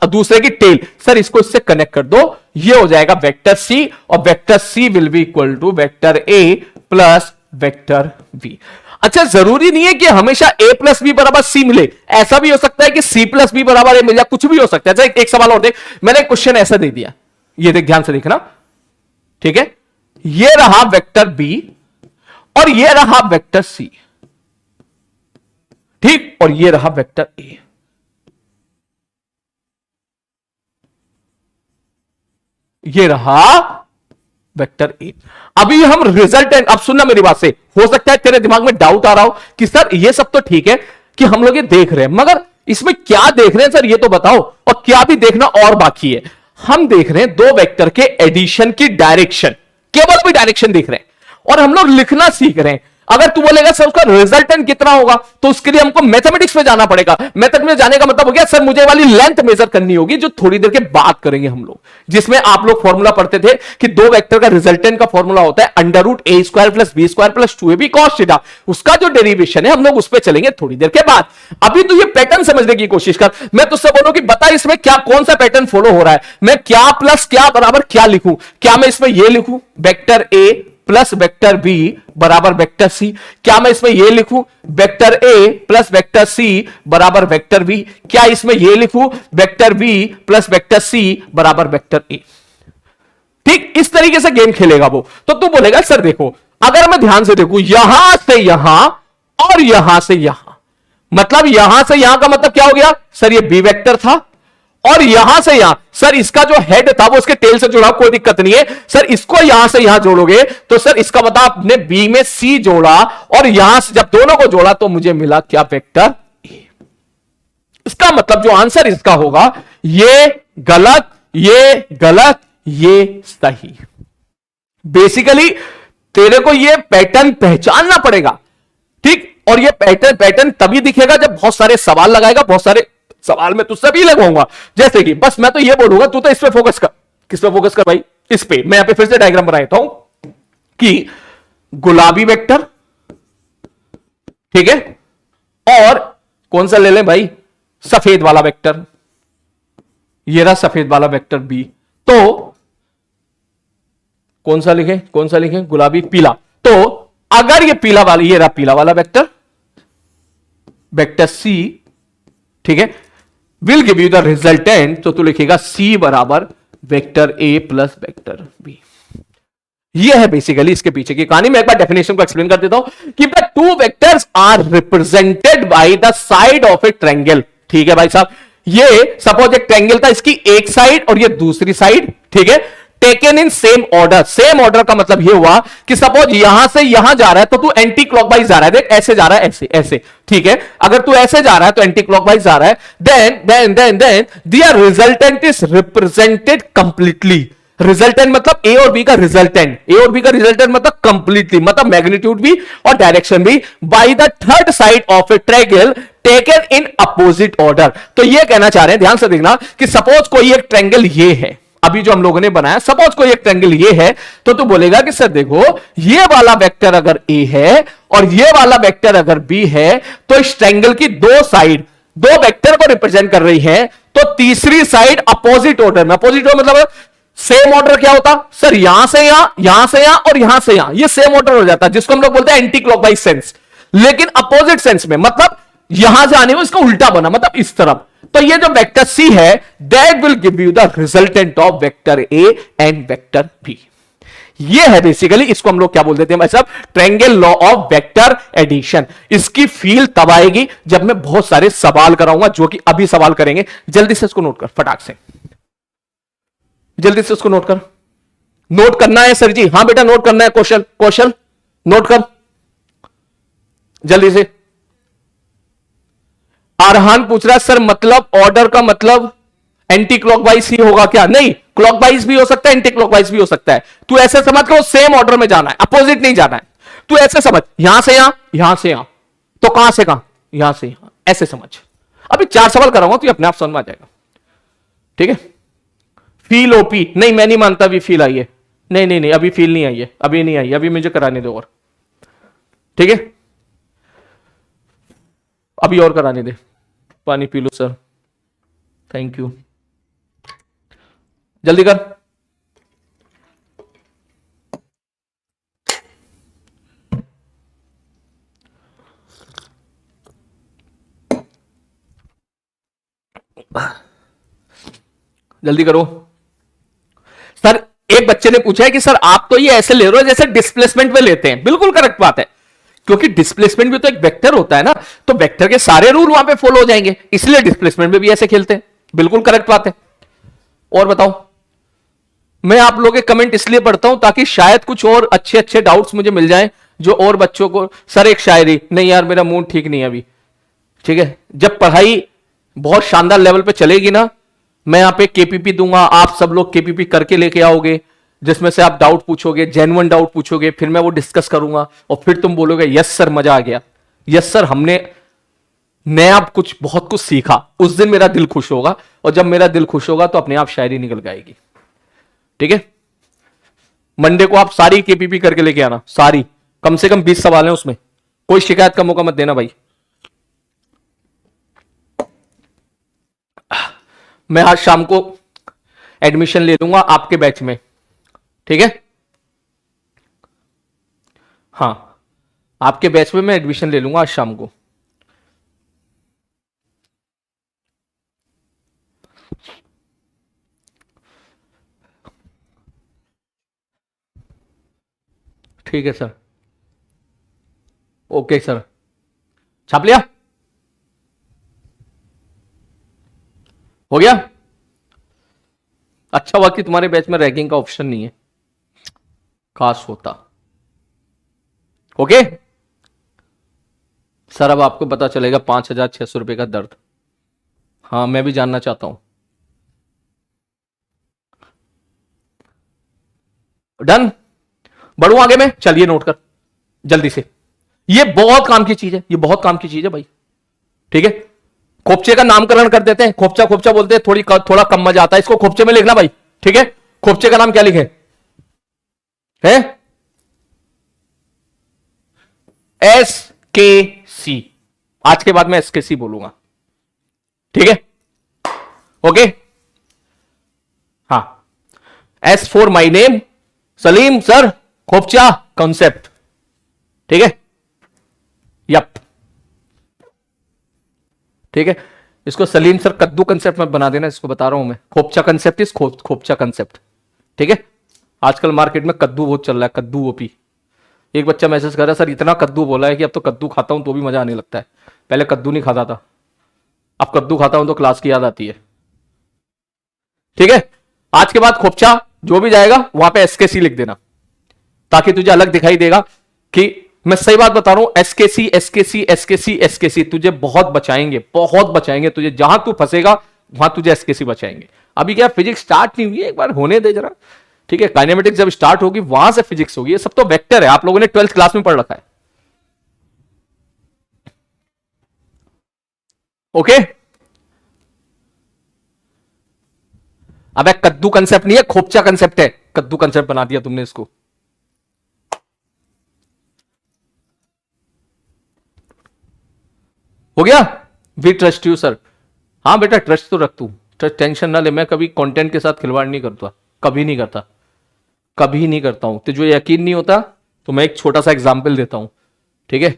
दूसरे की टेल, सर इसको इससे कनेक्ट कर दो, ये हो जाएगा वेक्टर सी, और vector C will be equal to vector A plus vector B. अच्छा, जरूरी नहीं है कि हमेशा a प्लस बी बराबर सी मिले, ऐसा भी हो सकता है कि c प्लस बी बराबर a मिल जाए, कुछ भी हो सकता है। अच्छा, एक सवाल और देख, मैंने क्वेश्चन ऐसा दे दिया, ये देख, ध्यान से देखना, ठीक है। ये रहा वेक्टर b और ये रहा वेक्टर c, ठीक, और ये रहा वेक्टर a। ये रहा वेक्टर ए। अभी हम रिजल्टेंट, अब सुनना मेरी बात से, हो सकता है तेरे दिमाग में डाउट आ रहा हो कि सर ये सब तो ठीक है कि हम लोग ये देख रहे हैं, मगर इसमें क्या देख रहे हैं सर, ये तो बताओ, और क्या भी देखना और बाकी है। हम देख रहे हैं दो वेक्टर के एडिशन की डायरेक्शन, केवल भी डायरेक्शन देख रहे हैं, और हम लोग लिखना सीख रहे हैं। अगर तू बोलेगा सर उसका रिजल्टेंट कितना होगा, तो उसके लिए हमको मैथमेटिक्स में जाना पड़ेगा। मेथड में जाने का मतलब हो गया सर मुझे वाली लेंथ मेजर करनी होगी, जो थोड़ी देर के बाद करेंगे हम लोग, जिसमें आप लोग फॉर्मूला पढ़ते थे कि दो वेक्टर का रिजल्टेंट का फॉर्मूला होता है under root A square plus B square plus 2ab cos theta. उसका जो डेरिवेशन है हम लोग उस पर चलेंगे थोड़ी देर के बाद। अभी तो ये पैटर्न समझने की कोशिश कर। मैं तुझसे बोलूं कि बता इसमें क्या, कौन सा पैटर्न फॉलो हो रहा है, मैं क्या प्लस क्या बराबर क्या लिखूं। क्या मैं इसमें ये लिखूं vector A plus vector B बराबर वेक्टर सी, क्या मैं इसमें यह लिखूं vector A plus vector C बराबर वेक्टर बी, क्या इसमें यह लिखूं vector B plus vector C बराबर वेक्टर ए। ठीक, इस तरीके से गेम खेलेगा वो। तो तू बोलेगा सर देखो, अगर मैं ध्यान से देखूं यहां से यहां और यहां से यहां, मतलब यहां से यहां का मतलब क्या हो गया सर, ये बी वेक्टर था, और यहां से यहां सर इसका जो हेड था वो इसके टेल से जुड़ा, कोई दिक्कत नहीं है सर। इसको यहां से यहां जोड़ोगे तो सर इसका मतलब आपने बी में सी जोड़ा, और यहां से जब दोनों को जोड़ा तो मुझे मिला क्या वेक्टर ए। इसका मतलब जो आंसर इसका होगा ये गलत, ये गलत, ये सही। बेसिकली तेरे को ये पैटर्न पहचानना पड़ेगा, ठीक। और ये पैटर्न तभी दिखेगा जब बहुत सारे सवाल लगाएगा, बहुत सारे सवाल में तुझसे भी लगाऊंगा। जैसे कि बस मैं तो ये बोलूंगा तू तो इस पे फोकस कर। किस पे फोकस कर भाई, इस पे। मैं यहां पे फिर से डायग्राम बना देता हूं कि गुलाबी वेक्टर, ठीक है, और कौन सा ले लें भाई, सफेद वाला वेक्टर, ये रहा सफेद वाला वेक्टर बी। तो कौन सा लिखें, कौन सा लिखें, गुलाबी पीला। तो अगर ये पीला वाला, ये रहा पीला वाला वेक्टर, वेक्टर सी, ठीक है, will give you the resultant, तो तू लिखेगा सी बराबर vector A plus vector B. ये है बेसिकली इसके पीछे की कहानी। मैं एक बार डेफिनेशन को एक्सप्लेन कर देता हूं कि the two vectors are represented by the side of a triangle. ठीक है भाई साहब, ये सपोज एक ट्रायंगल था, इसकी एक साइड और ये दूसरी साइड, ठीक है, taken in same order. Same order का मतलब ये हुआ कि सपोज यहां से यहां जा रहा है तो तू एंटी क्लॉकवाइज जा रहा है, देख ऐसे जा रहा है, ऐसे ऐसे, ठीक है। अगर तू ऐसे जा रहा है तो एंटी क्लॉकवाइज जा रहा है, then there resultant is represented completely. Resultant मतलब ए और बी का रिजल्टेंट, ए और बी का रिजल्टेंट मतलब कंप्लीटली, मतलब मैग्नीट्यूड भी और डायरेक्शन भी, by the third side of a triangle taken in opposite order. तो ये कहना चाह रहे हैं, ध्यान से देखना, कि सपोज कोई एक ट्रायंगल ये है, अभी जो हम लोगों ने बनाया, सपोज कोई एक ट्रायंगल ये है, तो तू बोलेगा कि सर देखो ये वाला वेक्टर अगर ए है और ये वाला वेक्टर अगर बी है, तो इस ट्रायंगल की दो साइड दो वेक्टर को रिप्रेजेंट कर रही है, तो तीसरी साइड अपोजिट ऑर्डर में। अपोजिट ऑर्डर मतलब सेम ऑर्डर क्या होता सर, यहां से यहां, यहां से यहां और यहां से यहां, ये सेम ऑर्डर हो जाता है, जिसको हम लोग बोलते हैं एंटी क्लॉकवाइज सेंस। लेकिन अपोजिट सेंस में मतलब यहां से आने में इसका उल्टा बना, मतलब इस तरफ। तो ये जो वेक्टर सी है, that will give you the resultant of vector A and vector B. ये है बेसिकली, इसको हम लोग क्या बोल देते हैं भाई साहब, triangle law of vector addition. इसकी फील तब आएगी जब मैं बहुत सारे सवाल कराऊंगा, जो कि अभी सवाल करेंगे। जल्दी से इसको नोट कर, फटाक से, जल्दी से उसको नोट कर। नोट करना है सर जी, हां बेटा नोट करना है, कौशल कौशल नोट कर जल्दी से। आरहान पूछ रहा है सर मतलब ऑर्डर का मतलब एंटी क्लॉकवाइज ही होगा क्या? नहीं, क्लॉकवाइज भी हो सकता है, एंटी क्लॉकवाइज भी हो सकता है। तू ऐसे समझ के वो सेम ऑर्डर में जाना है, अपोजिट नहीं जाना है। तू ऐसे समझ, यहां से यहां, यहां से यहां, तो कहां से कहां, यहां से यहां, ऐसे समझ। अभी 4 सवाल कराऊंगा तो अपने आप समझ में आ जाएगा, ठीक है। फील ओपी नहीं, मैं नहीं मानता अभी फील आई है। नहीं नहीं नहीं, अभी फील नहीं आई है, अभी नहीं आई, अभी मुझे कराने दो और, ठीक है, अभी और कराने दे। पानी P low sir, thank you, जल्दी कर। जल्दी करो सर। एक बच्चे ने पूछा है कि सर आप तो ये ऐसे ले रहे हो जैसे डिस्प्लेसमेंट में लेते हैं। बिल्कुल करेक्ट बात है, क्योंकि डिस्प्लेसमेंट भी तो एक वेक्टर होता है ना, तो वेक्टर के सारे रूल वहां पे फॉलो हो जाएंगे, इसलिए डिस्प्लेसमेंट में भी ऐसे खेलते हैं। बिल्कुल करेक्ट बात है। और बताओ, मैं आप लोगों के कमेंट इसलिए पढ़ता हूं ताकि शायद कुछ और अच्छे अच्छे डाउट्स मुझे मिल जाएं, जो और बच्चों को। सर एक शायरी नहीं यार, मेरा मूड ठीक नहीं है अभी, ठीक है। जब पढ़ाई बहुत शानदार लेवल पे चलेगी ना, मैं यहां पे केपीपी दूंगा, आप सब लोग केपीपी करके लेके आओगे, जिसमें से आप डाउट पूछोगे, जेन्युइन डाउट पूछोगे, फिर मैं वो डिस्कस करूंगा और फिर तुम बोलोगे यस सर मजा आ गया, यस सर हमने नया कुछ बहुत कुछ सीखा। उस दिन मेरा दिल खुश होगा, और जब मेरा दिल खुश होगा तो अपने आप शायरी निकल के आएगी। ठीक है, मंडे को आप सारी केपीपी करके लेके आना, सारी, कम से कम 20 सवाल हैं उसमें, कोई शिकायत का मौका मत देना भाई। मैं आज शाम को एडमिशन ले लूंगा आपके बैच में, ठीक है। हाँ, आपके बैच में मैं एडमिशन ले लूंगा आज शाम को। ठीक है सर, ओके सर, छाप लिया, हो गया। अच्छा हुआ कि तुम्हारे बैच में रैगिंग का ऑप्शन नहीं है, काश होता। ओके सर, अब आपको पता चलेगा 5,600 रुपए का दर्द। हाँ, मैं भी जानना चाहता हूं। डन, बढ़ू आगे में, चलिए नोट कर जल्दी से। ये बहुत काम की चीज है, ये बहुत काम की चीज है भाई, ठीक है। खोपचे का नामकरण कर देते हैं, खोपचा खोपचा बोलते हैं, थोड़ा कम मजा आता है, इसको खोपचे में लिखना भाई, ठीक है। खोपचे का नाम क्या लिखे है? एस के सी। आज के बाद मैं एस के सी बोलूंगा, ठीक है, ओके। हाँ, S for my name Salim sir, खोपचा कॉन्सेप्ट, ठीक है, यप, ठीक है। इसको सलीम सर कद्दू कंसेप्ट में बना देना, इसको बता रहा हूं मैं, खोपचा कंसेप्ट इस खोपचा कंसेप्ट, ठीक है। आजकल मार्केट में कद्दू बहुत चल रहा है, कद्दू ओपी। एक बच्चा मैसेज कर रहा है सर इतना कद्दू बोला है कि अब तो कद्दू खाता हूं तो भी मजा आने लगता है, पहले कद्दू नहीं खाता था, अब कद्दू खाता हूं तो क्लास की याद आती है, ठीक है। आज के बाद खोपचा जो भी जाएगा वहां पे एसकेसी लिख देना, ताकि तुझे अलग दिखाई देगा कि मैं सही बात बता रहा हूं। एसकेसी एसकेसी एसकेसी एसकेसी तुझे बहुत बचाएंगे तुझे, जहां तू फंसेगा वहां तुझे एसकेसी बचाएंगे। अभी क्या फिजिक्स स्टार्ट नहीं हुई है, एक बार होने दे जरा, ठीक है। काइनेमेटिक्स जब स्टार्ट होगी वहां से फिजिक्स होगी, ये सब तो वेक्टर है, आप लोगों ने 12th क्लास में पढ़ रखा है, ओके। अब एक कद्दू कंसेप्ट नहीं है, खोपचा कंसेप्ट है, कद्दू कंसेप्ट बना दिया तुमने इसको। हो गया, वी ट्रस्ट यू सर। हाँ बेटा, ट्रस्ट तो रख तू, ट्रस्ट, टेंशन ना ले, मैं कभी कंटेंट के साथ खिलवाड़ नहीं करता, कभी नहीं करता, कभी नहीं करता हूं। तुझे यकीन नहीं होता तो मैं एक छोटा सा एग्जाम्पल देता हूं, ठीक है।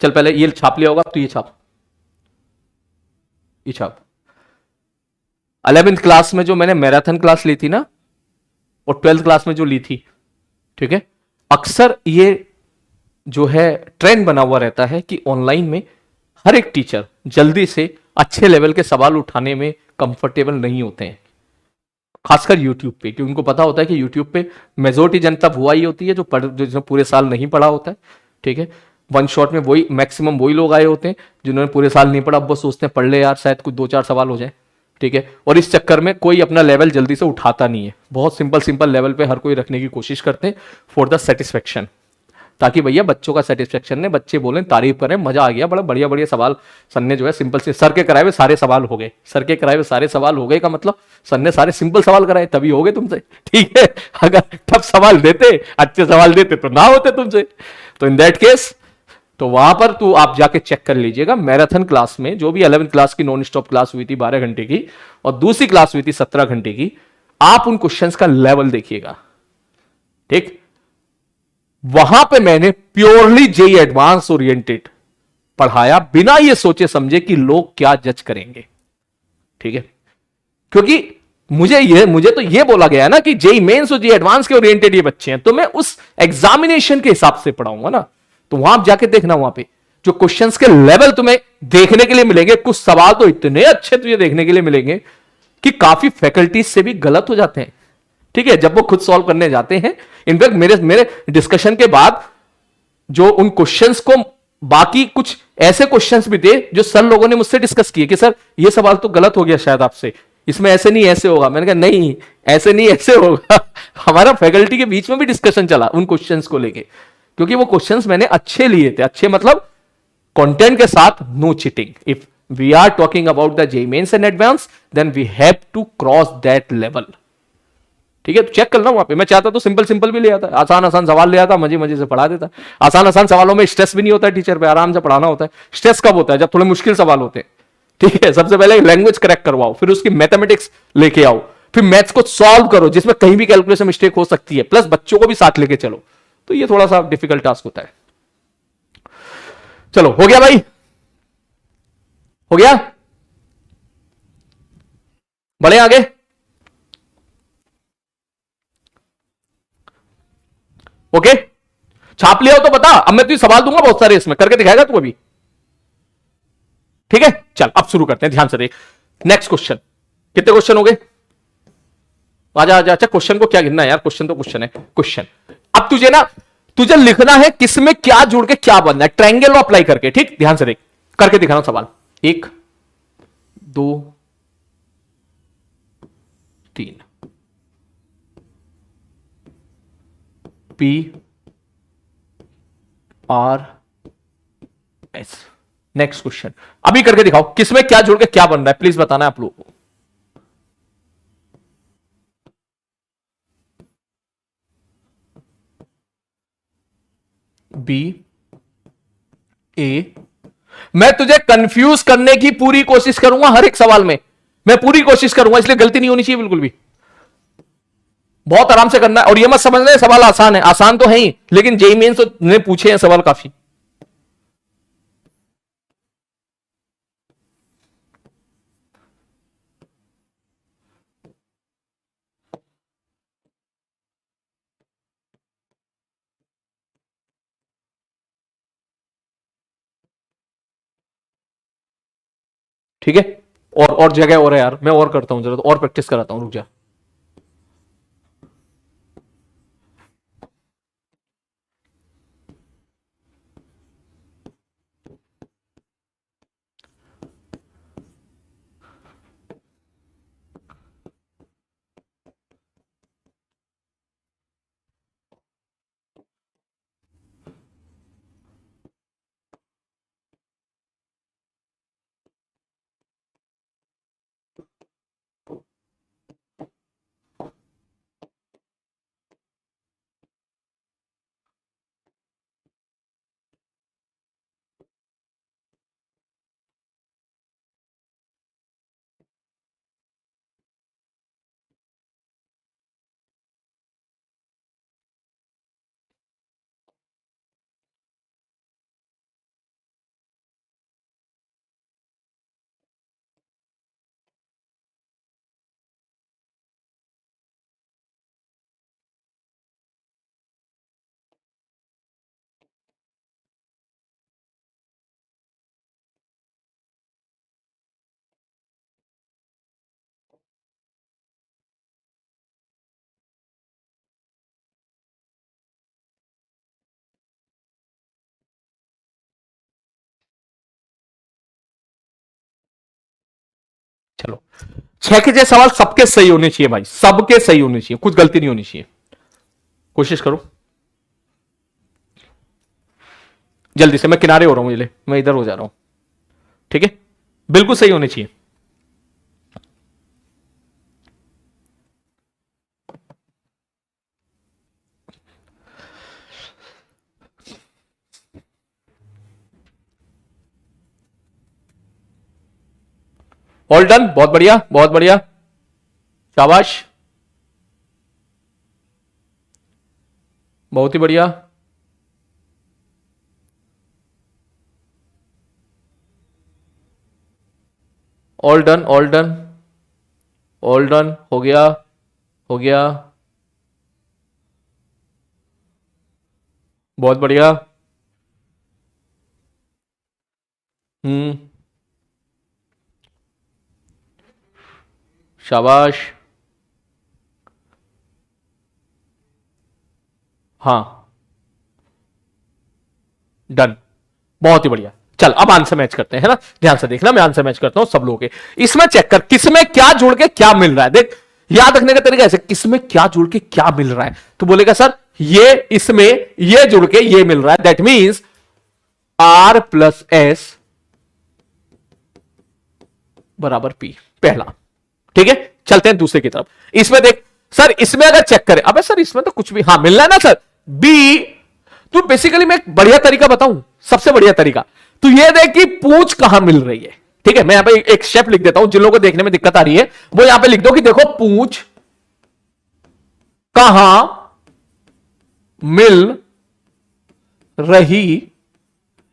चल पहले ये छाप लिया होगा, तो ये छाप, ये छाप। 11th क्लास में जो मैंने मैराथन क्लास ली थी ना, और 12th क्लास में जो ली थी, ठीक है, अक्सर ये जो है ट्रेंड बना हुआ रहता है कि ऑनलाइन में हर एक टीचर जल्दी से अच्छे लेवल के सवाल उठाने में कंफर्टेबल नहीं होते हैं, खासकर यूट्यूब पे, क्योंकि उनको पता होता है कि यूट्यूब पे मेजोरिटी जनता हुआ ही होती है जो पूरे साल नहीं पढ़ा होता है, ठीक है। वन शॉट में वही मैक्सिमम वही लोग आए होते हैं जिन्होंने पूरे साल नहीं पढ़ा, अब वो सोचते हैं पढ़ ले यार, शायद कुछ 2-4 सवाल हो जाए, ठीक है। और इस चक्कर में कोई अपना लेवल जल्दी से उठाता नहीं है, बहुत सिंपल लेवल पे हर कोई रखने की कोशिश करते हैं फॉर द सेटिस्फेक्शन, ताकि भैया बच्चों का सेटिस्फेक्शन ने, बच्चे बोलें, तारीफ करें, मजा आ गया, बड़ा बढ़िया सवाल सर ने जो है सिंपल से, सर के कराए हुए सारे सवाल हो गए, सर के कराए हुए सारे सवाल हो गए का मतलब सर ने सारे सिंपल सवाल कराए तभी हो गए तुमसे, ठीक है। अगर टफ सवाल देते, अच्छे सवाल देते तो ना होते तुमसे, तो इन दैट केस तो वहां पर तो आप जाके चेक कर लीजिएगा। मैराथन क्लास में जो भी 11th क्लास की नॉन स्टॉप क्लास हुई थी 12 घंटे की, और दूसरी क्लास हुई थी 17 घंटे की, आप उन क्वेश्चंस का लेवल देखिएगा, ठीक। वहां पे मैंने प्योरली जेई एडवांस ओरिएंटेड पढ़ाया, बिना ये सोचे समझे कि लोग क्या जज करेंगे, ठीक है। क्योंकि मुझे तो ये बोला गया है ना कि जेई मेंस और जेई एडवांस के ओरिएंटेड ये बच्चे हैं, तो मैं उस एग्जामिनेशन के हिसाब से पढ़ाऊंगा ना। तो वहां आप जाके देखना, वहां पे जो क्वेश्चंस के लेवल तुम्हें देखने के लिए मिलेंगे, कुछ सवाल तो इतने अच्छे तुझे देखने के लिए मिलेंगे कि काफी फैकल्टीज से भी गलत हो जाते हैं, ठीक है, जब वो खुद सॉल्व करने जाते हैं। इनफैक्ट मेरे मेरे डिस्कशन के बाद जो उन क्वेश्चंस को, बाकी कुछ ऐसे क्वेश्चंस भी थे जो सर लोगों ने मुझसे डिस्कस किए कि सर ये सवाल तो गलत हो गया शायद आपसे, इसमें ऐसे नहीं ऐसे होगा। मैंने कहा नहीं, ऐसे नहीं ऐसे होगा। हमारा फैकल्टी के बीच में भी डिस्कशन चला उन क्वेश्चंस को लेके, क्योंकि वो क्वेश्चंस मैंने अच्छे लिए थे। अच्छे मतलब कंटेंट के साथ, no cheating. If we are talking about the JEE mains and advance, then we have to cross that level, ठीक है। तो चेक करना वहां पे। मैं चाहता तो सिंपल सिंपल भी ले आता, आसान आसान सवाल ले आता, मजे मजे से पढ़ा देता। आसान आसान सवालों में स्ट्रेस भी नहीं होता है टीचर पे, आराम से पढ़ाना होता है। स्ट्रेस कब होता है? जब थोड़े मुश्किल सवाल होते हैं, ठीक है। सबसे पहले लैंग्वेज करेक्ट करवाओ, फिर उसकी मैथमेटिक्स लेके आओ, फिर मैथ्स को सॉल्व करो जिसमें कहीं भी कैलकुलेशन मिस्टेक हो सकती है, प्लस बच्चों को भी साथ लेके चलो। तो ये थोड़ा सा डिफिकल्ट टास्क होता है। चलो, हो गया भाई, हो गया, बढ़े आगे। ओके, छाप लिया हो तो बता, अब मैं तुझे सवाल दूंगा बहुत सारे, इसमें करके दिखाएगा तू अभी, ठीक है। चल अब शुरू करते हैं, ध्यान से देख। नेक्स्ट क्वेश्चन, कितने क्वेश्चन हो गए? आजा आजा। अच्छा, क्वेश्चन को क्या गिनना है यार, क्वेश्चन तो क्वेश्चन है। क्वेश्चन अब तुझे ना, तुझे लिखना है किसमें क्या जोड़ के क्या बनना है, ट्रायंगल अप्लाई करके, ठीक। ध्यान से देख, करके दिखाना सवाल। 1 2 3, P R S. Next question, अभी करके दिखाओ किसमें क्या जोड़ के क्या बन रहा है, प्लीज बताना है आप लोगों को। बी ए, मैं तुझे कंफ्यूज करने की पूरी कोशिश करूंगा हर एक सवाल में, मैं पूरी कोशिश करूंगा, इसलिए गलती नहीं होनी चाहिए बिल्कुल भी। बहुत आराम से करना है, और ये मत समझना है सवाल आसान है, आसान तो है ही, लेकिन जेईई मेंस ने पूछे हैं सवाल काफी। ठीक है, और जगह और है यार, मैं और करता हूं जरा, तो और प्रैक्टिस कराता हूं, रुक जा। चलो, 6 के 6 सवाल सबके सही होने चाहिए भाई, सबके सही होने चाहिए, कुछ गलती नहीं होनी चाहिए। कोशिश करो जल्दी से, मैं किनारे हो रहा हूं, ये ले मैं इधर हो जा रहा हूं, ठीक है, बिल्कुल सही होने चाहिए। ऑल डन, बहुत बढ़िया बहुत बढ़िया, शाबाश, बहुत ही बढ़िया। All done all done all done, हो गया, हो गया, बहुत बढ़िया। शाबाश। हाँ, डन, बहुत ही बढ़िया। चल अब आंसर मैच करते हैं, है ना, ध्यान से देखना, मैं आंसर मैच करता हूं सब लोगों के। इसमें चेक कर किसमें क्या जुड़ के क्या मिल रहा है। देख, याद रखने का तरीका ऐसे, किसमें क्या जुड़ के क्या मिल रहा है, तो बोलेगा सर ये इसमें ये जुड़ के ये मिल रहा है, that means R plus S बराबर P, पहला। ठीक है, चलते हैं दूसरे की तरफ। इसमें देख सर, इसमें अगर चेक करें, अबे सर इसमें तो कुछ भी, हाँ मिल रहा है ना सर, बी। तो बेसिकली मैं एक बढ़िया तरीका बताऊं, सबसे बढ़िया तरीका, तो ये देख कि पूंछ कहां मिल रही है। ठीक है, मैं यहां पे एक स्टेप लिख देता हूं, जिन लोगों को देखने में दिक्कत आ रही है वो यहां पे लिख दो कि देखो पूंछ कहां मिल रही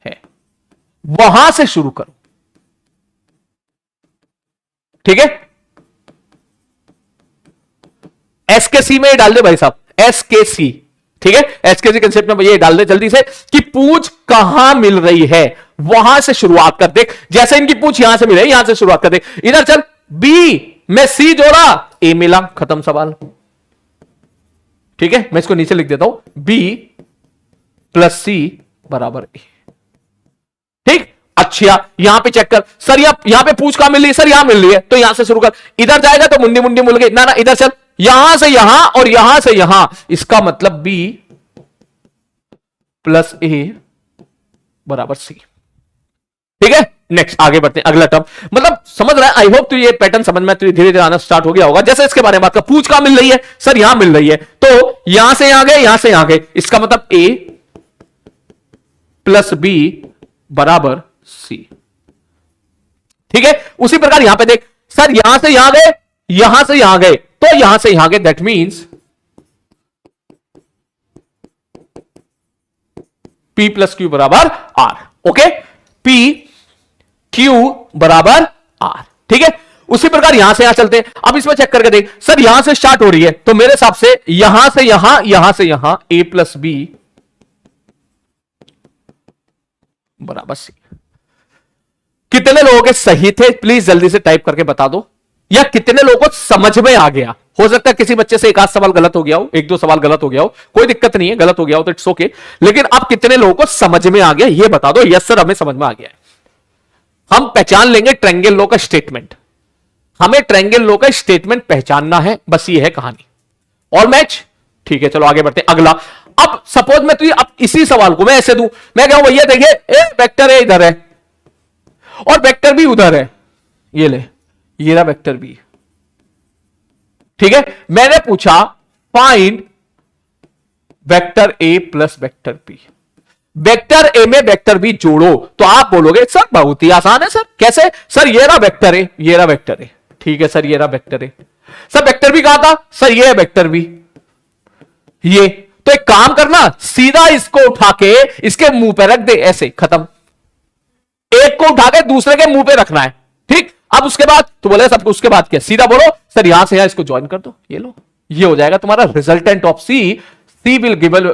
है, वहां से शुरू करो। ठीक है, एस के सी में डाल दे भाई साहब, एस के सी। ठीक है, एस के सी कंसेप्ट में ये डाल दे जल्दी से कि पूंछ कहां मिल रही है, वहां से शुरुआत कर दे। जैसे इनकी पूंछ यहां से मिले, यहां से शुरुआत कर दे, इधर चल, बी में सी जोड़ा, ए मिला, खत्म सवाल। ठीक है, मैं इसको नीचे लिख देता हूं, बी प्लस सी बराबर ए। ठीक, अच्छा यहां पे चेक कर सर, यहां पे पूंछ कहां मिल रही है, सर यहां मिल रही है, तो यहां से शुरू कर। इधर जाएगा तो मुंडी मुंडी मुल गई, ना ना इधर चल, यहां से यहां और यहां से यहां, इसका मतलब बी प्लस ए बराबर सी। ठीक है, नेक्स्ट आगे बढ़ते हैं, अगला टर्म। मतलब समझ रहा है, आई होप तो ये पैटर्न समझ में धीरे धीरे आना स्टार्ट हो गया होगा। जैसे इसके बारे में बात कर, पूंछ कहां मिल रही है, सर यहां मिल रही है, तो यहां से यहां गए, यहां से यहां गए, इसका मतलब ए प्लस बी बराबर सी। ठीक है, उसी प्रकार यहां पे देख सर, यहां से यहां गए, यहां से यहां गए, तो यहां से यहां गए, that means P plus Q बराबर आर। ओके, P क्यू बराबर आर। ठीक है, उसी प्रकार यहां से यहां चलते हैं। अब इसमें चेक करके देख सर, यहां से स्टार्ट हो रही है, तो मेरे हिसाब से यहां से यहां ए प्लस बी बराबर सी। कितने लोगों के सही थे, प्लीज जल्दी से टाइप करके बता दो, या कितने लोगों को समझ में आ गया। हो सकता है किसी बच्चे से एक आध सवाल गलत हो गया हो, एक दो सवाल गलत हो गया हो, कोई दिक्कत नहीं है, गलत हो गया हो तो इट्स ओके, लेकिन अब कितने लोगों को समझ में आ गया ये बता दो। यस सर, हमें समझ में आ गया है। हम पहचान लेंगे ट्रायंगल लॉ का स्टेटमेंट, हमें ट्रायंगल लॉ का स्टेटमेंट पहचानना है, बस ये है कहानी। और मैच, ठीक है, चलो आगे बढ़ते हैं। अगला, अब सपोज मैं तुझे अब इसी सवाल को मैं ऐसे दूं, मैं कहूं भैया देखिए, ए वेक्टर है इधर है और वेक्टर भी उधर है, ये ले, ये रहा वेक्टर बी। ठीक है, मैंने पूछा find vector A plus vector B, vector A में वेक्टर बी जोड़ो, तो आप बोलोगे सर बहुत ही आसान है सर, कैसे सर, ये रहा वेक्टर ए, ये रहा वेक्टर ए। ठीक है सर, ये रहा vector A, sir vector B कहां था, सर ये है वेक्टर बी, ये, तो एक काम करना, सीधा इसको उठा के इसके मुंह पे रख दे, ऐसे खत्म। एक को उठा के दूसरे के मुंह पे रखना है। ठीक, अब उसके बाद तो बोले सब, उसके बाद क्या, सीधा बोलो सर यहां से यहां इसको ज्वाइन कर दो, ये लो, ये हो जाएगा तुम्हारा resultant of C. C will given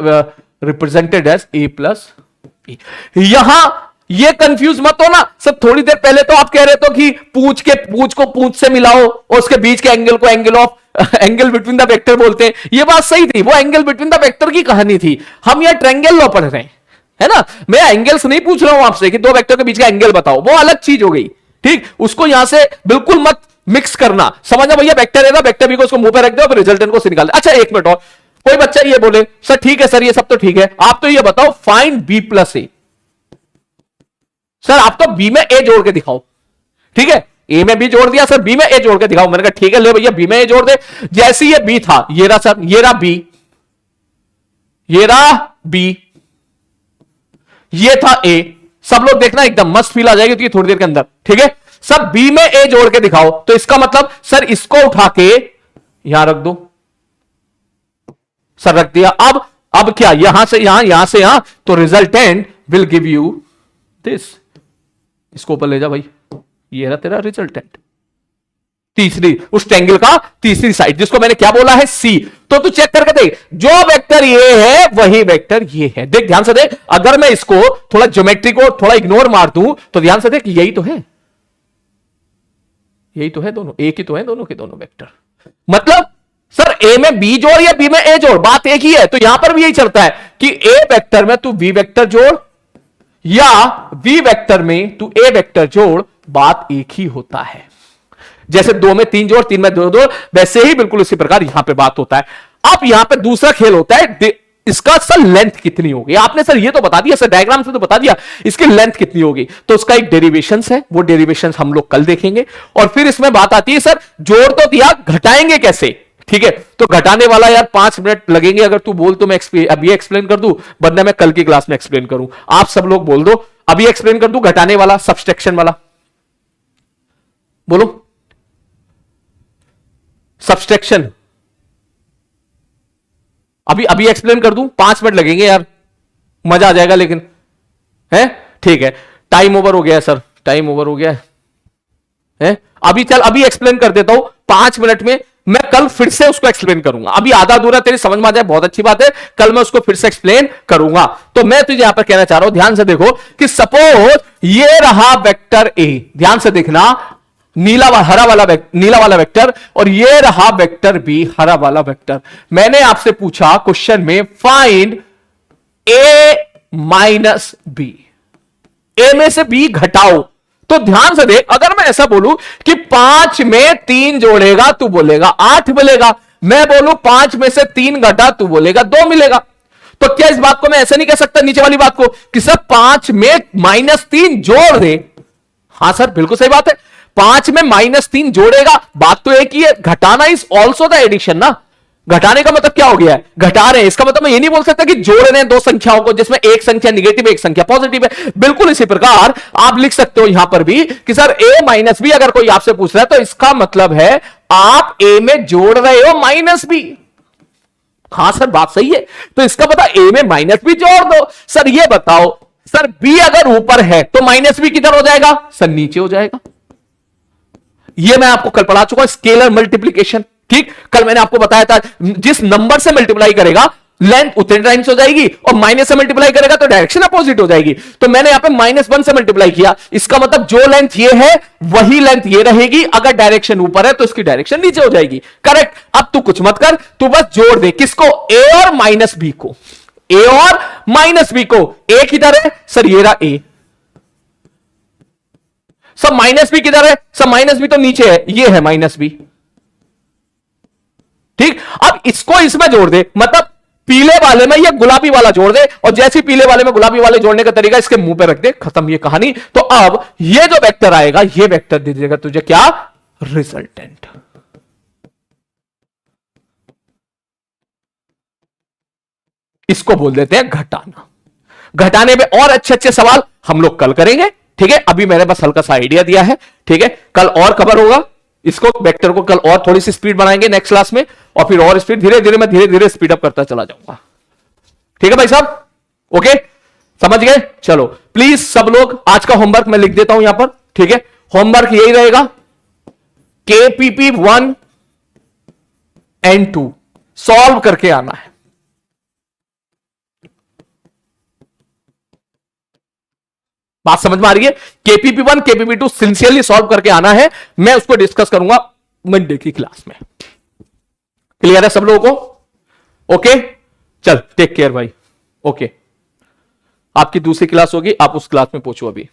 represented as A plus B. यहां ये कंफ्यूज मत हो ना सर, थोड़ी देर पहले तो आप कह रहे थे कि पूंछ को पूंछ से मिलाओ और उसके बीच के एंगल को angle of angle between the vector बोलते हैं, ये बात सही थी, वो एंगल बिटवीन द वेक्टर की कहानी थी। हम यह ट्रायंगल लॉ पढ़ रहे हैं, है ना, मैं एंगल्स नहीं पूछ रहा हूं आपसे कि दो वेक्टर के बीच का एंगल बताओ, वो अलग चीज हो गई। ठीक, उसको यहां से बिल्कुल मत मिक्स करना, समझना भैया, वेक्टर है ना, वेक्टर बी को उसको मुंह पे रख दो, फिर रिजल्टेंट को से निकाल। अच्छा एक मिनट और, कोई बच्चा ये बोले सर ठीक है सर, ये सब तो ठीक है, आप तो ये बताओ फाइंड बी प्लस ए। सर आप तो बी में ए जोड़ के दिखाओ। ठीक है, ए में बी जोड़ दिया सर, बी में ए जोड़ के दिखाओ। मैंने कहा ठीक है, ले भैया बी में ए जोड़ दे। जैसे ये बी था, ये रहा सर, ये रहा बी, ये रहा बी, ये था ए। सब लोग देखना, एकदम मस्त फील आ जाएगी तो ये थोड़ी देर के अंदर। ठीक है, सब बी में ए जोड़ के दिखाओ, तो इसका मतलब सर इसको उठा के यहां रख दो, सर रख दिया। अब क्या, यहां से यहां से यहां, तो resultant will give you this. इसको ऊपर ले जा भाई, ये रहा तेरा रिजल्टेंट। तीसरी, उस ट्रायंगल का तीसरी साइड, जिसको मैंने क्या बोला है, सी। तो तू चेक करके देख, जो वेक्टर ये है वही वेक्टर ये है। देख ध्यान से देख, अगर मैं इसको थोड़ा ज्योमेट्री को थोड़ा इग्नोर मार दूं तो ध्यान से देख, यही तो है, यही तो है, दोनों एक ही तो है, दोनों के दोनों वेक्टर। मतलब सर ए में बी जोड़ या बी में ए जोड़, बात एक ही है। तो यहां पर भी यही चलता है कि ए वेक्टर में तू बी वेक्टर जोड़ या बी वेक्टर में तू ए वेक्टर जोड़, बात एक ही होता है। जैसे 2 में 3 जोड़, 3 में 2 जोड़, वैसे ही बिल्कुल इसी प्रकार यहां पे बात होता है। अब यहां पे दूसरा खेल होता है, इसका सर लेंथ कितनी होगी। आपने सर ये तो बता दिया, सर डायग्राम से तो बता दिया इसकी लेंथ कितनी होगी, तो उसका एक डेरिवेशन है, वो डेरिवेशन हम लोग कल देखेंगे। और फिर इसमें बात आती है सर जोड़ तो दिया, घटाएंगे कैसे, ठीक है। तो घटाने वाला यार 5 मिनट लगेंगे, अगर तू बोल तो मैं अभी एक्सप्लेन कर दूं, वरना मैं कल की क्लास में एक्सप्लेन करूं। आप सब लोग बोल दो, अभी एक्सप्लेन कर दूं घटाने वाला, सब्सट्रैक्शन वाला, बोलो सब्सट्रैक्शन। अभी एक्सप्लेन कर दूं, 5 मिनट लगेंगे यार, मजा आ जाएगा लेकिन, है ठीक है। टाइम ओवर हो गया सर, टाइम ओवर हो गया है। अभी चल, अभी एक्सप्लेन कर देता हूं 5 मिनट में। मैं कल फिर से उसको एक्सप्लेन करूंगा, अभी आधा अधूरा तेरी समझ में आ जाए, बहुत अच्छी बात है, कल मैं उसको फिर से एक्सप्लेन करूंगा। तो मैं तुझे यहां पर कहना चाह रहा हूं, ध्यान से देखो कि सपोज ये रहा वेक्टर ए, ध्यान से देखना, नीला वाला वेक्टर, और ये रहा वेक्टर बी, हरा वाला वेक्टर। मैंने आपसे पूछा क्वेश्चन में फाइंड ए माइनस बी, ए में से बी घटाओ। तो ध्यान से देख, अगर मैं ऐसा बोलूं कि 5 में 3 जोड़ेगा, तू बोलेगा 8 मिलेगा। मैं बोलूं 5 में से 3 घटा, तू बोलेगा 2 मिलेगा। तो क्या इस बात को मैं ऐसे नहीं कह सकता, नीचे वाली बात को, कि सर 5 में -3 जोड़ दे। हां सर बिल्कुल सही बात है, 5 में -3 जोड़ेगा, बात तो एक ही है, घटाना इज ऑल्सो द एडिशन ना। घटाने का मतलब क्या हो गया है, घटा रहे हैं, इसका मतलब मैं ये नहीं बोल सकता कि जोड़ रहे हैं दो संख्याओं को, जिसमें एक संख्या निगेटिव एक संख्या पॉजिटिव है। बिल्कुल इसी प्रकार आप लिख सकते हो यहां पर भी कि सर a माइनस बी, अगर कोई आपसे पूछ रहा है तो इसका मतलब है आप a में जोड़ रहे हो -b। हां सर बात सही है, तो इसका मतलब a में -b जोड़ दो। सर ये बताओ, सर b अगर ऊपर है तो -b किधर हो जाएगा, सर नीचे हो जाएगा। ये मैं आपको कल पढ़ा चुका हूं, स्केलर मल्टीप्लीकेशन, ठीक। कल मैंने आपको बताया था जिस नंबर से मल्टीप्लाई करेगा लेंथ उतने टाइम्स हो जाएगी, और माइनस से मल्टीप्लाई करेगा तो डायरेक्शन अपोजिट हो जाएगी। तो मैंने यहां पे -1 से मल्टीप्लाई किया, इसका मतलब जो लेंथ ये है वही लेंथ ये रहेगी, अगर डायरेक्शन ऊपर है तो इसकी डायरेक्शन नीचे हो जाएगी, करेक्ट। अब तू कुछ मत कर, तू बस जोड़ दे, किसको, ए और -b को, ए और -b को। ए किधर है सर, ये रहा ए। सब -b किधर है, सब -b तो नीचे है, ये है -b, ठीक। अब इसको इसमें जोड़ दे, मतलब पीले वाले में ये गुलाबी वाला जोड़ दे, और जैसे पीले वाले में गुलाबी वाले जोड़ने का तरीका इसके मुंह पे रख दे, खत्म ये कहानी। तो अब ये जो वेक्टर आएगा, ये वेक्टर दे देगा तुझे क्या, रिजल्टेंट। इसको बोल देते हैं घटाना। घटाने में और अच्छे अच्छे सवाल हम लोग कल करेंगे, ठीक है। अभी मैंने बस हल्का सा आइडिया दिया है, ठीक है। कल और कवर होगा, इसको वेक्टर को कल और थोड़ी सी स्पीड बनाएंगे नेक्स्ट क्लास में, और फिर और स्पीड धीरे धीरे मैं धीरे धीरे स्पीड अप करता चला जाऊंगा, ठीक है भाई साहब, ओके समझ गए। चलो प्लीज सब लोग, आज का होमवर्क मैं लिख देता हूं यहां पर, ठीक है। होमवर्क यही रहेगा, केपीपी 1 एंड 2 सॉल्व करके आना है। बात समझ में आ रही है, केपीपी 1 केपीपी 2 सिंसियरली सॉल्व करके आना है, मैं उसको डिस्कस करूंगा मंडे की क्लास में। क्लियर है सब लोगों को, ओके। चल टेक केयर भाई, ओके। आपकी दूसरी क्लास होगी, आप उस क्लास में पहुंचो अभी।